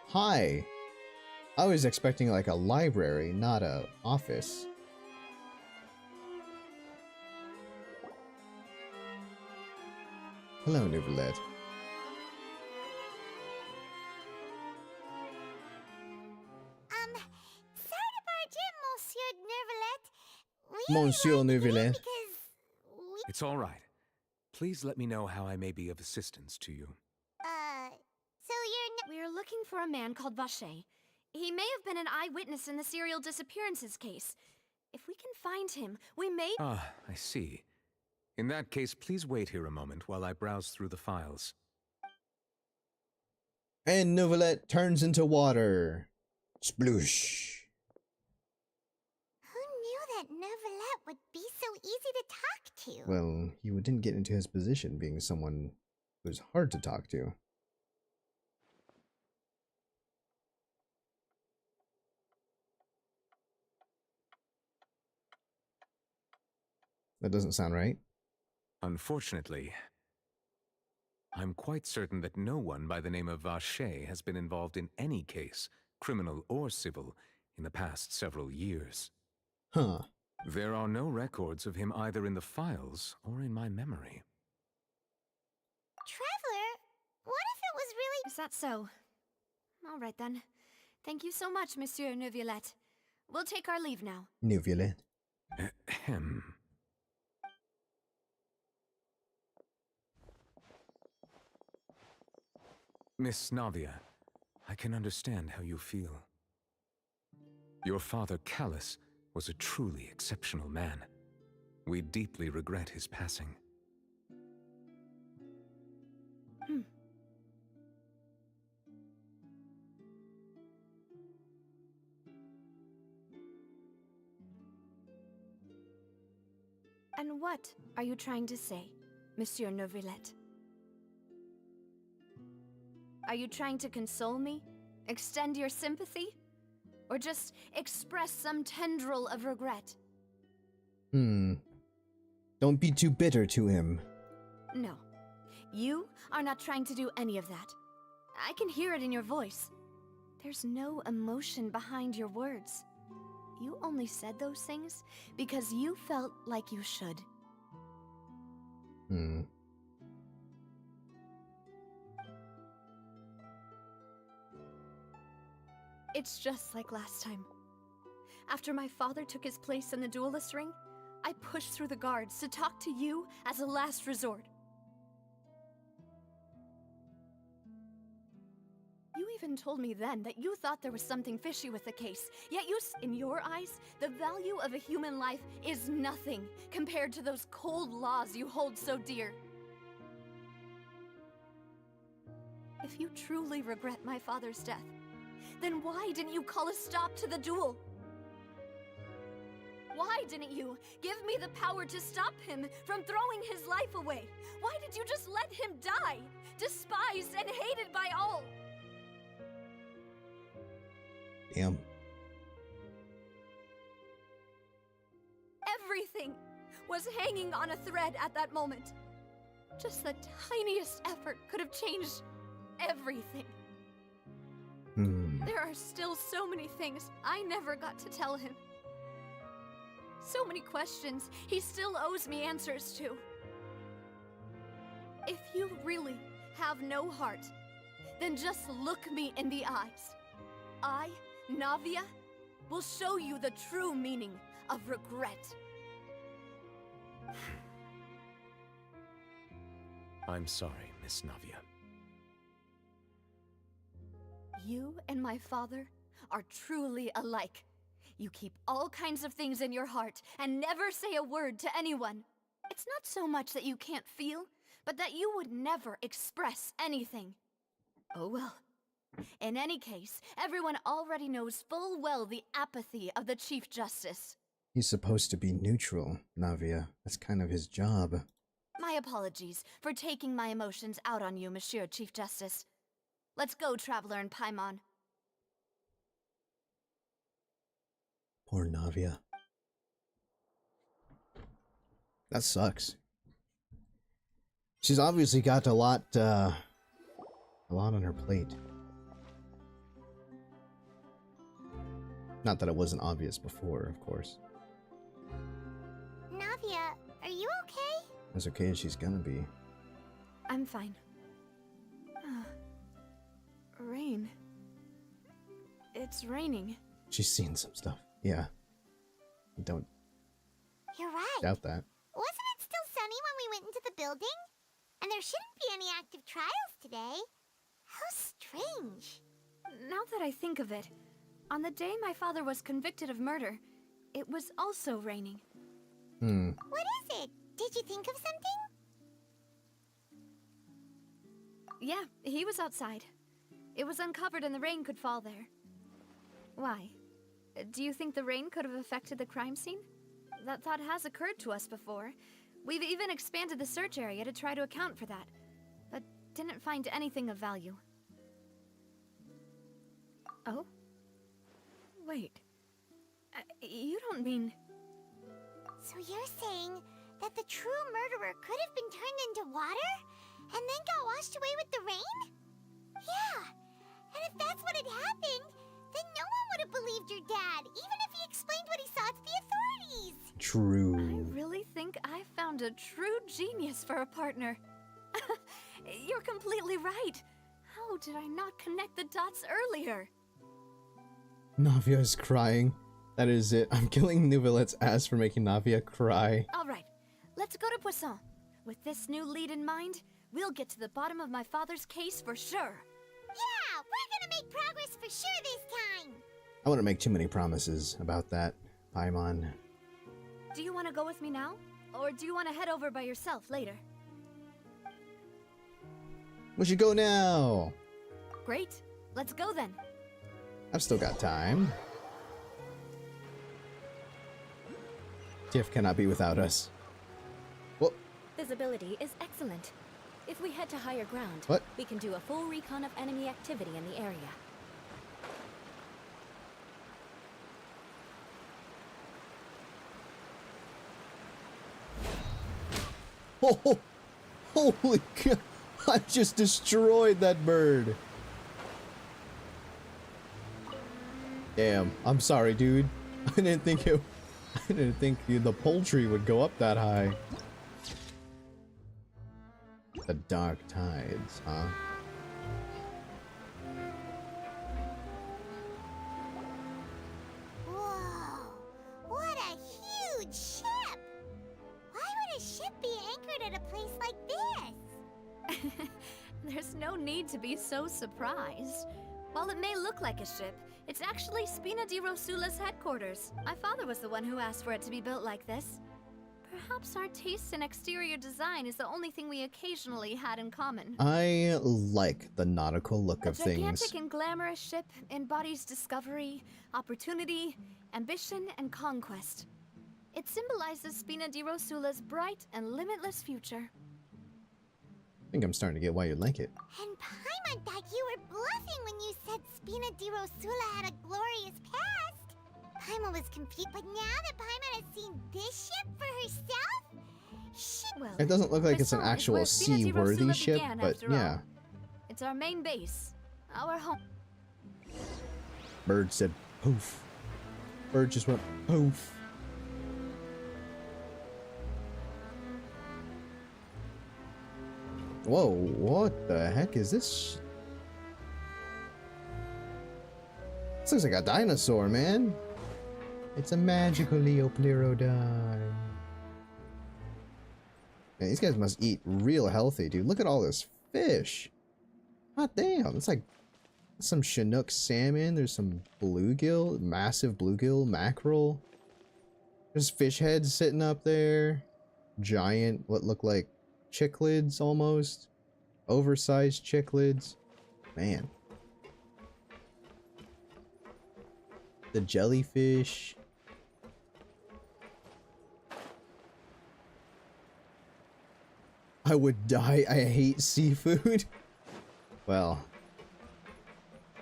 Hi. I was expecting like a library, not a office. Hello, Nouvellette. Sorry to barge in, Monsieur Neuvillette. Monsieur Nouvellette. It's all right. Please let me know how I may be of assistance to you. So We're looking for a man called Vacher. He may have been an eyewitness in the serial disappearances case. If we can find him, we may— Ah, I see. In that case, please wait here a moment while I browse through the files. And Nouvellette turns into water. Sploosh. Who knew that Neuvillette would be so easy to talk to? Well, you didn't get into his position being someone who's hard to talk to. That doesn't sound right. Unfortunately, I'm quite certain that no one by the name of Vacher has been involved in any case, criminal or civil, in the past several years. Huh. There are no records of him either in the files or in my memory. Traveler, what if it was really— Is that so? All right then. Thank you so much, Monsieur Neuvillette. We'll take our leave now. Nouvellette. Ahem. Miss Navia, I can understand how you feel. Your father, Callus, was a truly exceptional man. We deeply regret his passing. And what are you trying to say, Monsieur Neuvillette? Are you trying to console me? Extend your sympathy? Or just express some tendril of regret? Don't be too bitter to him. No. You are not trying to do any of that. I can hear it in your voice. There's no emotion behind your words. You only said those things because you felt like you should. It's just like last time. After my father took his place in the duelist ring, I pushed through the guards to talk to you as a last resort. You even told me then that you thought there was something fishy with the case, yet in your eyes, the value of a human life is nothing compared to those cold laws you hold so dear. If you truly regret my father's death, then why didn't you call a stop to the duel? Why didn't you give me the power to stop him from throwing his life away? Why did you just let him die, despised and hated by all? Damn. was hanging on a thread at that moment. Just the tiniest effort could have changed everything. There are still so many things I never got to tell him. So many questions he still owes me answers to. If you really have no heart, then just look me in the eyes. I, Navia, will show you the true meaning of regret. I'm sorry, Miss Navia. You and my father are truly alike. You keep all kinds of things in your heart and never say a word to anyone. It's not so much that you can't feel, but that you would never express anything. Oh well. In any case, everyone already knows full well the apathy of the Chief Justice. He's supposed to be neutral, Navia. That's kind of his job. My apologies for taking my emotions out on you, Monsieur Chief Justice. Let's go, Traveler and Paimon. Poor Navia. That sucks. She's obviously got a lot on her plate. Not that it wasn't obvious before, of course. Navia, are you okay? As okay as she's gonna be. I'm fine. Rain. It's raining. She's seen some stuff. Yeah. Don't You're right. doubt that. Wasn't it still sunny when we went into the building? And there shouldn't be any active trials today. How strange. Now that I think of it, on the day my father was convicted of murder, it was also raining. What is it? Did you think of something? Yeah, he was outside. It was uncovered and the rain could fall there. Why? Do you think the rain could have affected the crime scene? That thought has occurred to us before. We've even expanded the search area to try to account for that, but didn't find anything of value. Oh? Wait. You don't mean... So you're saying that the true murderer could have been turned into water? And then got washed away with the rain? Yeah. And if that's what had happened, then no one would have believed your dad, even if he explained what he saw to the authorities. True. I really think I found a true genius for a partner. You're completely right. How did I not connect the dots earlier? Navia is crying. That is it. I'm killing Nouvellette's ass for making Navia cry. All right, let's go to Poisson. With this new lead in mind, we'll get to the bottom of my father's case for sure. Yeah, we're gonna make progress for sure this time. I wouldn't make too many promises about that, Paimon. Do you want to go with me now? Or do you want to head over by yourself later? We should go now. Great. Let's go then. I've still got time. Tiff cannot be without us. Whoop. Visibility is excellent. If we head to higher ground, What? we can do a full recon of enemy activity in the area. Oh, holy God. I just destroyed that bird. Damn. I'm sorry, dude. I didn't think the poultry would go up that high. The dark tides, huh? Whoa, what a huge ship! Why would a ship be anchored at a place like this? There's no need to be so surprised. While it may look like a ship, it's actually Spina di Rosula's headquarters. My father was the one who asked for it to be built like this. Perhaps our taste in exterior design is the only thing we occasionally had in common. I like the nautical look of A things. gigantic and glamorous ship embodies discovery, opportunity, ambition, and conquest. It symbolizes Spina di Rosula's bright and limitless future. I think I'm starting to get why you like it. And Paimon thought you were bluffing when you said Spina di Rosula had a glorious past. Paimon was confused, but now that Paimon has seen this ship for herself, Well, It doesn't look like it's an Poisson is actual where Spina seaworthy Tirosula ship, began, but after all. yeah. It's our main base, our home. Bird said poof. Bird just went poof. Whoa, what the heck is this? This looks like a dinosaur, man. It's a magical Leopleurodon. Man, these guys must eat real healthy, dude. Look at all this fish. God damn, it's like some Chinook salmon. There's some bluegill, massive bluegill mackerel. There's fish heads sitting up there. Giant, what look like cichlids almost. Oversized cichlids. Man. The jellyfish. I would die. I hate seafood. Well,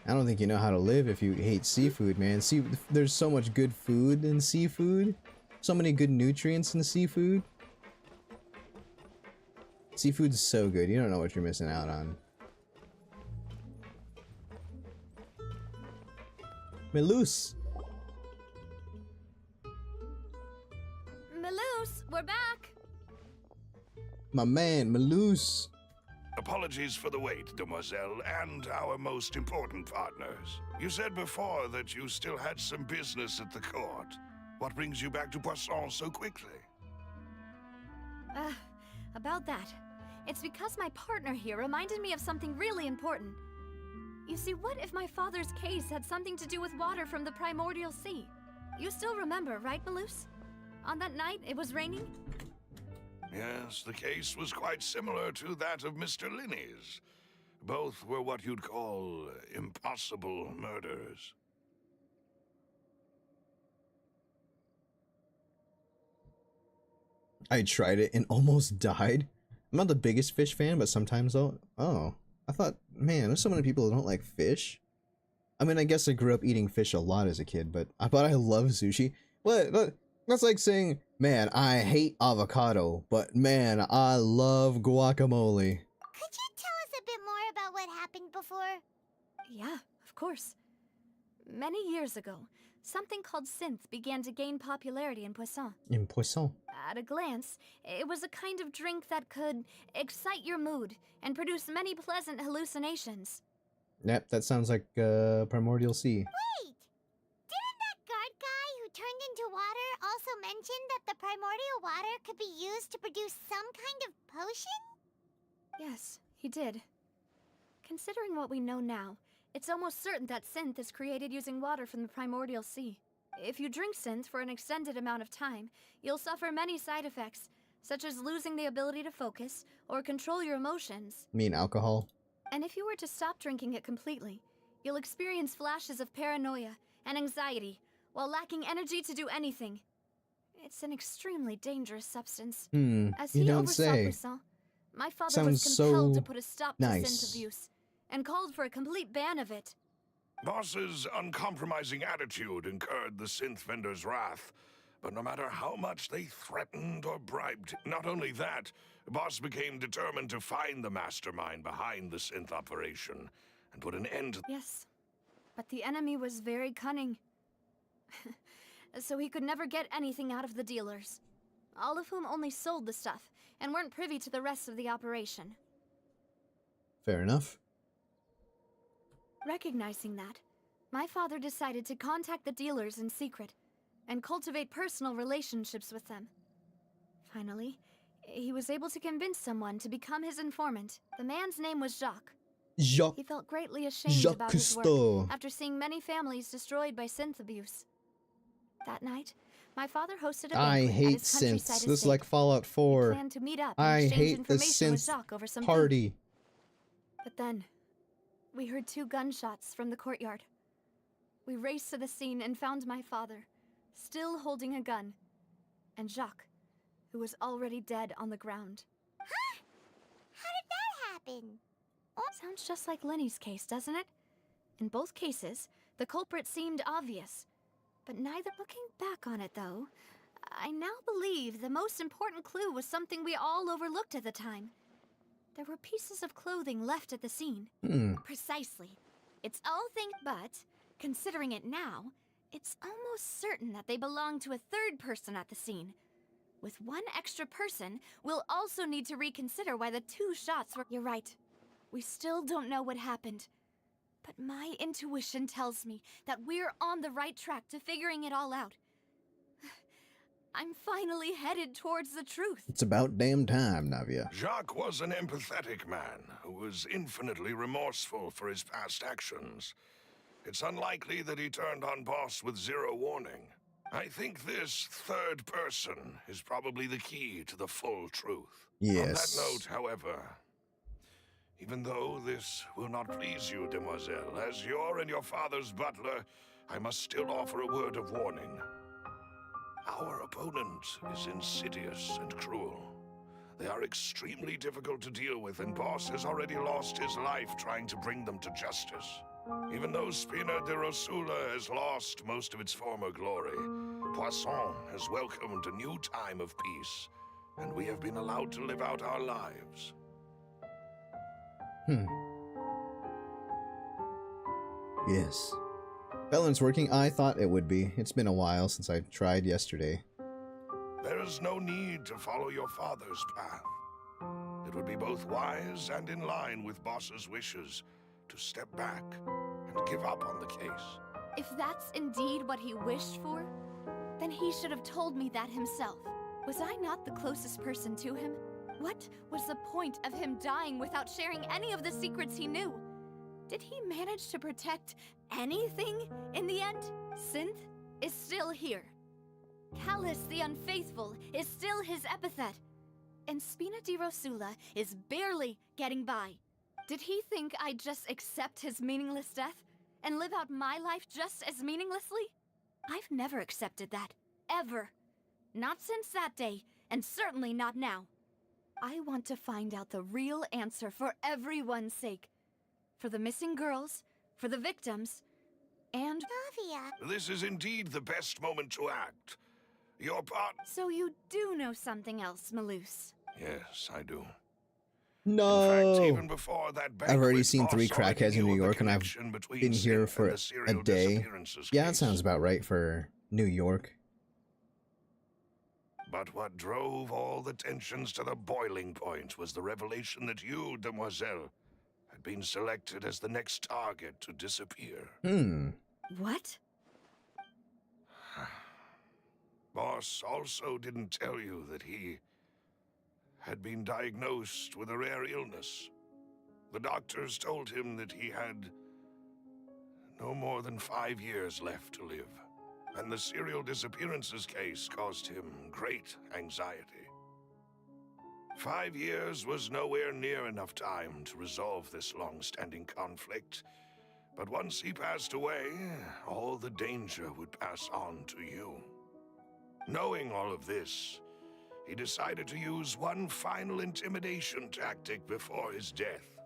I don't think you know how to live if you hate seafood, man. See, there's so much good food in seafood. So many good nutrients in seafood. Seafood's so good. You don't know what you're missing out on. Melus. Melus, we're back. My man, Melus. Apologies for the wait, demoiselle, and our most important partners. You said before that you still had some business at the court. What brings you back to Poisson so quickly? About that. It's because my partner here reminded me of something really important. You see, what if my father's case had something to do with water from the primordial sea? You still remember, right, Melus? On that night, it was raining? Yes, the case was quite similar to that of Mr. Linney's. Both were what you'd call impossible murders. I tried it and almost died. I'm not the biggest fish fan, but sometimes though. Oh, I thought, man, there's so many people who don't like fish. I mean, I guess I grew up eating fish a lot as a kid, but I love sushi. What? That's like saying, man, I hate avocado, but man, I love guacamole. Could you tell us a bit more about what happened before? Yeah, of course. Many years ago, something called synth began to gain popularity in Poisson. In Poisson. At a glance, it was a kind of drink that could excite your mood and produce many pleasant hallucinations. Yep, that sounds like Primordial Sea. Wait! Didn't that guard guy who turned into water also mention that the primordial water could be used to produce some kind of potion? Yes, he did. Considering what we know now, it's almost certain that synth is created using water from the primordial sea. If you drink synth for an extended amount of time, you'll suffer many side effects, such as losing the ability to focus or control your emotions. You mean alcohol? And if you were to stop drinking it completely, you'll experience flashes of paranoia and anxiety while lacking energy to do anything. It's an extremely dangerous substance. As You he don't oversaw say. Poisson, my father Sounds was compelled so to put a stop to nice. synth abuse and called for a complete ban of it. Boss's uncompromising attitude incurred the synth vendor's wrath. But no matter how much they threatened or bribed, not only that, Boss became determined to find the mastermind behind the synth operation and put an end to... Yes, but the enemy was very cunning. So he could never get anything out of the dealers, all of whom only sold the stuff and weren't privy to the rest of the operation. Fair enough. Recognizing that, my father decided to contact the dealers in secret and cultivate personal relationships with them. Finally, he was able to convince someone to become his informant. The man's name was Jacques. Jacques. He felt greatly ashamed Jacques about his work Cousteau. after seeing many families destroyed by synth abuse. That night, my father hosted a I banquet at hate his countryside synths. This is estate. like Fallout 4. Planned to meet up and I exchange hate the information with synth Jacques over some party. food. But then, we heard 2 gunshots from the courtyard. We raced to the scene and found my father, still holding a gun, and Jacques, who was already dead on the ground. Huh? How did that happen? Sounds just like Lenny's case, doesn't it? In both cases, the culprit seemed obvious. But neither. Looking back on it, though, I now believe the most important clue was something we all overlooked at the time. There were pieces of clothing left at the scene. Precisely. It's all things, but considering it now, it's almost certain that they belong to a third person at the scene. With one extra person, we'll also need to reconsider why the 2 shots were— You're right. We still don't know what happened. But my intuition tells me that we're on the right track to figuring it all out. I'm finally headed towards the truth. It's about damn time, Navia. Jacques was an empathetic man who was infinitely remorseful for his past actions. It's unlikely that he turned on Boss with 0 warning. I think this third person is probably the key to the full truth. Yes. On that note, however, even though this will not please you, demoiselle, as your and your father's butler, I must still offer a word of warning. Our opponent is insidious and cruel. They are extremely difficult to deal with, and Boss has already lost his life trying to bring them to justice. Even though Spina de Rosula has lost most of its former glory, Poisson has welcomed a new time of peace, and we have been allowed to live out our lives. Yes. Balance working? I thought it would be. It's been a while since I tried yesterday. There is no need to follow your father's path. It would be both wise and in line with Boss's wishes to step back and give up on the case. If that's indeed what he wished for, then he should have told me that himself. Was I not the closest person to him? What was the point of him dying without sharing any of the secrets he knew? Did he manage to protect anything in the end? Synth is still here. Callus the Unfaithful is still his epithet. And Spina di Rosula is barely getting by. Did he think I'd just accept his meaningless death and live out my life just as meaninglessly? I've never accepted that. Ever. Not since that day, and certainly not now. I want to find out the real answer for everyone's sake. For the missing girls, for the victims, and— Navia. This is indeed the best moment to act. Your part— So you do know something else, Malus? Yes, I do. No! In fact, even before that I've already banquet, seen 3 Boss already crackheads in knew New of the York, and I've connection between been here Synth for and the a serial day. disappearances Yeah, that case. sounds about right for New York. But what drove all the tensions to the boiling point was the revelation that you, demoiselle, had been selected as the next target to disappear. What? Boss also didn't tell you that he had been diagnosed with a rare illness. The doctors told him that he had no more than 5 years left to live, and the serial disappearances case caused him great anxiety. 5 years was nowhere near enough time to resolve this long-standing conflict, but once he passed away, all the danger would pass on to you. Knowing all of this, he decided to use one final intimidation tactic before his death.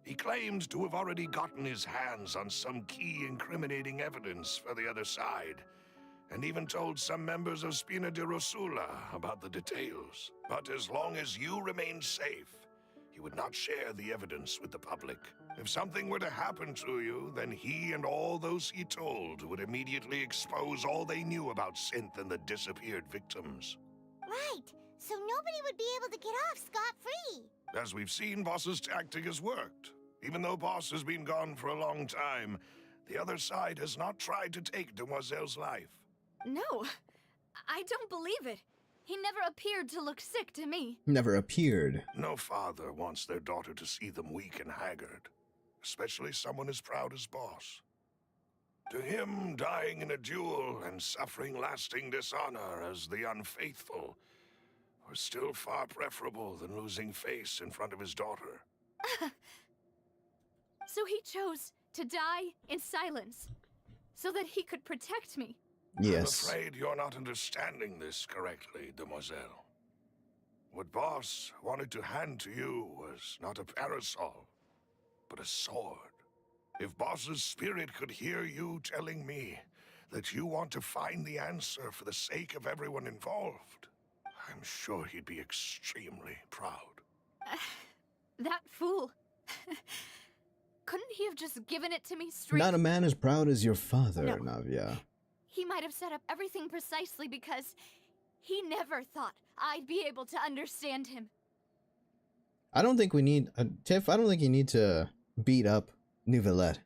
He claimed to have already gotten his hands on some key incriminating evidence for the other side, and even told some members of Spina de Rosula about the details. But as long as you remained safe, he would not share the evidence with the public. If something were to happen to you, then he and all those he told would immediately expose all they knew about Synth and the disappeared victims. Right, so nobody would be able to get off scot-free. As we've seen, Boss's tactic has worked. Even though Boss has been gone for a long time, the other side has not tried to take Demoiselle's life. No, I don't believe it. He never appeared to look sick to me. Never appeared. No father wants their daughter to see them weak and haggard, especially someone as proud as Boss. To him, dying in a duel and suffering lasting dishonor as the Unfaithful was still far preferable than losing face in front of his daughter. So he chose to die in silence, so that he could protect me. Yes. I'm afraid you're not understanding this correctly, demoiselle. What Boss wanted to hand to you was not a parasol, but a sword. If Boss's spirit could hear you telling me that you want to find the answer for the sake of everyone involved. I'm sure he'd be extremely proud. That fool. Couldn't he have just given it to me straight? Not a man as proud as your father, No. Navia. He might have set up everything precisely because he never thought I'd be able to understand him. I don't think we need... Tiff, I don't think you need to beat up Nouvellette.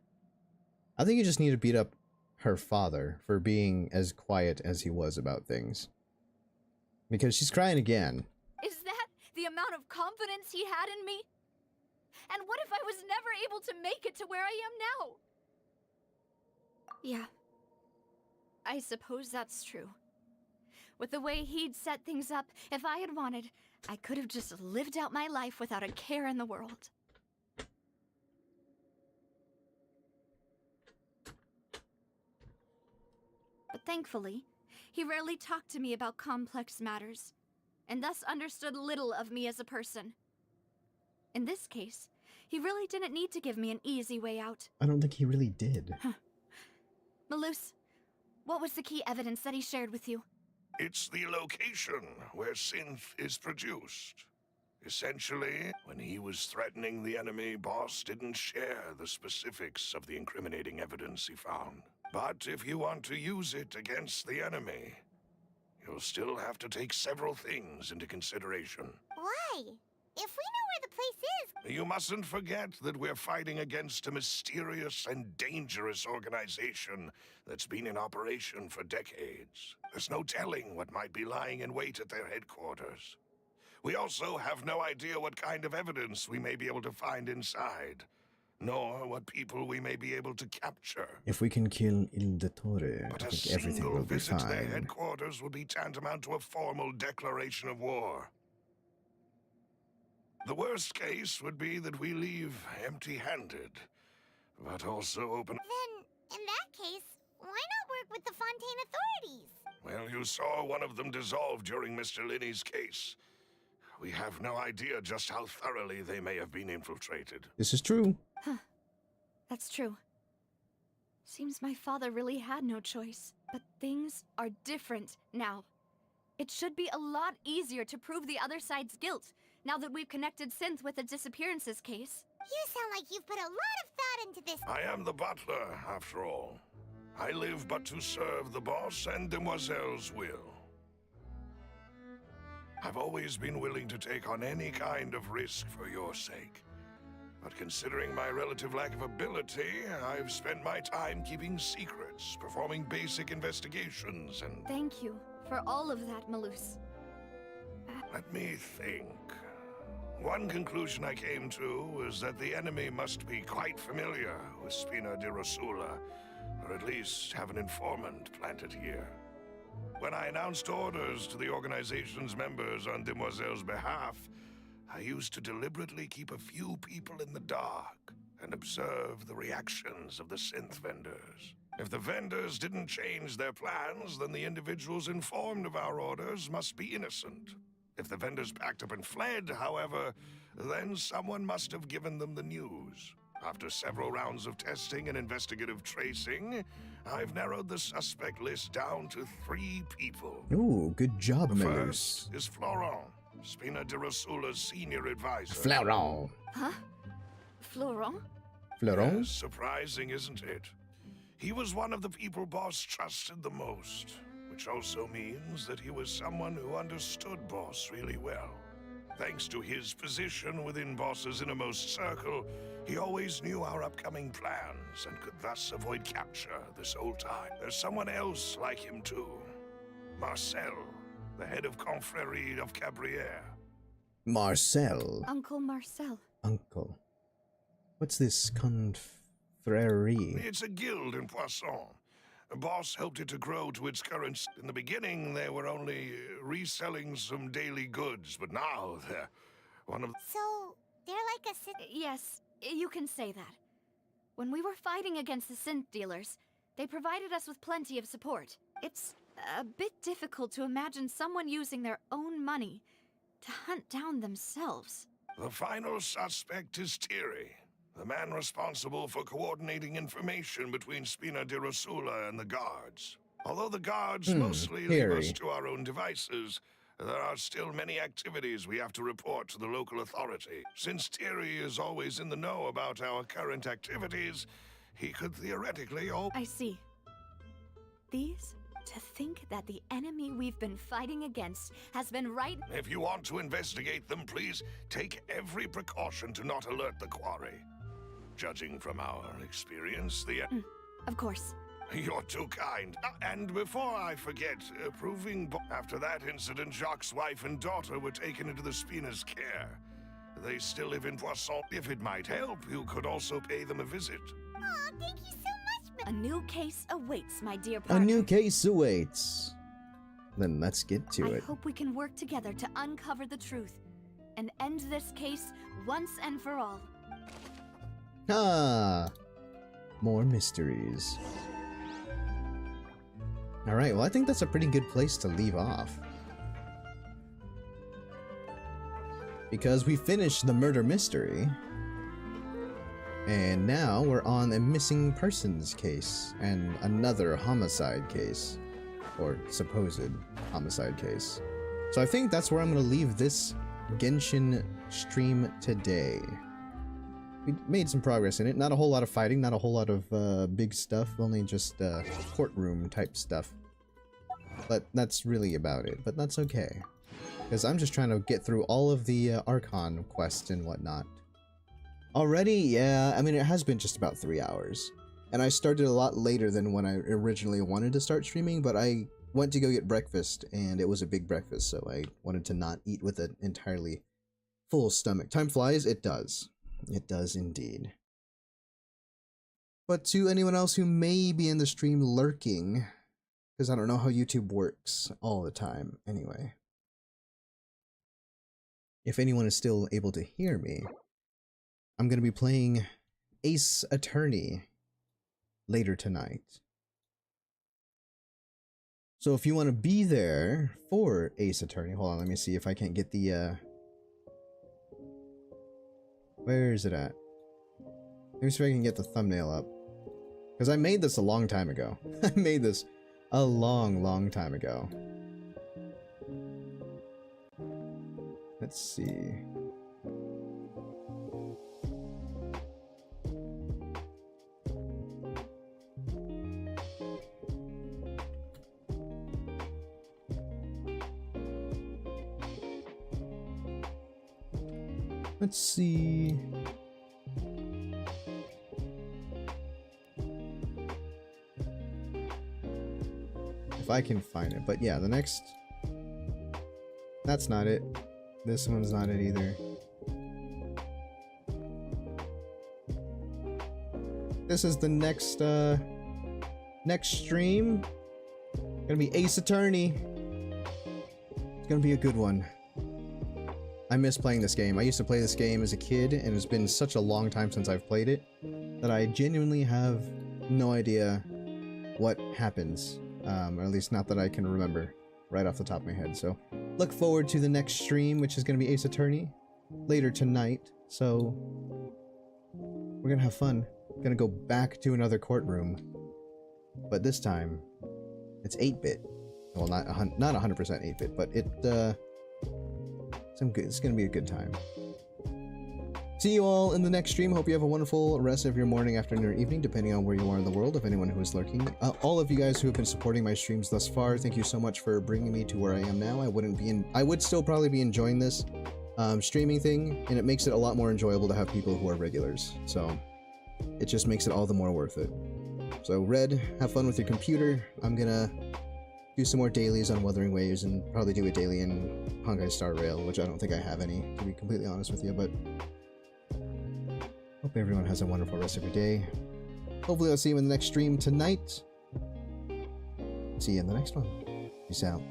I think you just need to beat up her father for being as quiet as he was about things. Because she's crying again. Is that the amount of confidence he had in me? And what if I was never able to make it to where I am now? Yeah. I suppose that's true. With the way he'd set things up, if I had wanted, I could have just lived out my life without a care in the world. But thankfully, he rarely talked to me about complex matters, and thus understood little of me as a person. In this case, he really didn't need to give me an easy way out. I don't think he really did. Malus, what was the key evidence that he shared with you? It's the location where synth is produced. Essentially, when he was threatening the enemy, Boss didn't share the specifics of the incriminating evidence he found. But if you want to use it against the enemy, you'll still have to take several things into consideration. Why? If we know where the place is... You mustn't forget that we're fighting against a mysterious and dangerous organization that's been in operation for decades. There's no telling what might be lying in wait at their headquarters. We also have no idea what kind of evidence we may be able to find inside, nor what people we may be able to capture. If we can kill Il Dottore, But I a think everything single will be visit to their fine. headquarters would be tantamount to a formal declaration of war. The worst case would be that we leave empty-handed, but also open... Then, in that case, why not work with the Fontaine authorities? Well, you saw one of them dissolve during Mr. Linney's case. We have no idea just how thoroughly they may have been infiltrated. This is true. Huh. That's true. Seems my father really had no choice. But things are different now. It should be a lot easier to prove the other side's guilt, now that we've connected Synth with the disappearances case. You sound like you've put a lot of thought into this. I am the butler, after all. I live but to serve the boss and Demoiselle's will. I've always been willing to take on any kind of risk for your sake. But considering my relative lack of ability, I've spent my time keeping secrets, performing basic investigations, and... Thank you for all of that, Malus. Let me think. One conclusion I came to was that the enemy must be quite familiar with Spina di Rosula, or at least have an informant planted here. When I announced orders to the organization's members on Demoiselle's behalf, I used to deliberately keep a few people in the dark and observe the reactions of the synth vendors. If the vendors didn't change their plans, then the individuals informed of our orders must be innocent. If the vendors packed up and fled, however, then someone must have given them the news. After several rounds of testing and investigative tracing, I've narrowed the suspect list down to 3 people. Ooh, good job, The Malus. first is Florent, Spina di Rosula's senior advisor. Florent. Huh? Florent? Florent? Yes, surprising, isn't it? He was one of the people Boss trusted the most, which also means that he was someone who understood Boss really well. Thanks to his position within Boss's innermost circle, he always knew our upcoming plans and could thus avoid capture this whole time. There's someone else like him too. Marcel, the head of Confrérie of Cabrières. Marcel. Uncle Marcel. Uncle. What's this confrérie? It's a guild in Poisson. Boss helped it to grow to its current... In the beginning, they were only reselling some daily goods, but now they're one of... So, they're like a... Yes, you can say that. When we were fighting against the synth dealers, they provided us with plenty of support. It's a bit difficult to imagine someone using their own money to hunt down themselves. The final suspect is Thierry. The man responsible for coordinating information between Spina di Rosula and the guards. Although the guards mostly leave us to our own devices, there are still many activities we have to report to the local authority. Since Thierry is always in the know about our current activities, he could theoretically I see. These? To think that the enemy we've been fighting against has been right— If you want to investigate them, please take every precaution to not alert the quarry. Judging from our experience, of course. You're too kind. And before I forget, after that incident, Jacques' wife and daughter were taken into the Spina's care. They still live in Poisson. If it might help, you could also pay them a visit. Aw, thank you so much. A new case awaits, my dear A partner. new case awaits. Then let's get to it. I hope we can work together to uncover the truth and end this case once and for all. More mysteries. Alright, well I think that's a pretty good place to leave off. Because we finished the murder mystery. And now we're on a missing persons case and another homicide case. Or supposed homicide case. So I think that's where I'm going to leave this Genshin stream today. We made some progress in it. Not a whole lot of fighting, not a whole lot of big stuff, only just courtroom type stuff. But that's really about it, but that's okay. Because I'm just trying to get through all of the Archon quests and whatnot. Already, yeah, I mean it has been just about 3 hours. And I started a lot later than when I originally wanted to start streaming, but I went to go get breakfast, and it was a big breakfast, so I wanted to not eat with an entirely full stomach. Time flies, it does. It does indeed. But to anyone else who may be in the stream lurking, because I don't know how YouTube works all the time anyway. If anyone is still able to hear me, I'm going to be playing Ace Attorney later tonight. So if you want to be there for Ace Attorney, hold on, let me see if I can't get the where is it at? Let me see if I can get the thumbnail up. Because I made this a long time ago. I made this a long time ago. Let's see. Let's see. If I can find it. But yeah, the next... That's not it. This one's not it either. This is the next, next stream. Gonna be Ace Attorney. It's gonna be a good one. I miss playing this game. I used to play this game as a kid, and it's been such a long time since I've played it that I genuinely have no idea what happens. Or at least not that I can remember right off the top of my head. So look forward to the next stream, which is going to be Ace Attorney later tonight. So we're going to have fun. Going to go back to another courtroom, but this time it's 8-bit. Well, not 100% 8-bit, but it's gonna be a good time. See you all in the next stream. Hope you have a wonderful rest of your morning, afternoon, or evening, depending on where you are in the world, if anyone who is lurking. All of you guys who have been supporting my streams thus far, thank you so much for bringing me to where I am now. I would still probably be enjoying this streaming thing, and it makes it a lot more enjoyable to have people who are regulars. So it just makes it all the more worth it. So Red, have fun with your computer. I'm gonna do some more dailies on Wuthering Waves and probably do a daily in Honkai Star Rail, which I don't think I have any, to be completely honest with you, but hope everyone has a wonderful rest of your day. Hopefully I'll see you in the next stream tonight. See you in the next one. Peace out.